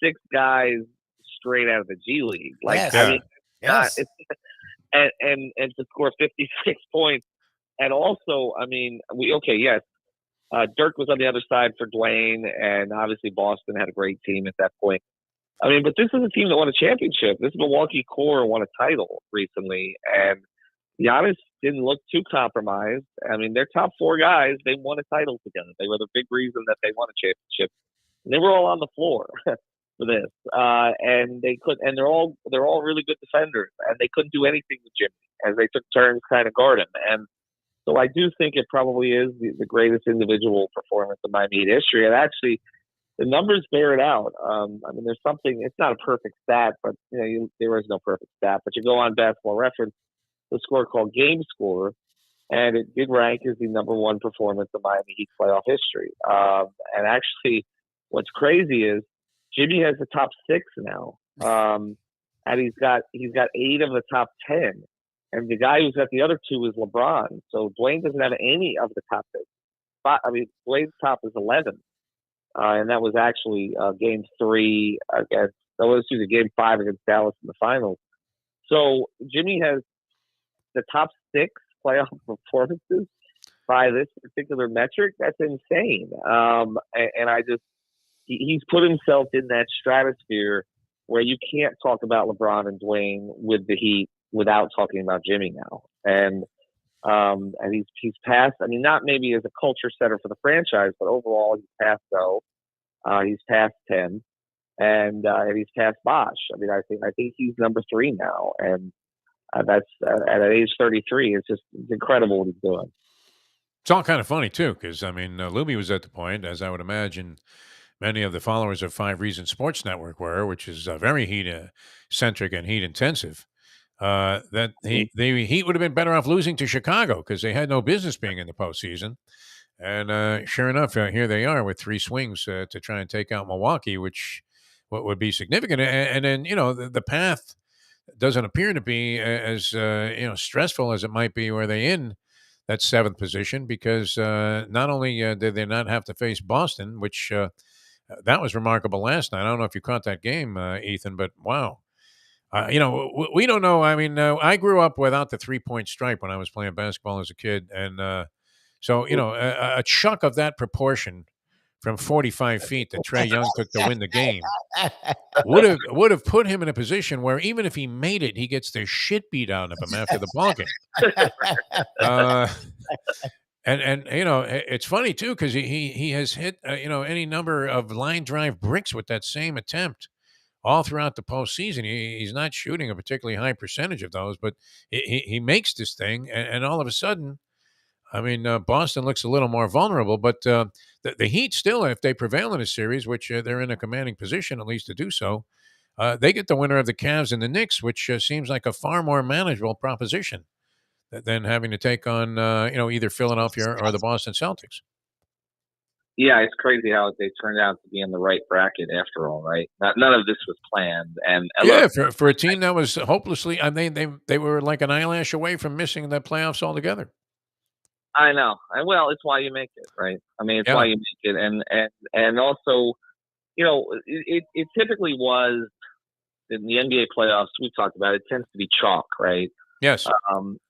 6 guys straight out of the G League. Like yes. I mean, yes. And to score 56 points, and also I mean Dirk was on the other side for Dwayne, and obviously Boston had a great team at that point. I mean, but this is a team that won a championship. This Milwaukee core won a title recently, and Giannis didn't look too compromised. I mean, their top 4 guys, they won a title together. They were the big reason that they won a championship. And they were all on the floor for this, and they're all really good defenders, and they couldn't do anything with Jimmy as they took turns kind of guard him. And so I do think it probably is the greatest individual performance in Miami Heat history, and actually. The numbers bear it out. I mean, there's something. It's not a perfect stat, but there is no perfect stat. But you go on Basketball Reference, the score called Game Score, and it did rank as the number 1 performance in Miami Heat playoff history. And actually, what's crazy is Jimmy has the top 6 now, and he's got 8 of the top 10. And the guy who's got the other 2 is LeBron. So Dwayne doesn't have any of the top 6. I mean, Dwayne's top is 11. And that was actually game 3 game 5 against Dallas in the finals. So Jimmy has the top 6 playoff performances by this particular metric. That's insane. And he's put himself in that stratosphere where you can't talk about LeBron and Dwayne with the Heat without talking about Jimmy now. And he's passed. I mean, not maybe as a culture setter for the franchise, but overall he's passed though. He's past 10, and he's past Bosh. I mean, I think he's number 3 now, and that's at age 33. It's incredible what he's doing. It's all kind of funny too, because I mean, Lubie was at the point, as I would imagine, many of the followers of 5 Reasons Sports Network were, which is very Heat centric and Heat intensive. That the Heat would have been better off losing to Chicago because they had no business being in the postseason. And sure enough, here they are with 3 swings to try and take out Milwaukee, which would be significant. And then the path doesn't appear to be as stressful as it might be where they in that 7th position, because not only did they not have to face Boston, which that was remarkable last night. I don't know if you caught that game, Ethan, but wow. We don't know. I mean, I grew up without the 3-point stripe when I was playing basketball as a kid, and so, a chuck of that proportion from 45 feet that Trae Young took to win the game would have put him in a position where even if he made it, he gets the shit beat out of him after the ball game. And it's funny too, because he has hit any number of line drive bricks with that same attempt all throughout the postseason. He's not shooting a particularly high percentage of those, but he makes this thing, and all of a sudden. I mean, Boston looks a little more vulnerable, but the Heat still, if they prevail in a series, which they're in a commanding position at least to do so, They get the winner of the Cavs and the Knicks, which seems like a far more manageable proposition than having to take on either Philadelphia or the Boston Celtics. Yeah, it's crazy how they turned out to be in the right bracket after all, right? None of this was planned, and Yeah, for a team that was hopelessly, I mean, they were like an eyelash away from missing the playoffs altogether. I know. And well, it's why you make it, right? I mean, it's Yeah. why you make it, and also, it typically was in the NBA playoffs. We talked about it. Tends to be chalk, right? Yes.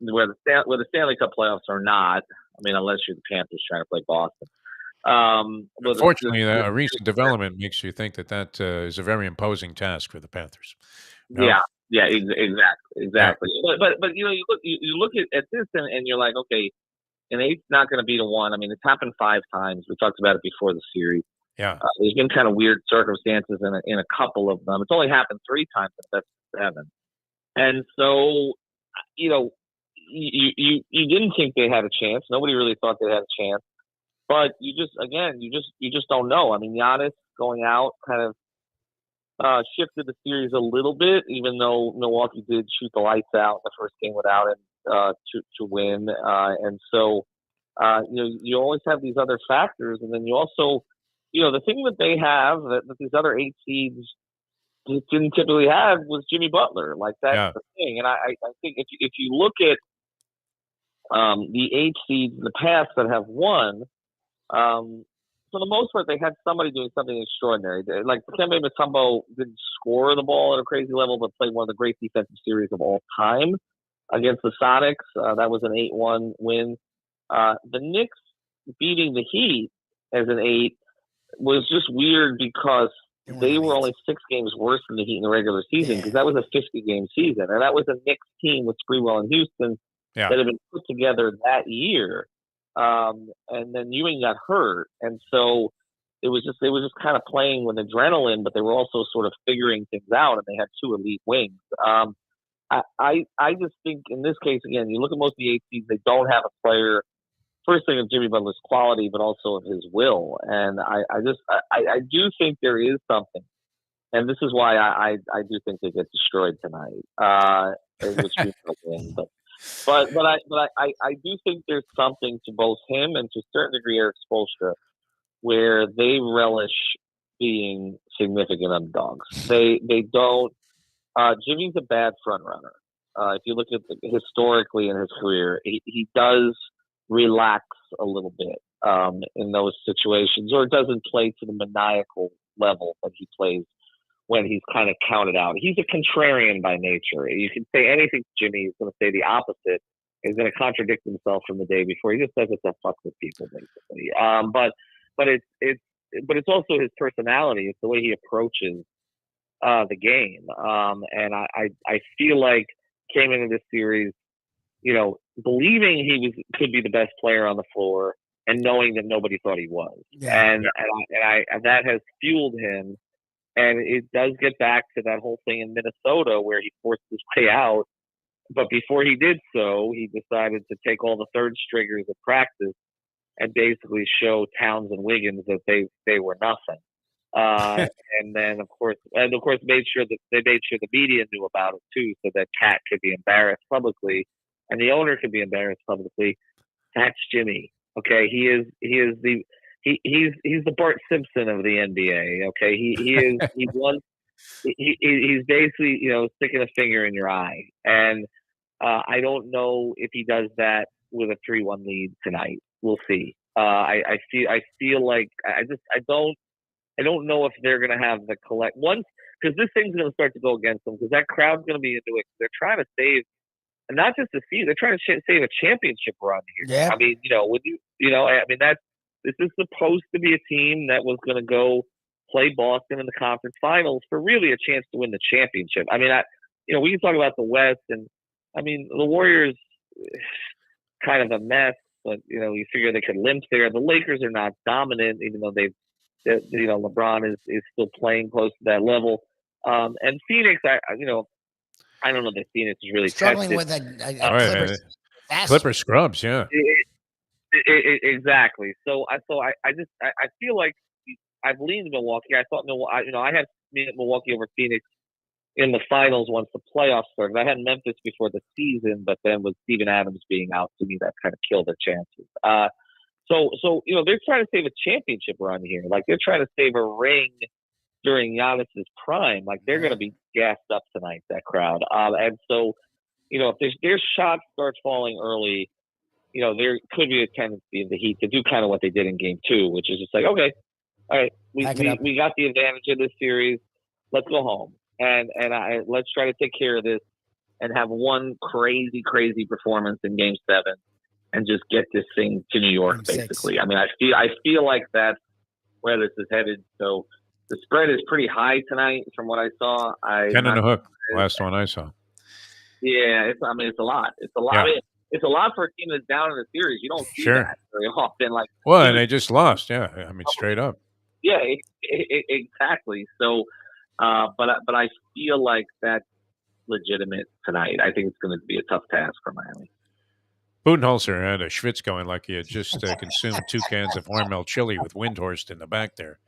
Where the Stanley Cup playoffs are not. I mean, unless you're the Panthers trying to play Boston. Unfortunately, a recent development makes you think that is a very imposing task for the Panthers. No? Yeah, exactly. Yeah. But you look at this and you're like, okay, an 8's not going to beat a 1. I mean, it's happened 5 times. We talked about it before the series. Yeah, there's been kind of weird circumstances in a couple of them. It's only happened 3 times in the best 7, and so you didn't think they had a chance. Nobody really thought they had a chance. But you just don't know. I mean, Giannis going out kind of shifted the series a little bit, even though Milwaukee did shoot the lights out the first game without him to win. And so, you always have these other factors. And then you also, the thing that they have that these other 8 seeds didn't typically have was Jimmy Butler. Like, that's the thing. And I think if you look at the 8 seeds in the past that have won, for the most part, they had somebody doing something extraordinary. Like Dikembe Mutombo didn't score the ball at a crazy level, but played one of the great defensive series of all time against the Sonics. That was an 8-1 win. The Knicks beating the Heat as an 8 was just weird because they were only 6 games worse than the Heat in the regular season, because that was a 50-game season, and that was a Knicks team with Sprewell and Houston that had been put together that year. And then Ewing got hurt, and so it was just kind of playing with adrenaline, but they were also sort of figuring things out, and they had 2 elite wings. I just think in this case, again, you look at most of the 8 seeds, they don't have a player, first thing, of Jimmy Butler's quality, but also of his will. And I do think there is something, and this is why I do think they get destroyed tonight, which we will win, But I do think there's something to both him and to a certain degree Eric Spoelstra, where they relish being significant underdogs. They don't. Jimmy's a bad front runner. If you look at historically in his career, he does relax a little bit in those situations, or doesn't play to the maniacal level that he plays when he's kind of counted out. He's a contrarian by nature. You can say anything to Jimmy, he's going to say the opposite. He's going to contradict himself from the day before. He just says it to fuck with people, basically. But it's also his personality. It's the way he approaches the game. And I feel like came into this series, believing he could be the best player on the floor, and knowing that nobody thought he was. And that has fueled him. And it does get back to that whole thing in Minnesota where he forced his way out. But before he did so, he decided to take all the third stringers at practice and basically show Towns and Wiggins that they were nothing. And then, of course, made sure the media knew about it too, so that Cat could be embarrassed publicly, and the owner could be embarrassed publicly. That's Jimmy. Okay, he's the Bart Simpson of the NBA. Okay, he's basically sticking a finger in your eye, and I don't know if he does that with a 3-1 lead tonight. We'll see. I feel like I don't know if they're going to have the collect once, because this thing's going to start to go against them, because that crowd's going to be into it. They're trying to save, and not just the season, they're trying to save a championship run here. Yeah. I mean, this is supposed to be a team that was going to go play Boston in the conference finals for really a chance to win the championship. I mean, we can talk about the West, and I mean, the Warriors kind of a mess, but you figure they could limp there. The Lakers are not dominant, even though LeBron is still playing close to that level. And Phoenix, I don't know that Phoenix is really struggling tested. with Clipper scrubs, yeah. Exactly. So I feel like I've leaned Milwaukee. I thought I had Milwaukee over Phoenix in the finals once the playoffs started. I had Memphis before the season, but then with Steven Adams being out, to me that kind of killed their chances. So they're trying to save a championship run here. Like they're trying to save a ring during Giannis's prime. Like they're going to be gassed up tonight, that crowd. And so, if their shots start falling early, there could be a tendency of the Heat to do kind of what they did in Game 2, which is just like, okay, all right, we got the advantage of this series. Let's go home and let's try to take care of this and have one crazy performance in Game 7 and just get this thing to New York, basically. I mean, I feel like that's where this is headed. So the spread is pretty high tonight from what I saw. 10 and a hook, last one I saw. Yeah, it's a lot. It's a lot. Yeah. I mean, it's a lot for a team that's down in the series. You don't see that very often. And they just lost. Yeah, I mean, straight up. Yeah, exactly. So, but I feel like that's legitimate tonight. I think it's going to be a tough task for Miami. Budenholzer had a schwitz going like he had just consumed 2 cans of Hormel chili with Windhorst in the back there,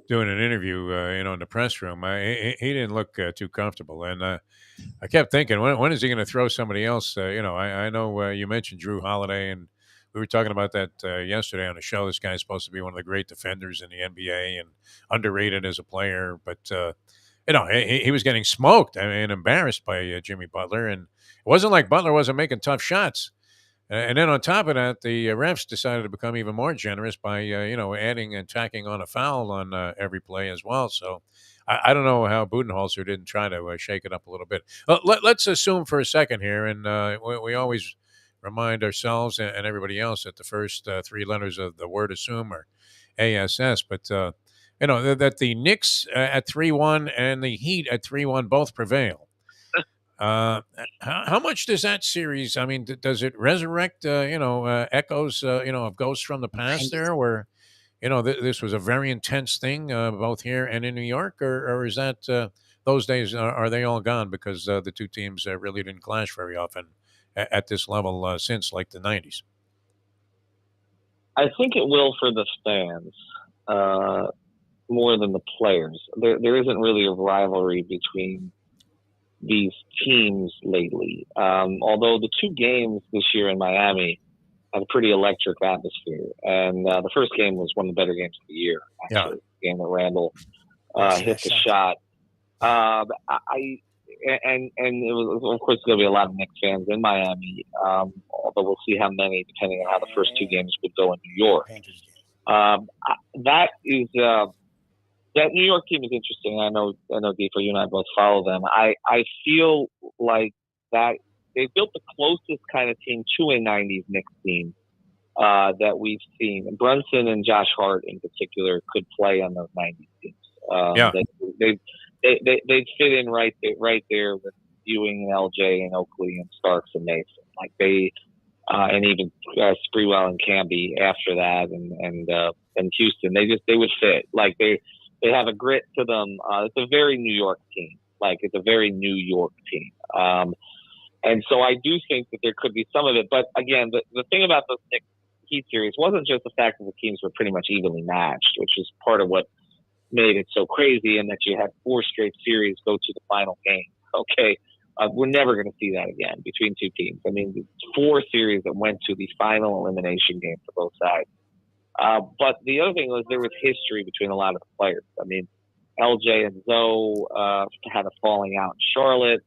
doing an interview, in the press room. He didn't look too comfortable, and I kept thinking, when is he going to throw somebody else? I know you mentioned Drew Holiday, and we were talking about that yesterday on the show. This guy's supposed to be one of the great defenders in the NBA and underrated as a player, but he was getting smoked. I mean, embarrassed by Jimmy Butler, and it wasn't like Butler wasn't making tough shots. And then on top of that, the refs decided to become even more generous by, adding and tacking on a foul on every play as well. So I don't know how Budenholzer didn't try to shake it up a little bit. Let's assume for a second here, and we always remind ourselves and everybody else that the first 3 letters of the word assume are ASS. But, that the Knicks at 3-1 and the Heat at 3-1 both prevail. How much does that series, I mean, does it resurrect, echoes, of ghosts from the past there where, this was a very intense thing, both here and in New York, or is that those days, are they all gone because the two teams really didn't clash very often at this level since like the 90s? I think it will for the fans more than the players. There isn't really a rivalry between these teams lately. Although the 2 games this year in Miami had a pretty electric atmosphere. And the first game was one of the better games of the year, actually. The game that Randall hit the shot. And it was, of course, going to be a lot of Knicks fans in Miami, although we'll see how many, depending on how the first 2 games would go in New York. That New York team is interesting. I know, Defo, you and I both follow them. I feel like that they built the closest kind of team to a 90s Knicks team that we've seen. Brunson and Josh Hart in particular could play on those 90s teams. They'd fit in right there with Ewing and LJ and Oakley and Starks and Mason. Like and even Sprewell and Camby after that, and Houston. They would fit. Like they have a grit to them. It's a very New York team. It's a very New York team. And so I do think that there could be some of it. But again, the thing about the Knicks Heat series wasn't just the fact that the teams were pretty much evenly matched, which is part of what made it so crazy, and that you had 4 straight series go to the final game. Okay. We're never going to see that again between 2 teams. I mean, 4 series that went to the final elimination game for both sides. But the other thing was there was history between a lot of the players. I mean, LJ and Zoe had a falling out in Charlotte.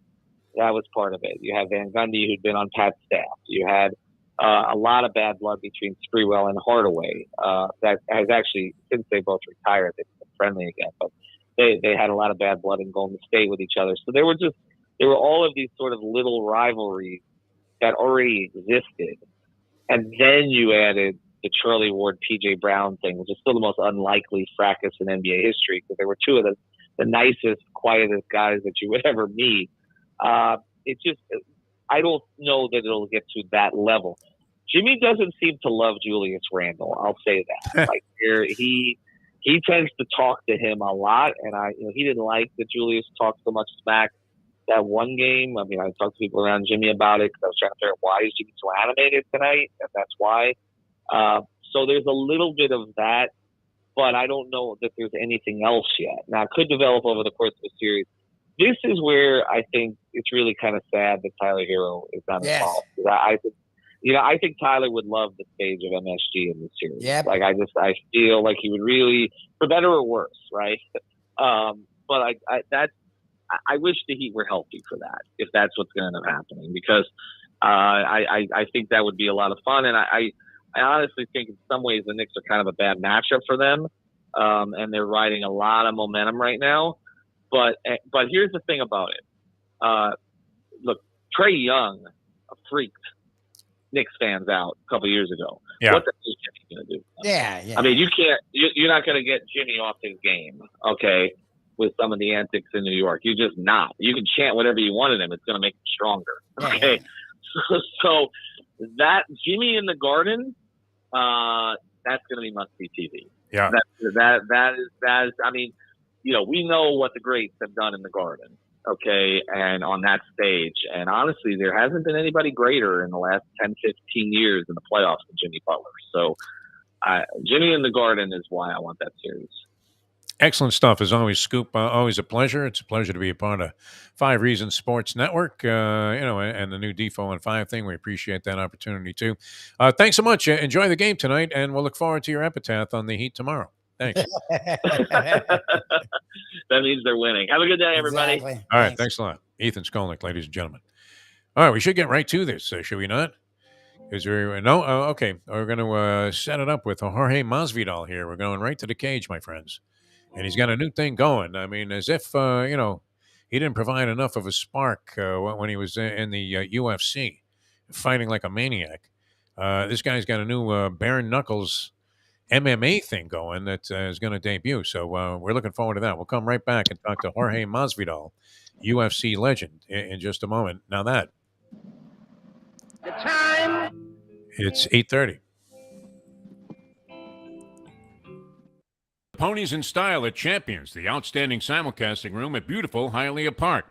That was part of it. You had Van Gundy, who'd been on Pat's staff. You had a lot of bad blood between Sprewell and Hardaway. That has actually, since they both retired, they've been friendly again. But they had a lot of bad blood in Golden State with each other. So there were all of these sort of little rivalries that already existed. And then you added the Charlie Ward, PJ Brown thing, which is still the most unlikely fracas in NBA history, because they were 2 of the nicest, quietest guys that you would ever meet. I don't know that it'll get to that level. Jimmy doesn't seem to love Julius Randle. I'll say that. He tends to talk to him a lot, and he didn't like that Julius talked so much smack that one game. I mean, I talked to people around Jimmy about it because I was trying to figure out why is Jimmy so animated tonight, and that's why. So there's a little bit of that, but I don't know that there's anything else yet. Now, it could develop over the course of the series. this is where I think it's really kind of sad that Tyler Hero is not involved. I think, I think Tyler would love the stage of MSG in this series. Yep. Like I feel like he would really, for better or worse, right? But I wish the Heat were healthy for that, if that's what's going to end up happening, because I think that would be a lot of fun, and I honestly think in some ways the Knicks are kind of a bad matchup for them, and they're riding a lot of momentum right now. But here's the thing about it. Look, Trae Young freaked Knicks fans out a couple years ago. Yeah. What the hell is Jimmy going to do? Yeah. I mean, you're not going to get Jimmy off his game, okay, with some of the antics in New York. You're just not. You can chant whatever you want at him. It's going to make him stronger, okay? Yeah. So that Jimmy in the Garden, that's going to be must-see TV. Yeah. That is. I mean, we know what the greats have done in the Garden, okay, and on that stage. And honestly, there hasn't been anybody greater in the last 10, 15 years in the playoffs than Jimmy Butler. So Jimmy in the Garden is why I want that series. Excellent stuff. As always, Scoop, always a pleasure. It's a pleasure to be a part of 5 Reasons Sports Network, and the new Defo and 5 thing. We appreciate that opportunity, too. Thanks so much. Enjoy the game tonight, and we'll look forward to your epitaph on the Heat tomorrow. Thanks. That means they're winning. Have a good day, everybody. Exactly. All right. Thanks a lot. Ethan Skolnick, ladies and gentlemen. All right. We should get right to this, should we not? Is there no? Okay. We're going to set it up with Jorge Masvidal here. We're going right to the cage, my friends. And he's got a new thing going. I mean, as if, he didn't provide enough of a spark when he was in the UFC, fighting like a maniac. This guy's got a new Bare Knuckles MMA thing going that is going to debut. So we're looking forward to that. We'll come right back and talk to Jorge Masvidal, UFC legend, in just a moment. Now that. The time. It's 8:30. Ponies in Style at Champions, the outstanding simulcasting room at beautiful Hialeah Park.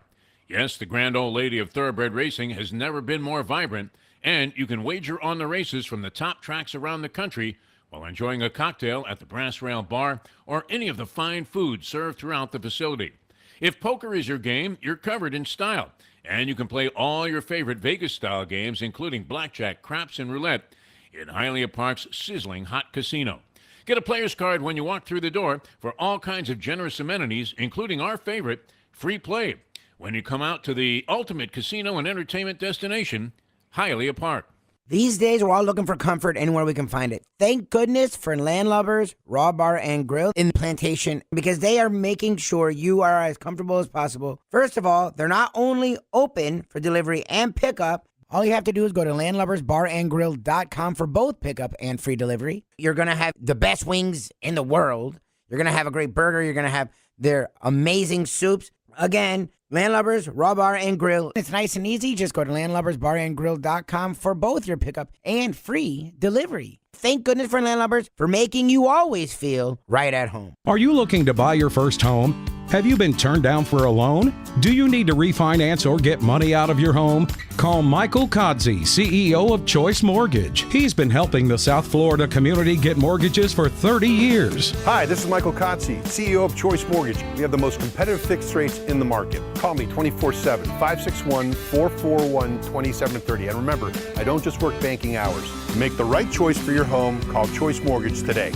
Yes, the grand old lady of thoroughbred racing has never been more vibrant, and you can wager on the races from the top tracks around the country while enjoying a cocktail at the Brass Rail Bar or any of the fine food served throughout the facility. If poker is your game, you're covered in Style, and you can play all your favorite Vegas-style games, including blackjack, craps, and roulette, in Hialeah Park's sizzling hot casino. Get a player's card when you walk through the door for all kinds of generous amenities, including our favorite, free play, when you come out to the ultimate casino and entertainment destination, Hialeah Park. These days, we're all looking for comfort anywhere we can find it. Thank goodness for Landlubbers Raw Bar and Grill in Plantation, because they are making sure you are as comfortable as possible. First of all, they're not only open for delivery and pickup. All you have to do is go to landlubbersbarandgrill.com for both pickup and free delivery. You're going to have the best wings in the world. You're going to have a great burger. You're going to have their amazing soups. Again, Landlubbers, Raw Bar and Grill. It's nice and easy. Just go to landlubbersbarandgrill.com for both your pickup and free delivery. Thank goodness for Landlubbers for making you always feel right at home. Are you looking to buy your first home? Have you been turned down for a loan? Do you need to refinance or get money out of your home? Call Michael Kodsey, CEO of Choice Mortgage. He's been helping the South Florida community get mortgages for 30 years. Hi, this is Michael Kodsey, CEO of Choice Mortgage. We have the most competitive fixed rates in the market. Call me 24/7, 561-441-2730. And remember, I don't just work banking hours. To make the right choice for your home, call Choice Mortgage today.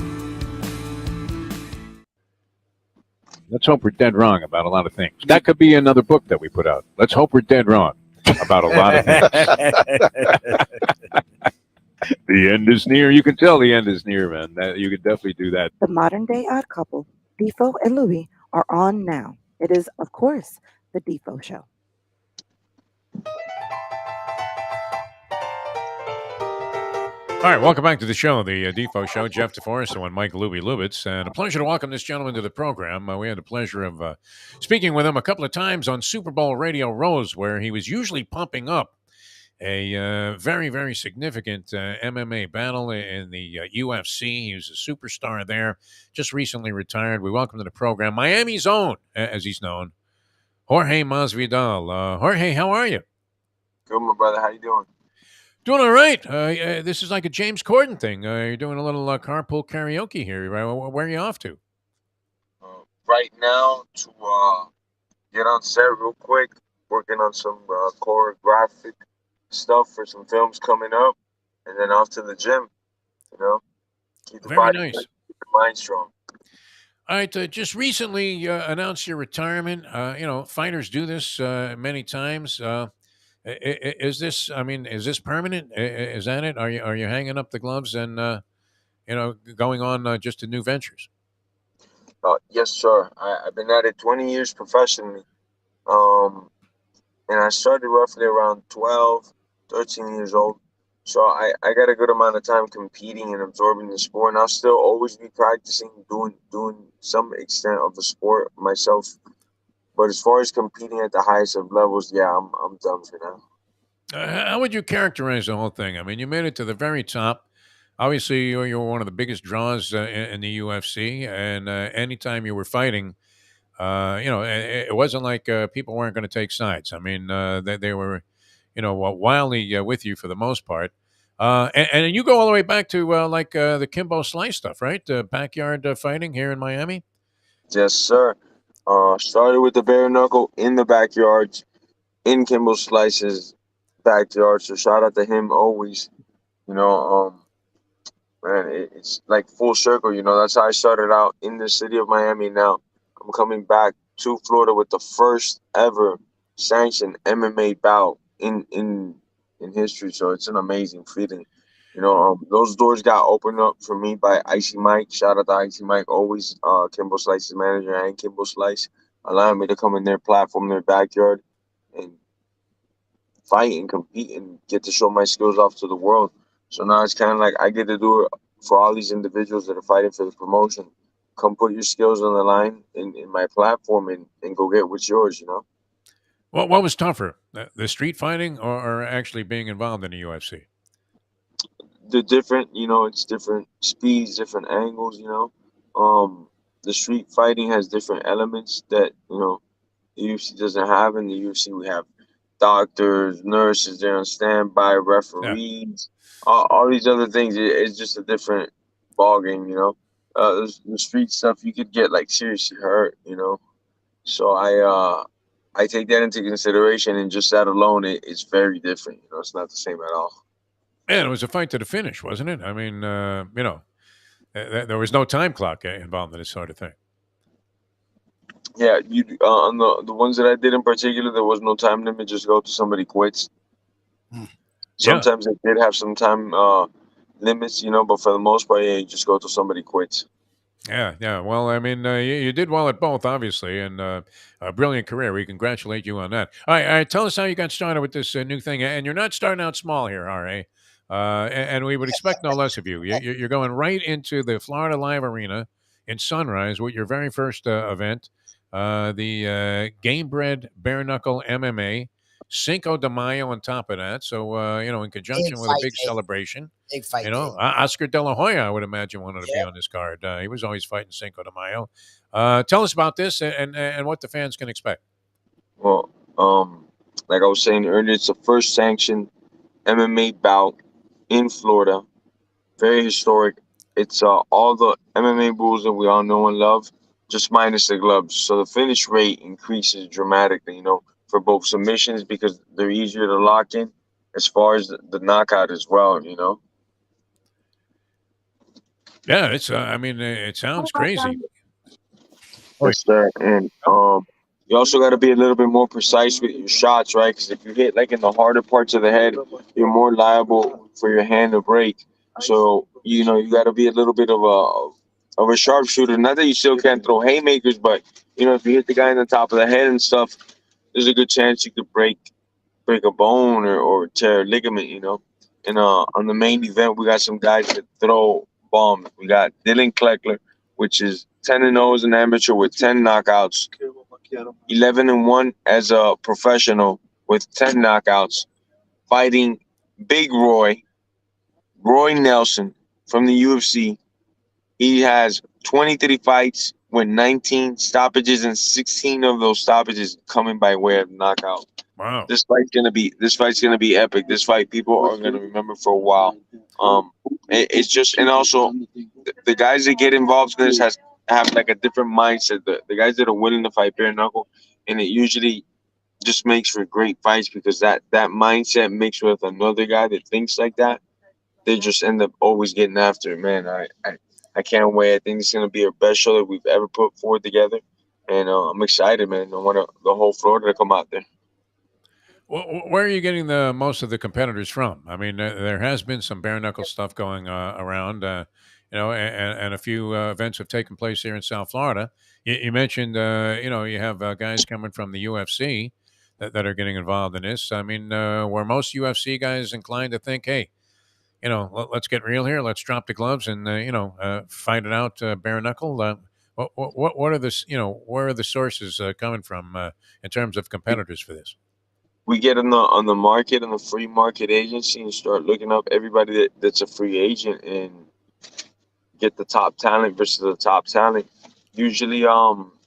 Let's hope we're dead wrong about a lot of things. That could be another book that we put out. Let's hope we're dead wrong about a lot of things. The end is near. You can tell the end is near, man. You could definitely do that. The modern day odd couple, Defo and Lubie, are on now. It is, of course, the Defo Show. All right, welcome back to the show, the Defo Show. Jeff DeForest and Mike Lubie Lubitz. And a pleasure to welcome this gentleman to the program. We had the pleasure of speaking with him a couple of times on Super Bowl Radio Rose, where he was usually pumping up a very, very significant MMA battle in the UFC. He was a superstar there, just recently retired. We welcome to the program Miami's own, as he's known, Jorge Masvidal. Jorge, how are you? Good, my brother. How you doing? Doing all right. This is like a James Corden thing. You're doing a little carpool karaoke here. Right? Where are you off to? Right now to get on set real quick, working on some choreographic stuff for some films coming up, and then off to the gym. You know, keep the Very body nice. fit, keep the mind strong. All right, just recently announced your retirement. Fighters do this many times. Is this? I mean, is this permanent? Is that it? Are you hanging up the gloves and going on just to new ventures? Yes, sir. I've been at it 20 years professionally. Um, and I started roughly around 12, 13 years old. So I got a good amount of time competing and absorbing the sport, and I'll still always be practicing, doing some extent of the sport myself. But as far as competing at the highest of levels, yeah, I'm done for now. How would you characterize the whole thing? I mean, you made it to the very top. Obviously, you're one of the biggest draws in the UFC, and anytime you were fighting, it wasn't like people weren't going to take sides. I mean, they were, wildly with you for the most part. And you go all the way back to the Kimbo Slice stuff, right? Backyard fighting here in Miami. Yes, sir. Started with the bare knuckle in the backyard, in Kimball Slice's backyard. So shout out to him always. You know, man, it's like full circle. You know, that's how I started out in the city of Miami. Now I'm coming back to Florida with the first ever sanctioned MMA bout in history. So it's an amazing feeling. You know, those doors got opened up for me by Icy Mike. Shout out to Icy Mike, always Kimbo Slice's manager and Kimbo Slice, allowing me to come in their platform, their backyard, and fight and compete and get to show my skills off to the world. So now it's kind of like I get to do it for all these individuals that are fighting for the promotion. Come put your skills on the line in my platform and go get what's yours, you know? What was tougher, the street fighting or actually being involved in the UFC? They're different, you know, it's different speeds, different angles, you know. The street fighting has different elements that, you know, the UFC doesn't have. In the UFC, we have doctors, nurses, they're on standby, referees, all these other things. It's just a different ball game, you know. The street stuff, you could get like seriously hurt, you know. So I take that into consideration, and just that alone, it's very different. You know, it's not the same at all. And it was a fight to the finish, wasn't it? I mean, there was no time clock involved in this sort of thing. Yeah, you on the ones that I did in particular, there was no time limit. Just go to somebody quits. Sometimes they did have some time limits, you know, but for the most part, yeah, you just go to somebody quits. Yeah. Well, I mean, you did well at both, obviously, and a brilliant career. We congratulate you on that. All right. Tell us how you got started with this new thing. And you're not starting out small here, R.A., and we would expect no less of you. You're going right into the Florida Live Arena in Sunrise with your very first event, the Game Bred Bare Knuckle MMA, Cinco de Mayo on top of that. So, in conjunction with a big celebration. Big fight. Oscar De La Hoya, I would imagine, wanted to be on this card. He was always fighting Cinco de Mayo. Tell us about this and what the fans can expect. Well, like I was saying earlier, it's the first sanctioned MMA bout in Florida. Very historic. It's all the MMA rules that we all know and love, just minus the gloves. So the finish rate increases dramatically, you know, for both submissions because they're easier to lock in, as far as the knockout as well, you know. Yeah, it's. I mean, it sounds crazy. Yes, sir. And you also got to be a little bit more precise with your shots, right? Because if you hit like in the harder parts of the head, you're more liable for your hand to break. So you know you got to be a little bit of a sharpshooter. Not that you still can't throw haymakers, but you know if you hit the guy in the top of the head and stuff, there's a good chance you could break a bone or tear a ligament. You know. And on the main event, we got some guys that throw bombs. We got Dylan Kleckler, which is 10-0 as an amateur with 10 knockouts, 11-1 as a professional with 10 knockouts, fighting Big Roy Nelson from the UFC. He has 23 fights with 19 stoppages, and 16 of those stoppages coming by way of knockout. Wow. This fight's gonna be epic. This fight people are gonna remember for a while. It's just, and also the guys that get involved in this have like a different mindset. The guys that are willing to fight bare knuckle, and it usually just makes for great fights because that mindset mixed with another guy that thinks like that, they just end up always getting after it. Man, I can't wait. I think it's gonna be our best show that we've ever put forward together, and I'm excited, man. I want the whole Florida to come out there. Where are you getting the most of the competitors from? I mean, there has been some bare knuckle stuff going around, and a few events have taken place here in South Florida. You mentioned, you have guys coming from the UFC that are getting involved in this. I mean, were most UFC guys inclined to think, hey, let's get real here, let's drop the gloves and fight it out bare knuckle? What are the where are the sources coming from in terms of competitors for this? We get on the market, on the free market agency, and start looking up everybody that's a free agent and get the top talent versus the top talent. Usually,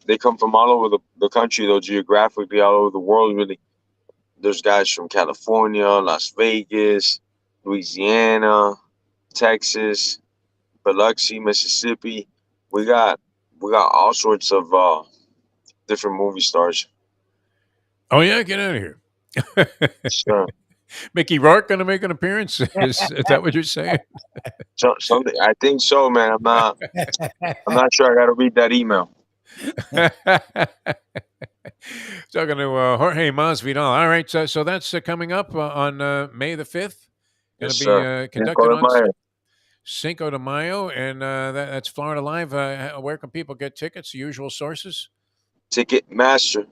they come from all over the country, though, geographically, all over the world, really. There's guys from California, Las Vegas, Louisiana, Texas, Biloxi, Mississippi. We got all sorts of different movie stars. Oh yeah, get out of here. Sure. Mickey Rourke going to make an appearance? Is that what you're saying? Something, I think so, man. I'm not sure. I got to read that email. Talking to Jorge Masvidal. All right, so that's coming up on May the 5th. Going to be conducted on Cinco de Mayo, and that's Florida Live. Where can people get tickets? The usual sources? Ticketmaster.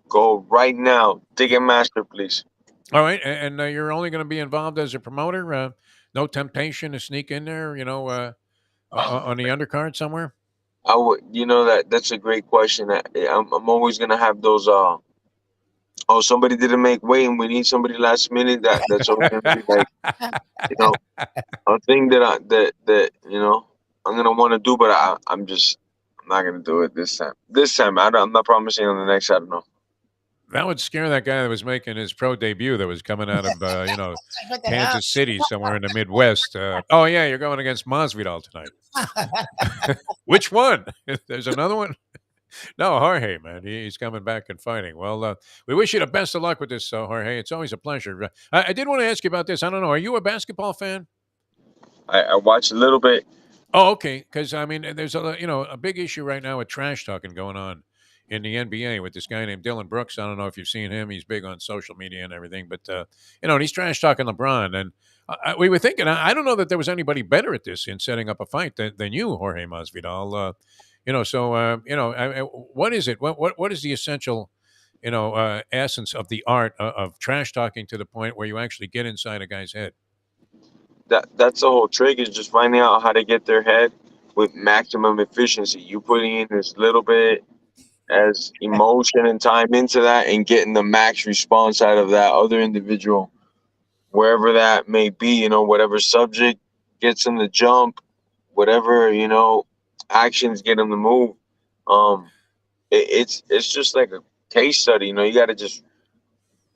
Go right now. Ticketmaster, please. All right, and you're only going to be involved as a promoter. No temptation to sneak in there, on the undercard somewhere. I would, that's a great question. I'm always gonna have those. Somebody didn't make weight, and we need somebody last minute. That's always gonna be like, a thing that I'm gonna want to do, but I'm not gonna do it this time. I'm not promising on the next. I don't know. That would scare that guy that was making his pro debut that was coming out of, Kansas City, somewhere in the Midwest. Oh, yeah, you're going against Masvidal tonight. Which one? There's another one? No, Jorge, man. He's coming back and fighting. Well, we wish you the best of luck with this, Jorge. It's always a pleasure. I did want to ask you about this. I don't know. Are you a basketball fan? I watch a little bit. Oh, okay. Because, I mean, there's a big issue right now with trash talking going on in the NBA with this guy named Dylan Brooks. I don't know if you've seen him. He's big on social media and everything, but and he's trash talking LeBron. And we were thinking, I don't know that there was anybody better at this in setting up a fight than you, Jorge Masvidal. What is it? What is the essential, essence of the art of trash talking to the point where you actually get inside a guy's head? That's the whole trick, is just finding out how to get their head with maximum efficiency. You putting in this little bit as emotion and time into that and getting the max response out of that other individual, wherever that may be, whatever subject gets them to jump, whatever, actions get them to move. It's just like a case study. You got to just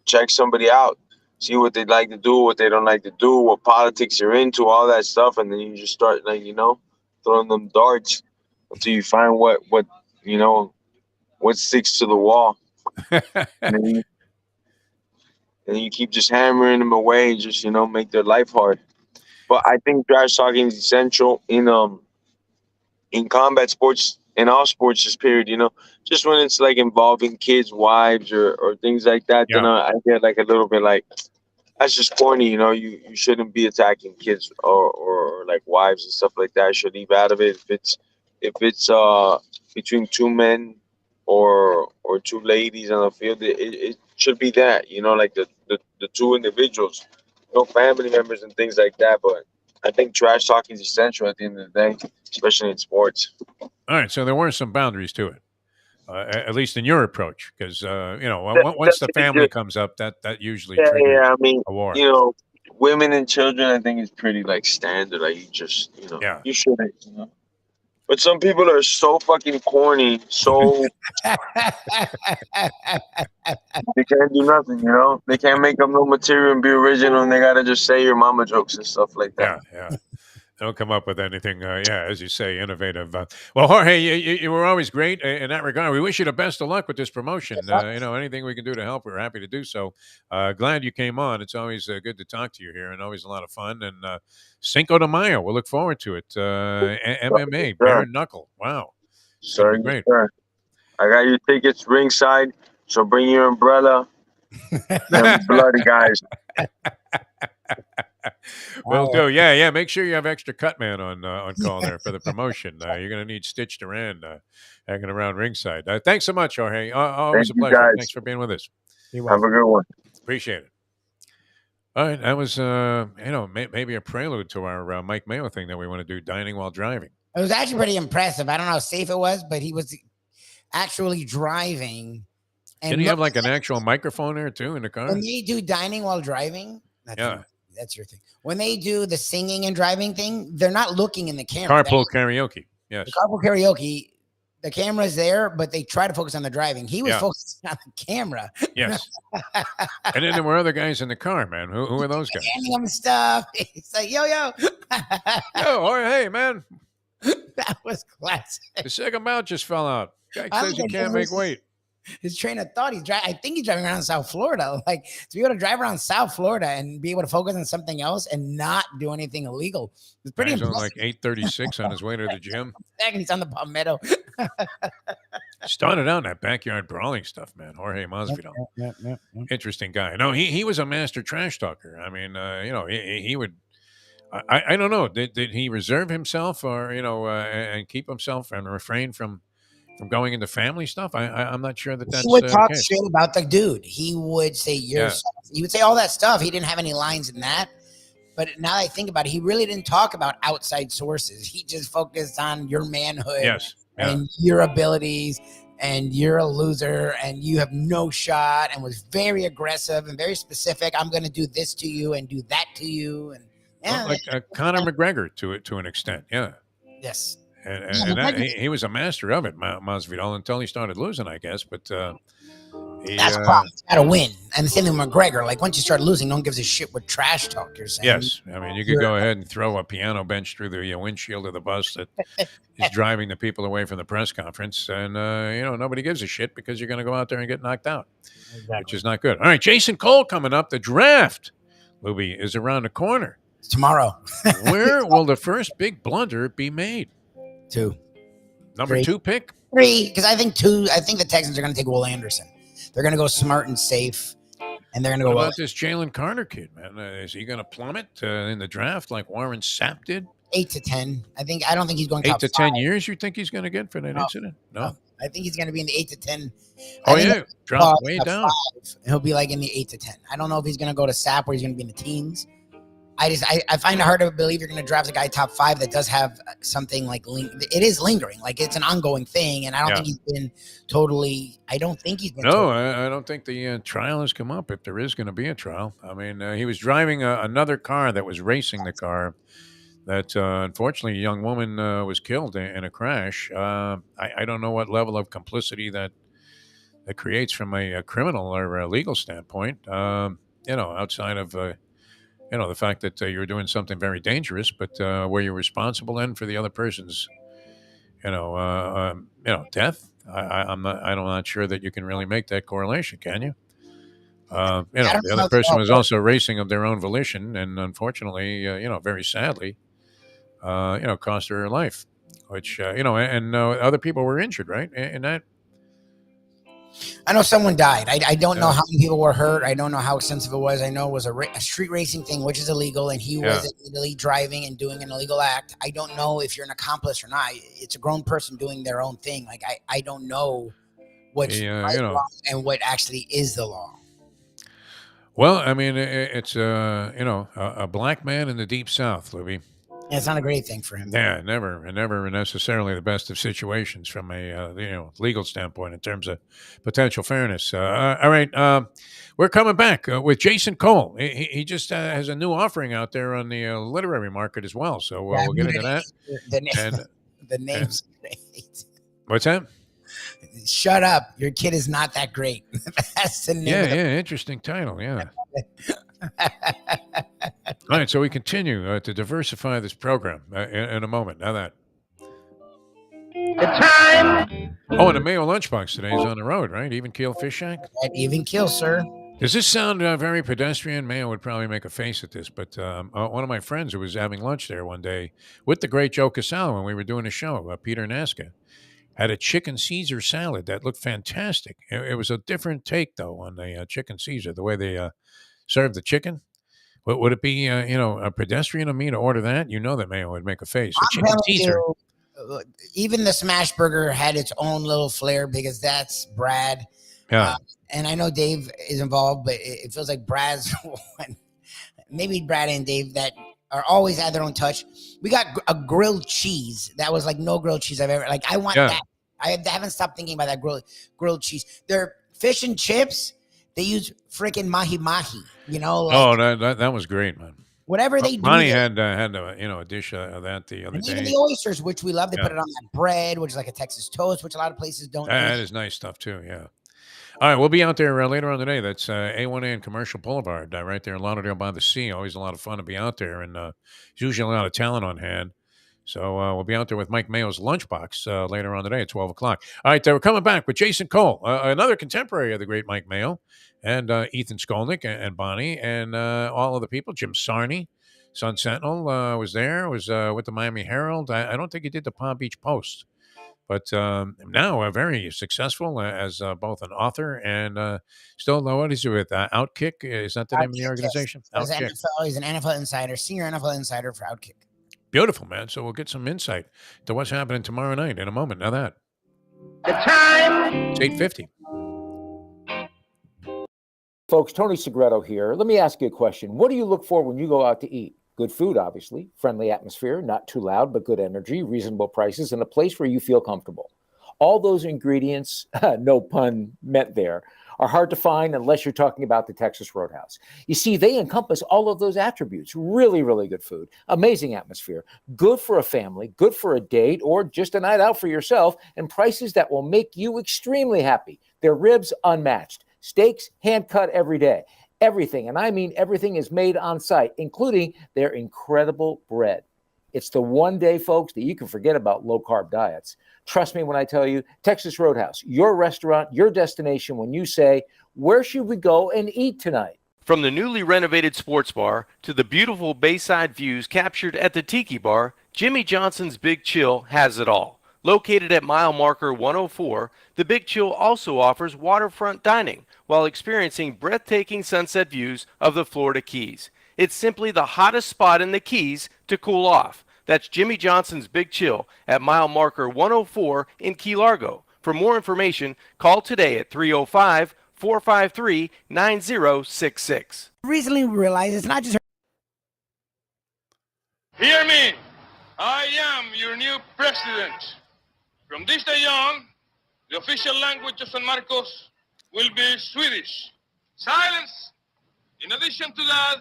check somebody out, see what they like to do, what they don't like to do, what politics you're into, all that stuff. And then you just start throwing them darts until you find what sticks to the wall. and you keep just hammering them away, just make their life hard. But I think trash talking is essential in combat sports, in all sports, this period. Just when it's like involving kids, wives, or things like that. Yeah. Then I get like a little bit like, that's just corny. You shouldn't be attacking kids or like wives and stuff like that. You should leave out of it. If it's between two men or two ladies on the field, it should be that, like the two individuals, family members and things like that. But I think trash talking is essential at the end of the day, especially in sports. All right, so there were some boundaries to it, at least in your approach, because once the family comes up, that usually triggers I mean, a war. Women and children, I think is pretty like standard. Like you just, you shouldn't. But some people are so fucking corny, so they can't do nothing, They can't make up no material and be original, and they gotta just say your mama jokes and stuff like that. Yeah. Don't come up with anything, as you say, innovative. Well, Jorge, you were always great in that regard. We wish you the best of luck with this promotion. Anything we can do to help, we're happy to do so. Glad you came on. It's always good to talk to you here, and always a lot of fun. And Cinco de Mayo, we'll look forward to it. MMA, Bare Knuckle. Wow. Sir, Great. sir. I got your tickets ringside, so bring your umbrella. Them bloody guys. Will do. Yeah. Make sure you have extra cut man on call there for the promotion. You're going to need Stitch Duran hanging around ringside. Thanks so much, Jorge. Always Thank a you, pleasure. guys. Thanks for being with us. Have a good one. Appreciate it. All right, that was maybe a prelude to our Mike Mayo thing that we want to do, dining while driving. It was actually pretty impressive. I don't know how safe it was, but he was actually driving. And Didn't he have like an actual microphone there too in the car? When they do dining while driving, that's your thing. When they do the singing and driving thing, they're not looking in the camera. Carpool karaoke. Yes. The carpool karaoke, the camera's there, but they try to focus on the driving. He was focusing on the camera. Yes. And then there were other guys in the car, man. Who are those guys? Handing him stuff. It's like, yo. Hey, man. That was classic. The second mount just fell out. Guy says you can't make weight. His train of thought. I think he's driving around South Florida. Like, to be able to drive around South Florida and be able to focus on something else and not do anything illegal. It's pretty impressive. He's on like 836 on his way to the gym. And he's on the Palmetto. Started out in that backyard brawling stuff, man. Jorge Masvidal. Yeah. Interesting guy. No, he was a master trash talker. I mean, he would. I don't know. Did he reserve himself, or and keep himself and refrain from going into family stuff? I'm not sure that's. He would talk shit about the dude. He would say he would say all that stuff. He didn't have any lines in that. But now that I think about it, he really didn't talk about outside sources. He just focused on your manhood and your abilities, and you're a loser and you have no shot, and was very aggressive and very specific. I'm going to do this to you and do that to you. And like Conor McGregor to an extent. Yeah. Yes. And he was a master of it, Masvidal, until he started losing, I guess. But that's a problem. You got to win. And the same thing with McGregor. Like, once you start losing, no one gives a shit what trash talk you're saying. Yes. I mean, you could go ahead and throw a piano bench through the windshield of the bus that is driving the people away from the press conference. And, nobody gives a shit because you're going to go out there and get knocked out, which is not good. All right, Jason Cole coming up. The draft, Lubie, is around the corner. It's tomorrow. Where will the first big blunder be made? 2. Number 3. 2 pick? 3, because I think the Texans are going to take Will Anderson. They're going to go smart and safe, and they're going to go. What about this Jalen Carter kid, man? Is he going to plummet in the draft like Warren Sapp did? 8 to 10. I don't think he's going 8 to 10 years. You think he's going to get for that incident? No. I think he's going to be in the 8 to 10. Drop way down. 5. He'll be like in the 8 to 10. I don't know if he's going to go to Sapp or he's going to be in the teens. I find it hard to believe you're going to draft a guy top 5 that does have something like it is lingering, like it's an ongoing thing, and I don't think he's been totally. I don't think he's been. No, I don't think the trial has come up. If there is going to be a trial, I mean, he was driving another car that was racing the car that unfortunately a young woman was killed in a crash. I don't know what level of complicity that creates from a criminal or a legal standpoint. Outside of. The fact that you were doing something very dangerous, but were you responsible then for the other person's, death? I'm not sure that you can really make that correlation, can you? The other person was also racing of their own volition, and unfortunately, very sadly, cost her life. Which other people were injured, right? In that. I know someone died. I don't know how many people were hurt. I don't know how extensive it was. I know it was a street racing thing, which is illegal, and he was illegally driving and doing an illegal act. I don't know if you're an accomplice or not. It's a grown person doing their own thing. Like, I don't know what's law and what actually is the law. Well, I mean, it's a black man in the Deep South, Lubie. Yeah, it's not a great thing for him. Yeah, never necessarily the best of situations from a legal standpoint in terms of potential fairness. All right, we're coming back with Jason Cole. He just has a new offering out there on the literary market as well. So we'll get into that. The name's great. What's that? Shut up! Your kid is not that great. That's the name. Yeah, interesting title. Yeah. All right, so we continue to diversify this program in a moment. Now that. The time. Oh, and the Mayo Lunchbox today is on the road, right? Even Keel Fish Shack? At Even Kill, sir. Does this sound very pedestrian? Mayo would probably make a face at this, but one of my friends who was having lunch there one day with the great Joe Casale when we were doing a show, Peter Nasca, had a chicken Caesar salad that looked fantastic. It was a different take, though, on the chicken Caesar, the way they served the chicken. Would it be, a pedestrian of me to order that? You know that Mayo would make a face. A chicken Caesar. Even the Smash Burger had its own little flair because that's Brad. Yeah. And I know Dave is involved, but it feels like Brad's one. Maybe Brad and Dave that are always add their own touch. We got a grilled cheese that was like no grilled cheese I've ever like. I want that. I haven't stopped thinking about that grilled cheese. Their fish and chips, they use freaking mahi mahi. That was great, man. Whatever they do. Bonnie had a dish of that the other day. Even the oysters, which we love, they put it on that bread, which is like a Texas toast, which a lot of places don't. That is nice stuff too. Yeah. All right, we'll be out there later on today. That's A1A and Commercial Boulevard, right there in Lauderdale by the Sea. Always a lot of fun to be out there, and there's usually a lot of talent on hand. So we'll be out there with Mike Mayo's Lunchbox later on today at 12 o'clock. All right, we're coming back with Jason Cole, another contemporary of the great Mike Mayo, and Ethan Skolnick and Bonnie and all of the people. Jim Sarney, Sun Sentinel, was there, was with the Miami Herald. I don't think he did the Palm Beach Post. But now very successful as both an author and still, what is it with Outkick? Is that the name of the organization? Yes. He's an NFL insider, senior NFL insider for Outkick. Beautiful, man. So we'll get some insight to what's happening tomorrow night in a moment. Now that. The time. It's 8:50. Folks, Tony Segreto here. Let me ask you a question. What do you look for when you go out to eat? Good food, obviously, friendly atmosphere, not too loud, but good energy, reasonable prices, and a place where you feel comfortable. All those ingredients, no pun meant there, are hard to find unless you're talking about the Texas Roadhouse. You see, they encompass all of those attributes. Really, really good food, amazing atmosphere, good for a family, good for a date, or just a night out for yourself, and prices that will make you extremely happy. Their ribs unmatched, steaks hand-cut every day. Everything, and I mean everything, is made on site, including their incredible bread. It's the one day, folks, that you can forget about low-carb diets. Trust me when I tell you, Texas Roadhouse, your restaurant, your destination when you say, where should we go and eat tonight? From the newly renovated sports bar to the beautiful bayside views captured at the Tiki Bar, Jimmy Johnson's Big Chill has it all. Located at mile marker 104, the Big Chill also offers waterfront dining while experiencing breathtaking sunset views of the Florida Keys. It's simply the hottest spot in the Keys to cool off. That's Jimmy Johnson's Big Chill at mile marker 104 in Key Largo. For more information, call today at 305-453-9066. Recently realized it's not just Hear me. I am your new president. From this day on, the official language of San Marcos will be Swedish. Silence! In addition to that,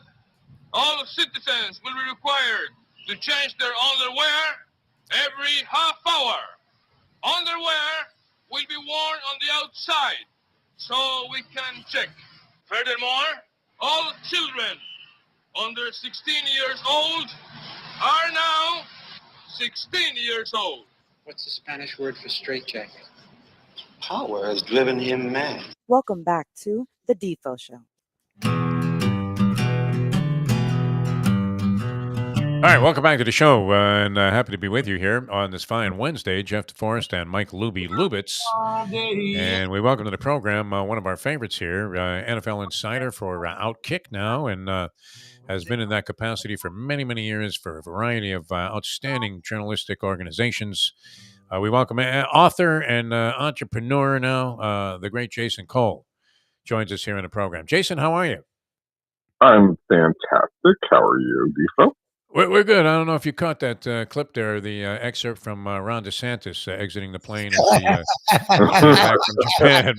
all citizens will be required to change their underwear every half hour. Underwear will be worn on the outside so we can check. Furthermore, all children under 16 years old are now 16 years old. What's the Spanish word for straitjacket? Power has driven him mad. Welcome back to The Defo Show. All right, welcome back to the show, and happy to be with you here on this fine Wednesday. Jeff DeForest and Mike Lubie Lubitz, and we welcome to the program one of our favorites here, NFL insider for Outkick now, and has been in that capacity for many, many years for a variety of outstanding journalistic organizations. We welcome author and entrepreneur now, the great Jason Cole, joins us here in the program. Jason, how are you? I'm fantastic. How are you, Defo? We're good. I don't know if you caught that clip there, the excerpt from Ron DeSantis exiting the plane as he back from Japan.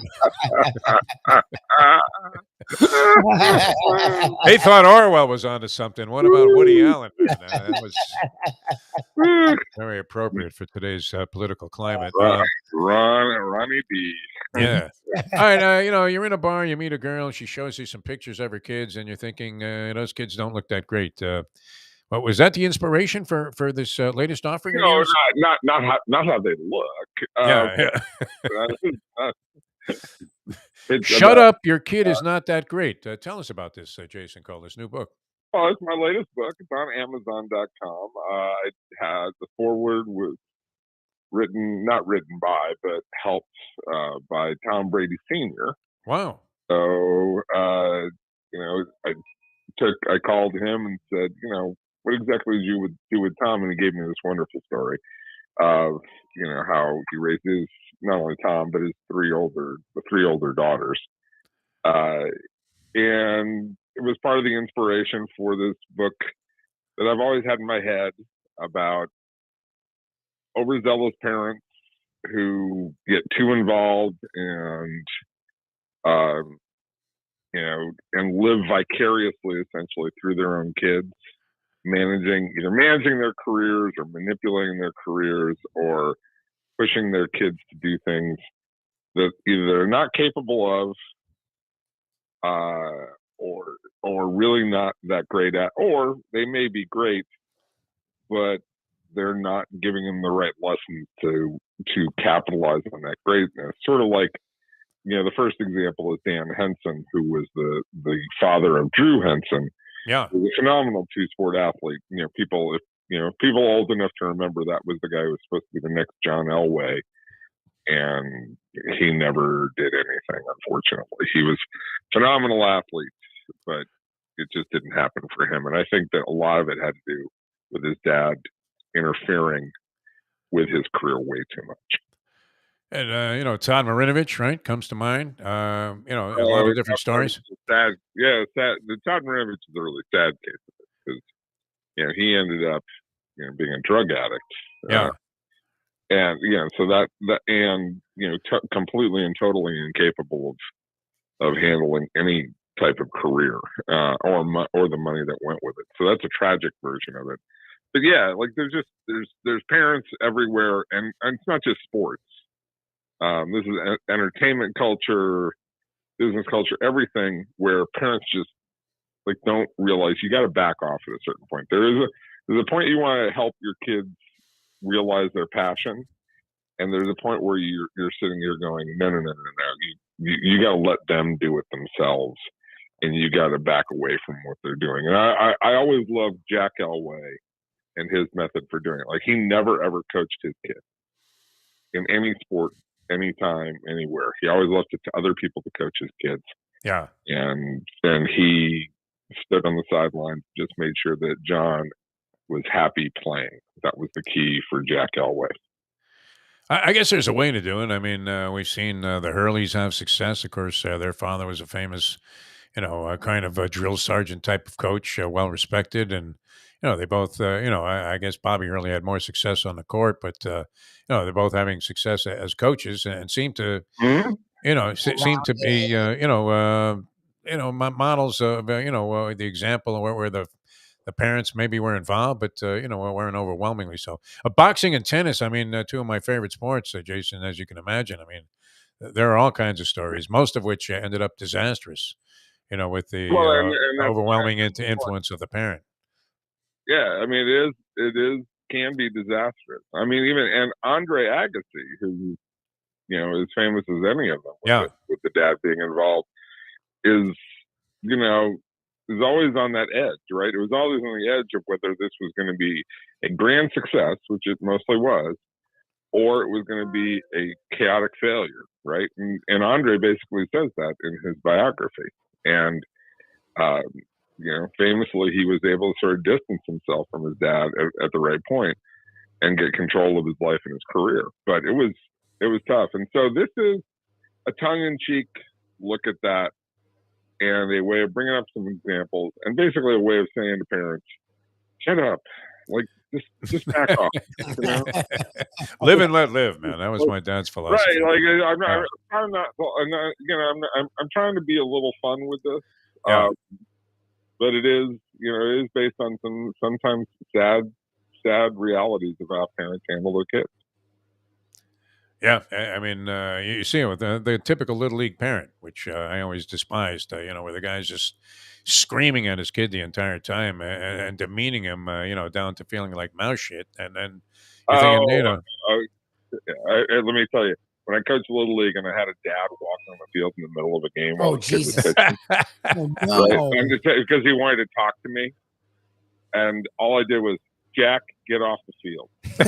They thought Orwell was onto something. What about Woody Allen? Man? Very appropriate for today's political climate. Ronnie B. Yeah. All right. You're in a bar, you meet a girl, she shows you some pictures of her kids, and you're thinking, those kids don't look that great. Well, was that the inspiration for this latest offering of yours? Not how they look. Yeah. It's Shut about, up! Your kid is not that great. Tell us about this, Jason Cole, this new book. well, it's my latest book. It's on Amazon.com. It has the foreword was not written by, but helped by Tom Brady Sr. Wow. So, I called him and said, what exactly did you do with Tom? And he gave me this wonderful story of, how he raised his, not only Tom, but his three older daughters. And it was part of the inspiration for this book that I've always had in my head about overzealous parents who get too involved and and live vicariously essentially through their own kids, either managing their careers or manipulating their careers or pushing their kids to do things that either they're not capable of or really not that great at, or they may be great, but they're not giving them the right lessons to capitalize on that greatness. Sort of like, the first example is Dan Henson, who was the father of Drew Henson. Yeah, he was a phenomenal two-sport athlete. People old enough to remember, that was the guy who was supposed to be the next John Elway, and he never did anything. Unfortunately, he was a phenomenal athlete, but it just didn't happen for him. And I think that a lot of it had to do with his dad interfering with his career way too much. And Todd Marinovich, right, comes to mind. A lot of different stories. Sad. The Todd Marinovich is a really sad case of it, because he ended up being a drug addict. Yeah. And so that completely and totally incapable of handling any type of career or the money that went with it. So that's a tragic version of it. But yeah, like there's parents everywhere, and it's not just sports. This is entertainment culture, business culture, everything, where parents just don't realize you got to back off at a certain point. There's a point you want to help your kids realize their passion, and there's a point where you're sitting here going, no, you got to let them do it themselves, and you got to back away from what they're doing. And I always loved Jack Elway and his method for doing it. Like, he never ever coached his kid in any sport, anytime, anywhere. He always left it to other people to coach his kids. Yeah. And then he stood on the sidelines, just made sure that John was happy playing. That was the key for Jack Elway. I guess there's a way to do it. I mean, we've seen the Hurleys have success. Of course, their father was a famous, kind of a drill sergeant type of coach, well respected, and they both, I guess Bobby Hurley had more success on the court, but they're both having success as coaches and seem to, seem to be, models of, the example where the parents maybe were involved, but weren't overwhelmingly so. Boxing and tennis, I mean, two of my favorite sports, Jason, as you can imagine. I mean, there are all kinds of stories, most of which ended up disastrous. With the overwhelming influence of the parent. Yeah, I mean, it can be disastrous. I mean, and Andre Agassi, who as famous as any of them, with the dad being involved, is always on that edge, right? It was always on the edge of whether this was going to be a grand success, which it mostly was, or it was going to be a chaotic failure, right? And Andre basically says that in his biography. And, famously, he was able to sort of distance himself from his dad at the right point and get control of his life and his career. But it was tough. And so this is a tongue-in-cheek look at that, and a way of bringing up some examples, and basically a way of saying to parents, shut up. Like, just back off. Live and let live, man. That was my dad's philosophy. Right. Like, I'm trying to be a little fun with this. But it is based on some sometimes sad sad realities of how parents handle their kids. Yeah, I mean, you see it with the typical little league parent, which I always despised. Where the guy's just screaming at his kid the entire time and demeaning him, down to feeling like mouse shit. And then you're thinking, let me tell you, when I coached Little League and I had a dad walking on the field in the middle of a game while Oh, his kid was Jesus. pitching, Oh, no. right? Because he wanted to talk to me, and all I did was, Jack, get off the field. Oh,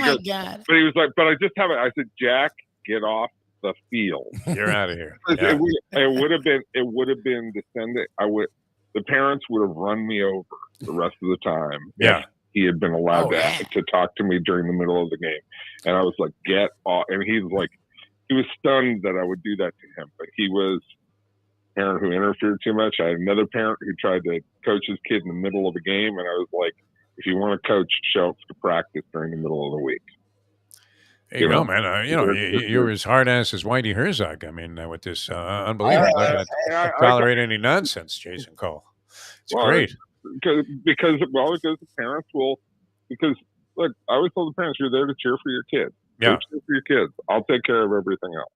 my God. But he was like, but I just have it. I said, Jack, get off the field. You're out of here. Yeah. It would have been descending. The parents would have run me over the rest of the time. Yeah. He had been allowed to talk to me during the middle of the game. And I was like, get off. And he was stunned that I would do that to him. But he was a parent who interfered too much. I had another parent who tried to coach his kid in the middle of a game. And I was like, if you want to coach, show up to practice during the middle of the week. There you go, man. You're as hard ass as Whitey Herzog. I mean, with this unbelievable. Not going to tolerate any nonsense, Jason Cole. It's great. Because the parents will. Because look, I always tell the parents, you're there to cheer for your kids. Yeah, cheer for your kids. I'll take care of everything else.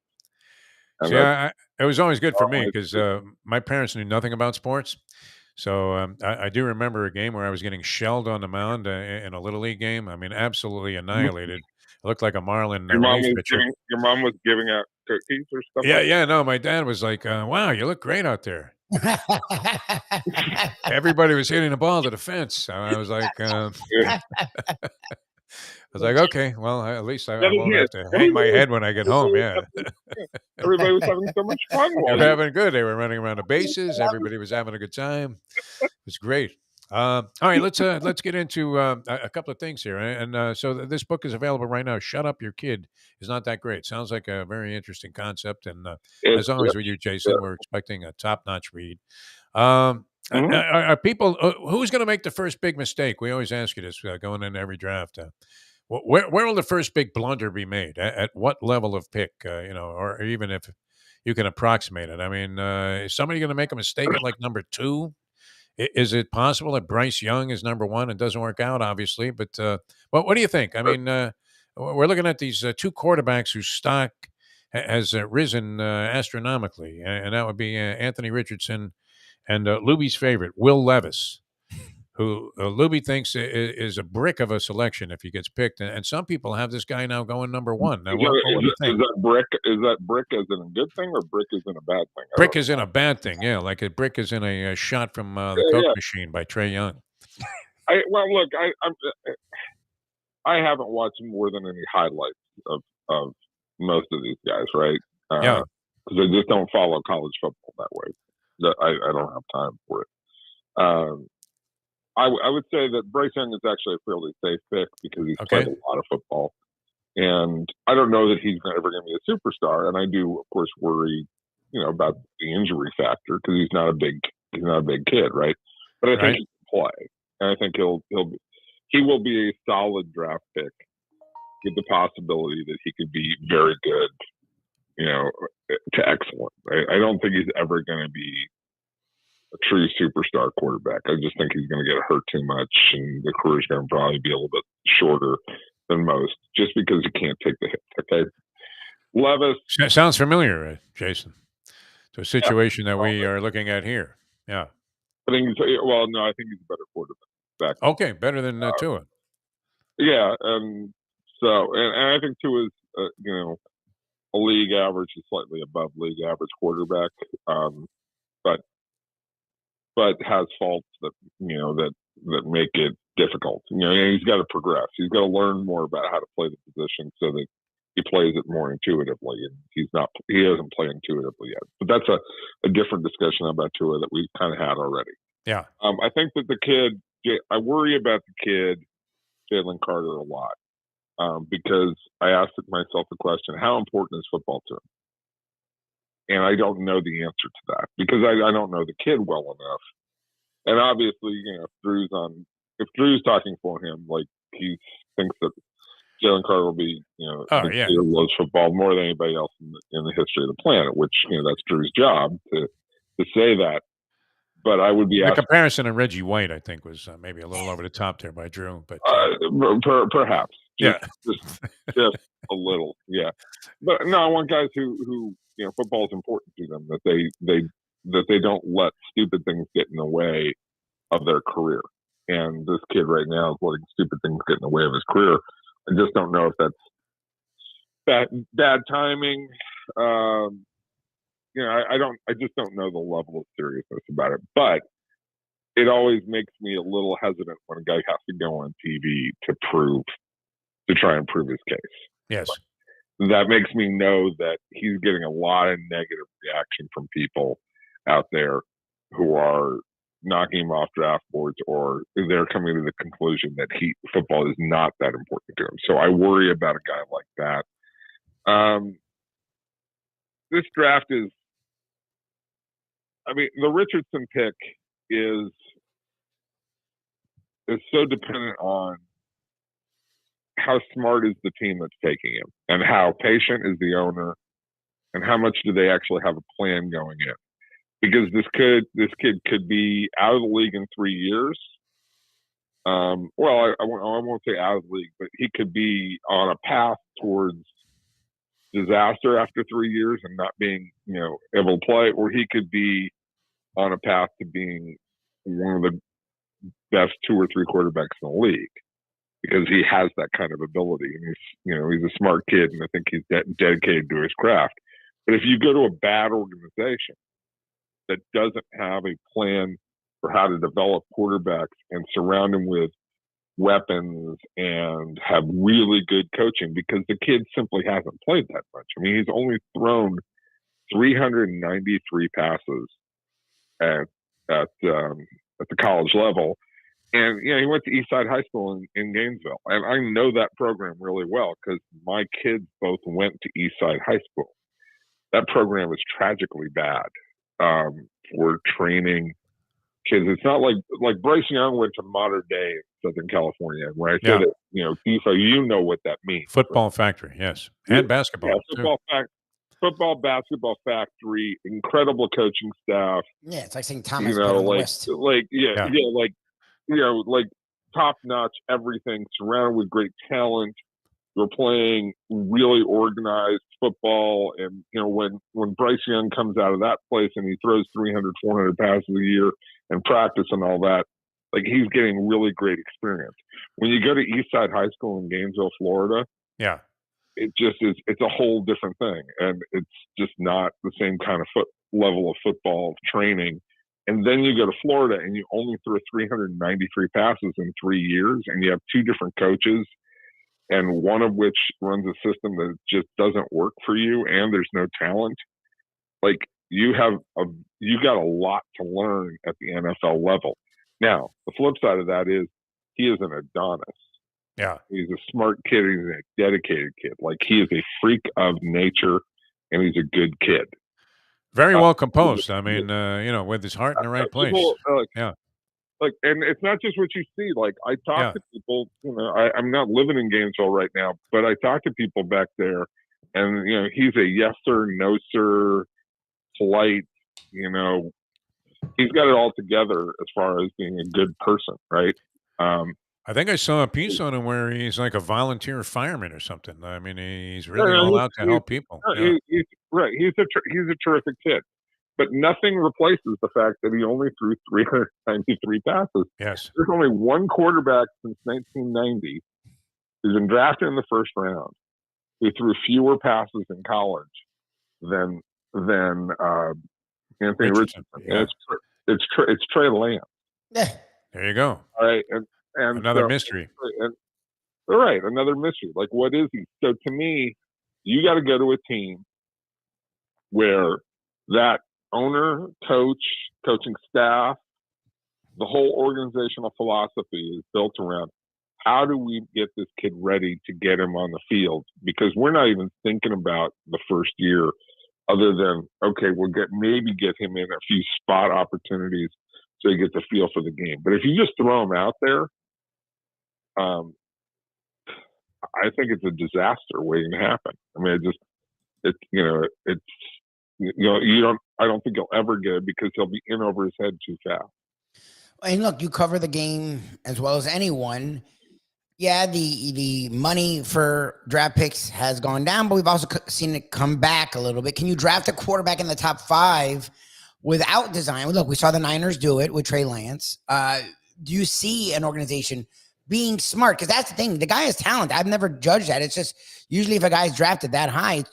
See, it was always good for me because my parents knew nothing about sports. So I do remember a game where I was getting shelled on the mound in a Little League game. I mean, absolutely annihilated. I looked like a Marlin relief pitcher. Your mom was giving out cookies or stuff? Yeah. No, my dad was like, wow, you look great out there. Everybody was hitting the ball to the fence. So I was like, okay, well, at least I won't have to hang my head when I get home. Yeah. Everybody was having so much fun. They were having good. They were running around the bases. Everybody was having a good time. It was great. All right, let's get into a couple of things here. And so this book is available right now. Shut Up, Your Kid is Not That Great. Sounds like a very interesting concept. And as always with you, Jason, we're expecting a top-notch read. Are people who's going to make the first big mistake? We always ask you this going into every draft. Where will the first big blunder be made? At what level of pick? Or even if you can approximate it. I mean, is somebody going to make a mistake at like number 2? Is it possible that Bryce Young is number 1 and doesn't work out, obviously? But what do you think? I mean, we're looking at these 2 quarterbacks whose stock has risen astronomically, and that would be Anthony Richardson and Lubie's favorite, Will Levis, who Lubie thinks is a brick of a selection if he gets picked. And some people have this guy now going number 1. Now, what do you think? Is that brick as in a good thing or brick is in a bad thing? Brick is in a bad thing, yeah. Like a brick is in a shot from the Coke machine by Trae Young. I haven't watched more than any highlights of most of these guys, right? Yeah. Because I just don't follow college football that way. I don't have time for it. I would say that Bryce Young is actually a fairly safe pick because he's played a lot of football. And I don't know that he's ever going to be a superstar. And I do, of course, worry, about the injury factor because he's not a big kid, right? But I think he can play, and I think he will be a solid draft pick with the possibility that he could be very good, to excellent. I don't think he's ever going to be a true superstar quarterback. I just think he's going to get hurt too much, and the career's going to probably be a little bit shorter than most, just because he can't take the hit. Okay, Levis sounds familiar, Jason. To a situation that we are looking at here. Yeah, I think I think he's a better quarterback. Okay, better than Tua. Yeah, and I think Tua is a league average, is slightly above league average quarterback, but has faults that that make it difficult. He's got to progress. He's got to learn more about how to play the position so that he plays it more intuitively. And he doesn't play intuitively yet. But that's a different discussion about Tua that we've kind of had already. Yeah. I think that the kid, I worry about the kid, Jalen Carter, a lot because I asked myself the question, how important is football to him? And I don't know the answer to that because I don't know the kid well enough. And obviously, if Drew's talking for him, like he thinks that Jalen Carter will be, loves football more than anybody else in the history of the planet, which, that's Drew's job to say that. but I would be The asking. comparison of Reggie White, I think, was maybe a little over the top there by Drew, but Perhaps. yeah, just a little. Yeah, but no, I want guys who football is important to them, that they don't let stupid things get in the way of their career. And this kid right now is letting stupid things get in the way of his career. I just don't know if that's bad timing. I just don't know the level of seriousness about it. But it always makes me a little hesitant when a guy has to go on TV to try and prove his case. Yes. That makes me know that he's getting a lot of negative reaction from people out there who are knocking him off draft boards, or they're coming to the conclusion that football is not that important to him. So I worry about a guy like that. This draft is, the Richardson pick is so dependent on how smart is the team that's taking him, and how patient is the owner, and how much do they actually have a plan going in. Because this kid could be out of the league in 3 years. I won't say out of the league, but he could be on a path towards disaster after 3 years and not being, able to play, or he could be on a path to being one of the best 2 or 3 quarterbacks in the league, because he has that kind of ability, and he's a smart kid, and I think he's dedicated to his craft. But if you go to a bad organization that doesn't have a plan for how to develop quarterbacks and surround them with weapons and have really good coaching, because the kid simply hasn't played that much. He's only thrown 393 passes at the college level. And, he went to Eastside High School in Gainesville. And I know that program really well because my kids both went to Eastside High School. That program is tragically bad for training kids. It's not like Bryce Young went to modern day Southern California. When I said it, Defo, what that means. Football factory, yes. And basketball. Yeah, football, basketball factory, incredible coaching staff. Yeah, it's like saying Thomas on the West. Top notch everything, surrounded with great talent. We're playing really organized football, and when Bryce Young comes out of that place and he throws 300, 400 passes a year and practice and all that, he's getting really great experience. When you go to Eastside High School in Gainesville, Florida, yeah, it just is. It's a whole different thing, and it's just not the same kind of level of football training. And then you go to Florida and you only throw 393 passes in 3 years, and you have 2 different coaches, and one of which runs a system that just doesn't work for you, and there's no talent. You got a lot to learn at the NFL level. Now, the flip side of that is he is an Adonis. Yeah. He's a smart kid. He's a dedicated kid. He is a freak of nature, and he's a good kid. Very well composed. With his heart in the right place. Yeah. And it's not just what you see. I talk to people, I'm not living in Gainesville right now, but I talk to people back there, and, he's a yes sir, no sir, polite, he's got it all together as far as being a good person. Right. I think I saw a piece on him where he's like a volunteer fireman or something. He's really all out to help people. He's right. He's a terrific kid. But nothing replaces the fact that he only threw 393 passes. Yes. There's only one quarterback since 1990 who's been drafted in the first round who threw fewer passes in college than Anthony Richardson. Yeah. It's Trey Lance. There you go. All right, and another mystery. All right, another mystery. What is he? So to me, you got to go to a team where that owner, coach, coaching staff, the whole organizational philosophy is built around how do we get this kid ready to get him on the field? Because we're not even thinking about the first year other than, okay, we'll maybe get him in a few spot opportunities so he gets a feel for the game. But if you just throw him out there, I think it's a disaster waiting to happen. I don't think he'll ever get it because he'll be in over his head too fast. And look, you cover the game as well as anyone. Yeah, the money for draft picks has gone down, but we've also seen it come back a little bit. Can you draft a quarterback in the top 5 without design? Look, we saw the Niners do it with Trey Lance. Do you see an organization being smart? Because that's the thing. The guy has talent. I've never judged that. It's just usually if a guy's drafted that high,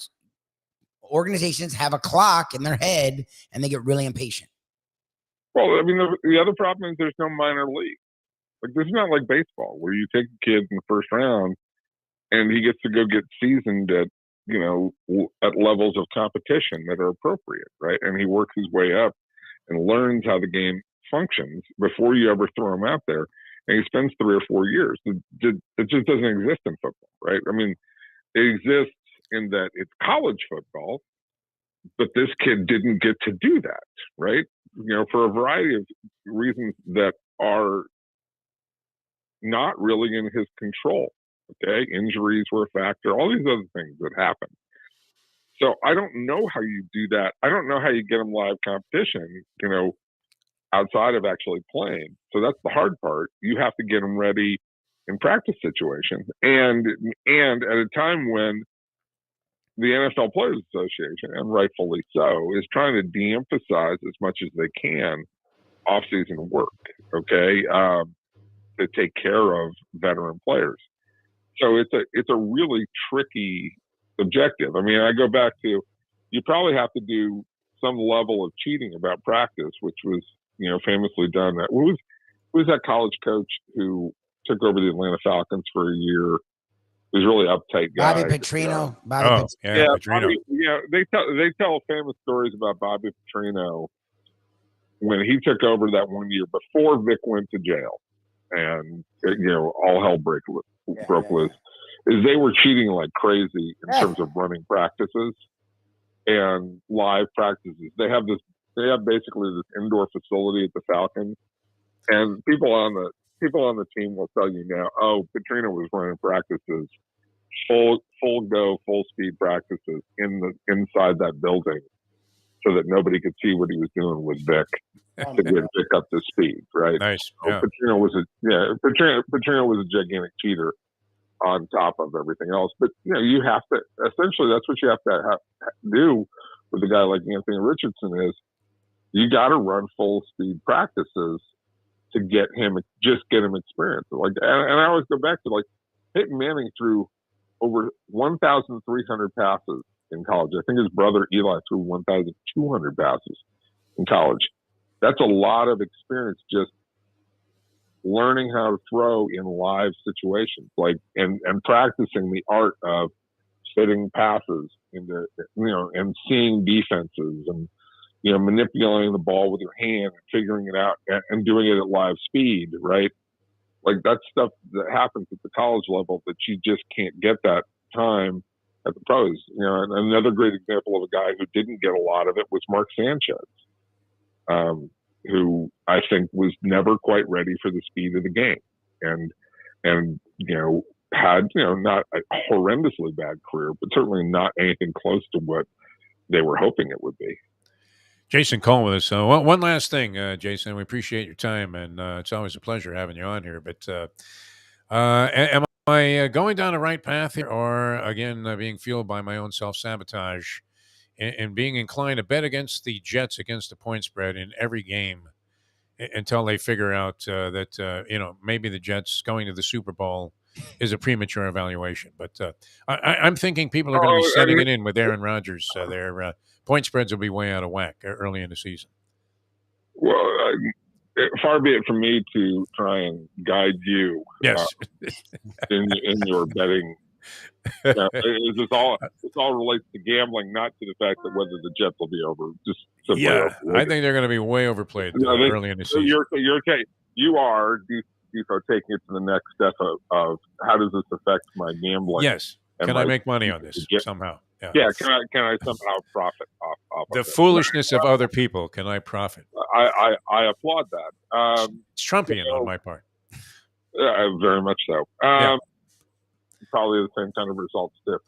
organizations have a clock in their head and they get really impatient. Well, I mean, the other problem is there's no minor league. Like, this is not like baseball where you take a kid in the first round and he gets to go get seasoned at, at levels of competition that are appropriate, right? And he works his way up and learns how the game functions before you ever throw him out there. And he spends 3 or 4 years. It just doesn't exist in football, right? I mean, it exists in that it's college football, but this kid didn't get to do that, right? For a variety of reasons that are not really in his control. Okay, injuries were a factor, all these other things that happen. So I don't know how you do that. I don't know how you get him live competition, outside of actually playing. So that's the hard part. You have to get him ready in practice situations. And at a time when the NFL Players Association, and rightfully so, is trying to de-emphasize as much as they can off-season work, okay, to take care of veteran players. So it's a really tricky objective. I mean, I go back to, you probably have to do some level of cheating about practice, which was, famously done. Who was that college coach who took over the Atlanta Falcons for a year? He was really uptight guy. Bobby Petrino. Petrino. They tell famous stories about Bobby Petrino when he took over that one year before Vic went to jail, and all hell broke loose. Is they were cheating like crazy in terms of running practices and live practices. They have basically this indoor facility at the Falcons, and people on the team will tell you now, Petrino was running practices, full speed practices inside that building, so that nobody could see what he was doing with Vic to get Vic up to speed. Right? Nice. Yeah. Petrino was a gigantic cheater on top of everything else. But you have to, essentially, that's what you have to do with a guy like Anthony Richardson is you got to run full speed practices to get him experience. Like, and I always go back to, like, Peyton Manning threw over 1,300 passes in college. I think his brother Eli threw 1,200 passes in college. That's a lot of experience just learning how to throw in live situations, like and practicing the art of fitting passes into and seeing defenses and manipulating the ball with your hand and figuring it out and doing it at live speed, right? Like, that's stuff that happens at the college level that you just can't get that time at the pros. Another great example of a guy who didn't get a lot of it was Mark Sanchez, who I think was never quite ready for the speed of the game, and had not a horrendously bad career, but certainly not anything close to what they were hoping it would be. Jason Cole with us. One last thing, Jason. We appreciate your time, and it's always a pleasure having you on here. But am I going down the right path here, or again being fueled by my own self-sabotage and being inclined to bet against the Jets against the point spread in every game until they figure out that maybe the Jets going to the Super Bowl is a premature evaluation? But I'm thinking people are going to be setting it in with Aaron Rodgers. Their point spreads will be way out of whack early in the season. Well, far be it from me to try and guide you. Yes. In your betting. It all relates to gambling, not to the fact that whether the Jets will be over. Just simply I think they're going to be way overplayed early in the season. You are taking it to the next step of how does this affect my gambling? Yes. Can I make money on this somehow? Yeah. Can I somehow profit off the of it? foolishness of other people? Can I profit? I applaud that. It's Trumpian on my part. Very much so. Probably the same kind of results too.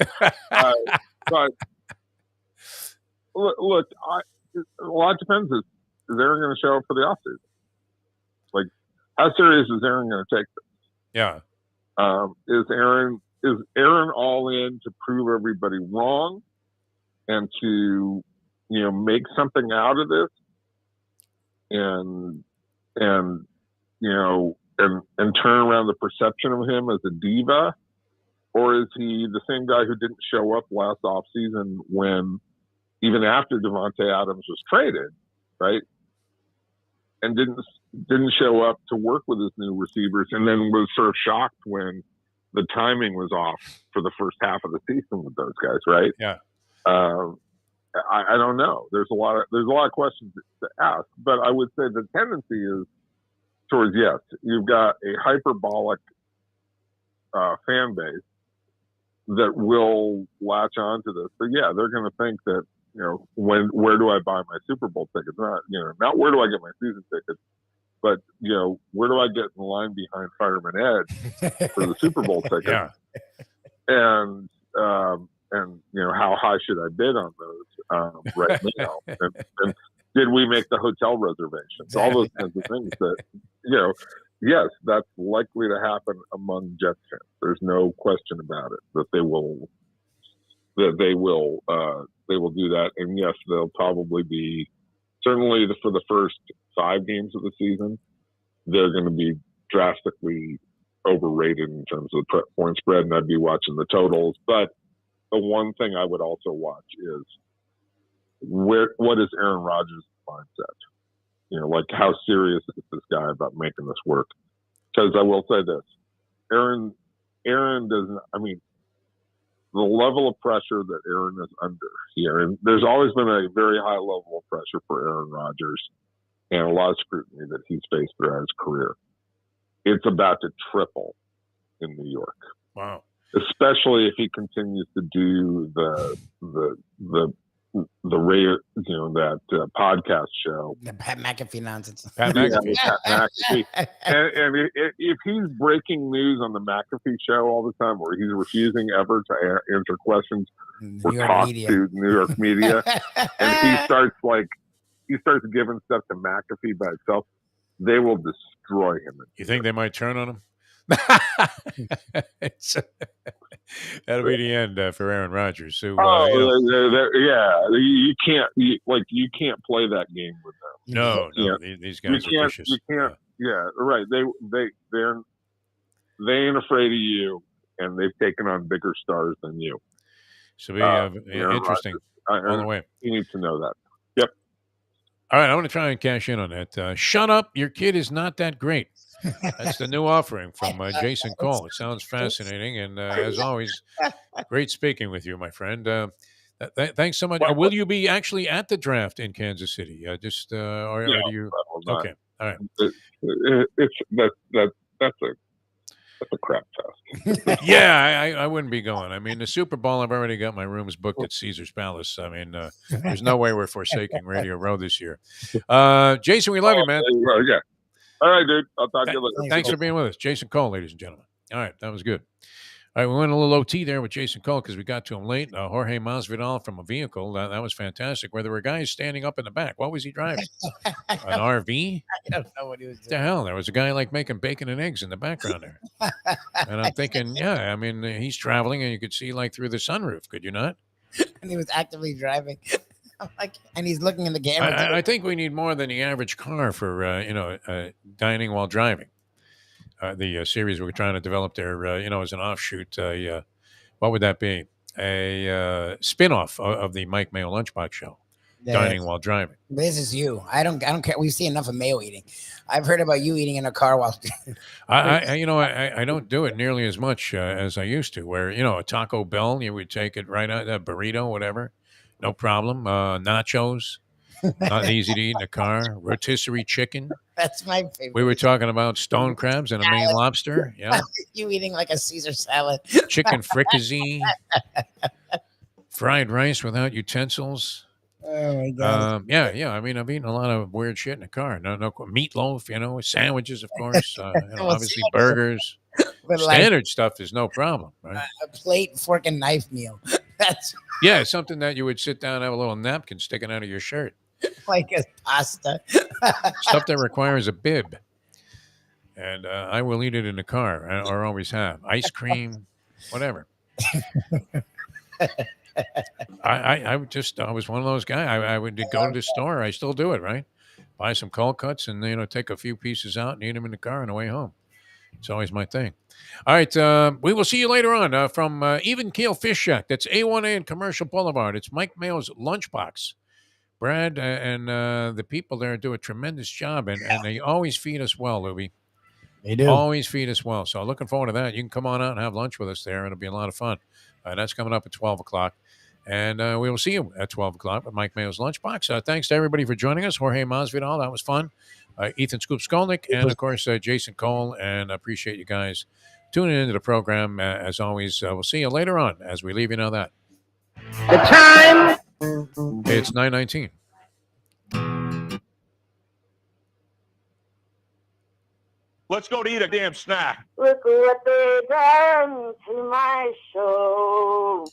But look, a lot depends. Is Aaron going to show up for the offseason? Like, how serious is Aaron going to take this? Yeah. Is Aaron all in to prove everybody wrong and to, make something out of this and turn around the perception of him as a diva? Or is he the same guy who didn't show up last offseason when, even after Devontae Adams was traded, right? And didn't show up to work with his new receivers, and then was sort of shocked when the timing was off for the first half of the season with those guys, right? Yeah. I don't know. There's a lot of questions to ask, but I would say the tendency is towards yes. You've got a hyperbolic fan base that will latch onto this. But yeah, they're going to think that, where do I buy my Super Bowl tickets? Not where do I get my season tickets, but, where do I get in line behind Fireman Ed for the Super Bowl tickets? Yeah. And how high should I bid on those right now? And did we make the hotel reservations? All those kinds of things that, yes, that's likely to happen among Jets fans. There's no question about it that they will do that. And yes, they'll probably be, certainly for the first 5 games of the season, they're going to be drastically overrated in terms of the point spread, and I'd be watching the totals. But the one thing I would also watch is what is Aaron Rodgers' mindset? Like, how serious is this guy about making this work? Because I will say this, Aaron doesn't, the level of pressure that Aaron is under here, and there's always been a very high level of pressure for Aaron Rodgers and a lot of scrutiny that he's faced throughout his career. It's about to triple in New York. Wow. Especially if he continues to do the podcast show, the Pat McAfee nonsense. Pat McAfee. Pat McAfee. and if he's breaking news on the McAfee show all the time, or he's refusing ever to answer questions or talk to New York media, and he starts giving stuff to McAfee by itself, they will destroy him. You think they might turn on him? That'll be the end for Aaron Rodgers. So, you can't play that game with them. No, these guys are vicious. You can't. Yeah, right. They ain't afraid of you, and they've taken on bigger stars than you. So interesting all the way. You need to know that. Yep. All right, I want to try and cash in on that. Shut up! Your kid is not that great. That's the new offering from Jason Cole. It sounds fascinating, and as always, great speaking with you, my friend. Thanks so much. Will you be actually at the draft in Kansas City? Or do you? Okay, all right. That's a crap fest. Yeah, I wouldn't be going. I mean, the Super Bowl, I've already got my rooms booked at Caesar's Palace. I mean, there's no way we're forsaking Radio Row this year. Jason, we love you, man. Yeah. All right, dude. I'll talk to you later. Thanks for being with us. Jason Cole, ladies and gentlemen. All right, that was good. All right, we went a little OT there with Jason Cole because we got to him late. Jorge Masvidal from a vehicle. That was fantastic. Where there were guys standing up in the back. What was he driving? An RV? I don't know what he was doing. What the hell? There was a guy making bacon and eggs in the background there. And I'm thinking, yeah, I mean, he's traveling and you could see through the sunroof. Could you not? And he was actively driving. And he's looking in the camera. I think we need more than the average car for, dining while driving. The series we're trying to develop there, as an offshoot. What would that be? A spin-off of the Mike Mayo Lunchbox Show, dining while driving. This is you. I don't care. We see enough of Mayo eating. I've heard about you eating in a car while. I don't do it nearly as much as I used to. Where a Taco Bell, you would take it right out, a burrito, whatever, no problem. Nachos. Not easy to eat in a car. Rotisserie chicken. That's my favorite. We were talking about stone crabs and a Maine lobster. Yeah. You eating like a Caesar salad. Chicken fricassee. Fried rice without utensils. Oh, my God. Yeah. I mean, I've eaten a lot of weird shit in the car. No meatloaf, sandwiches, of course. Obviously, burgers. Standard stuff is no problem. Right? A plate, fork, and knife meal. Yeah, something that you would sit down and have a little napkin sticking out of your shirt. like a pasta. Stuff that requires a bib. And I will eat it in the car, or always have. Ice cream, whatever. I was one of those guys. I would go to the store. I still do it, right? Buy some cold cuts and take a few pieces out and eat them in the car on the way home. It's always my thing. All right, we will see you later on from Even Keel Fish Shack. That's A1A and Commercial Boulevard. It's Mike Mayo's Lunchbox. Brad and the people there do a tremendous job, and they always feed us well, Lubie. They do. Always feed us well. So looking forward to that. You can come on out and have lunch with us there. It'll be a lot of fun. That's coming up at 12 o'clock. And we will see you at 12 o'clock with Mike Mayo's Lunchbox. Thanks to everybody for joining us. Jorge Masvidal, that was fun. Ethan Scoop Skolnick, and, of course, Jason Cole. And I appreciate you guys tuning into the program. As always, we'll see you later on as we leave you know that. The time. It's 9:19. Let's go to eat a damn snack. Look what they done to my show.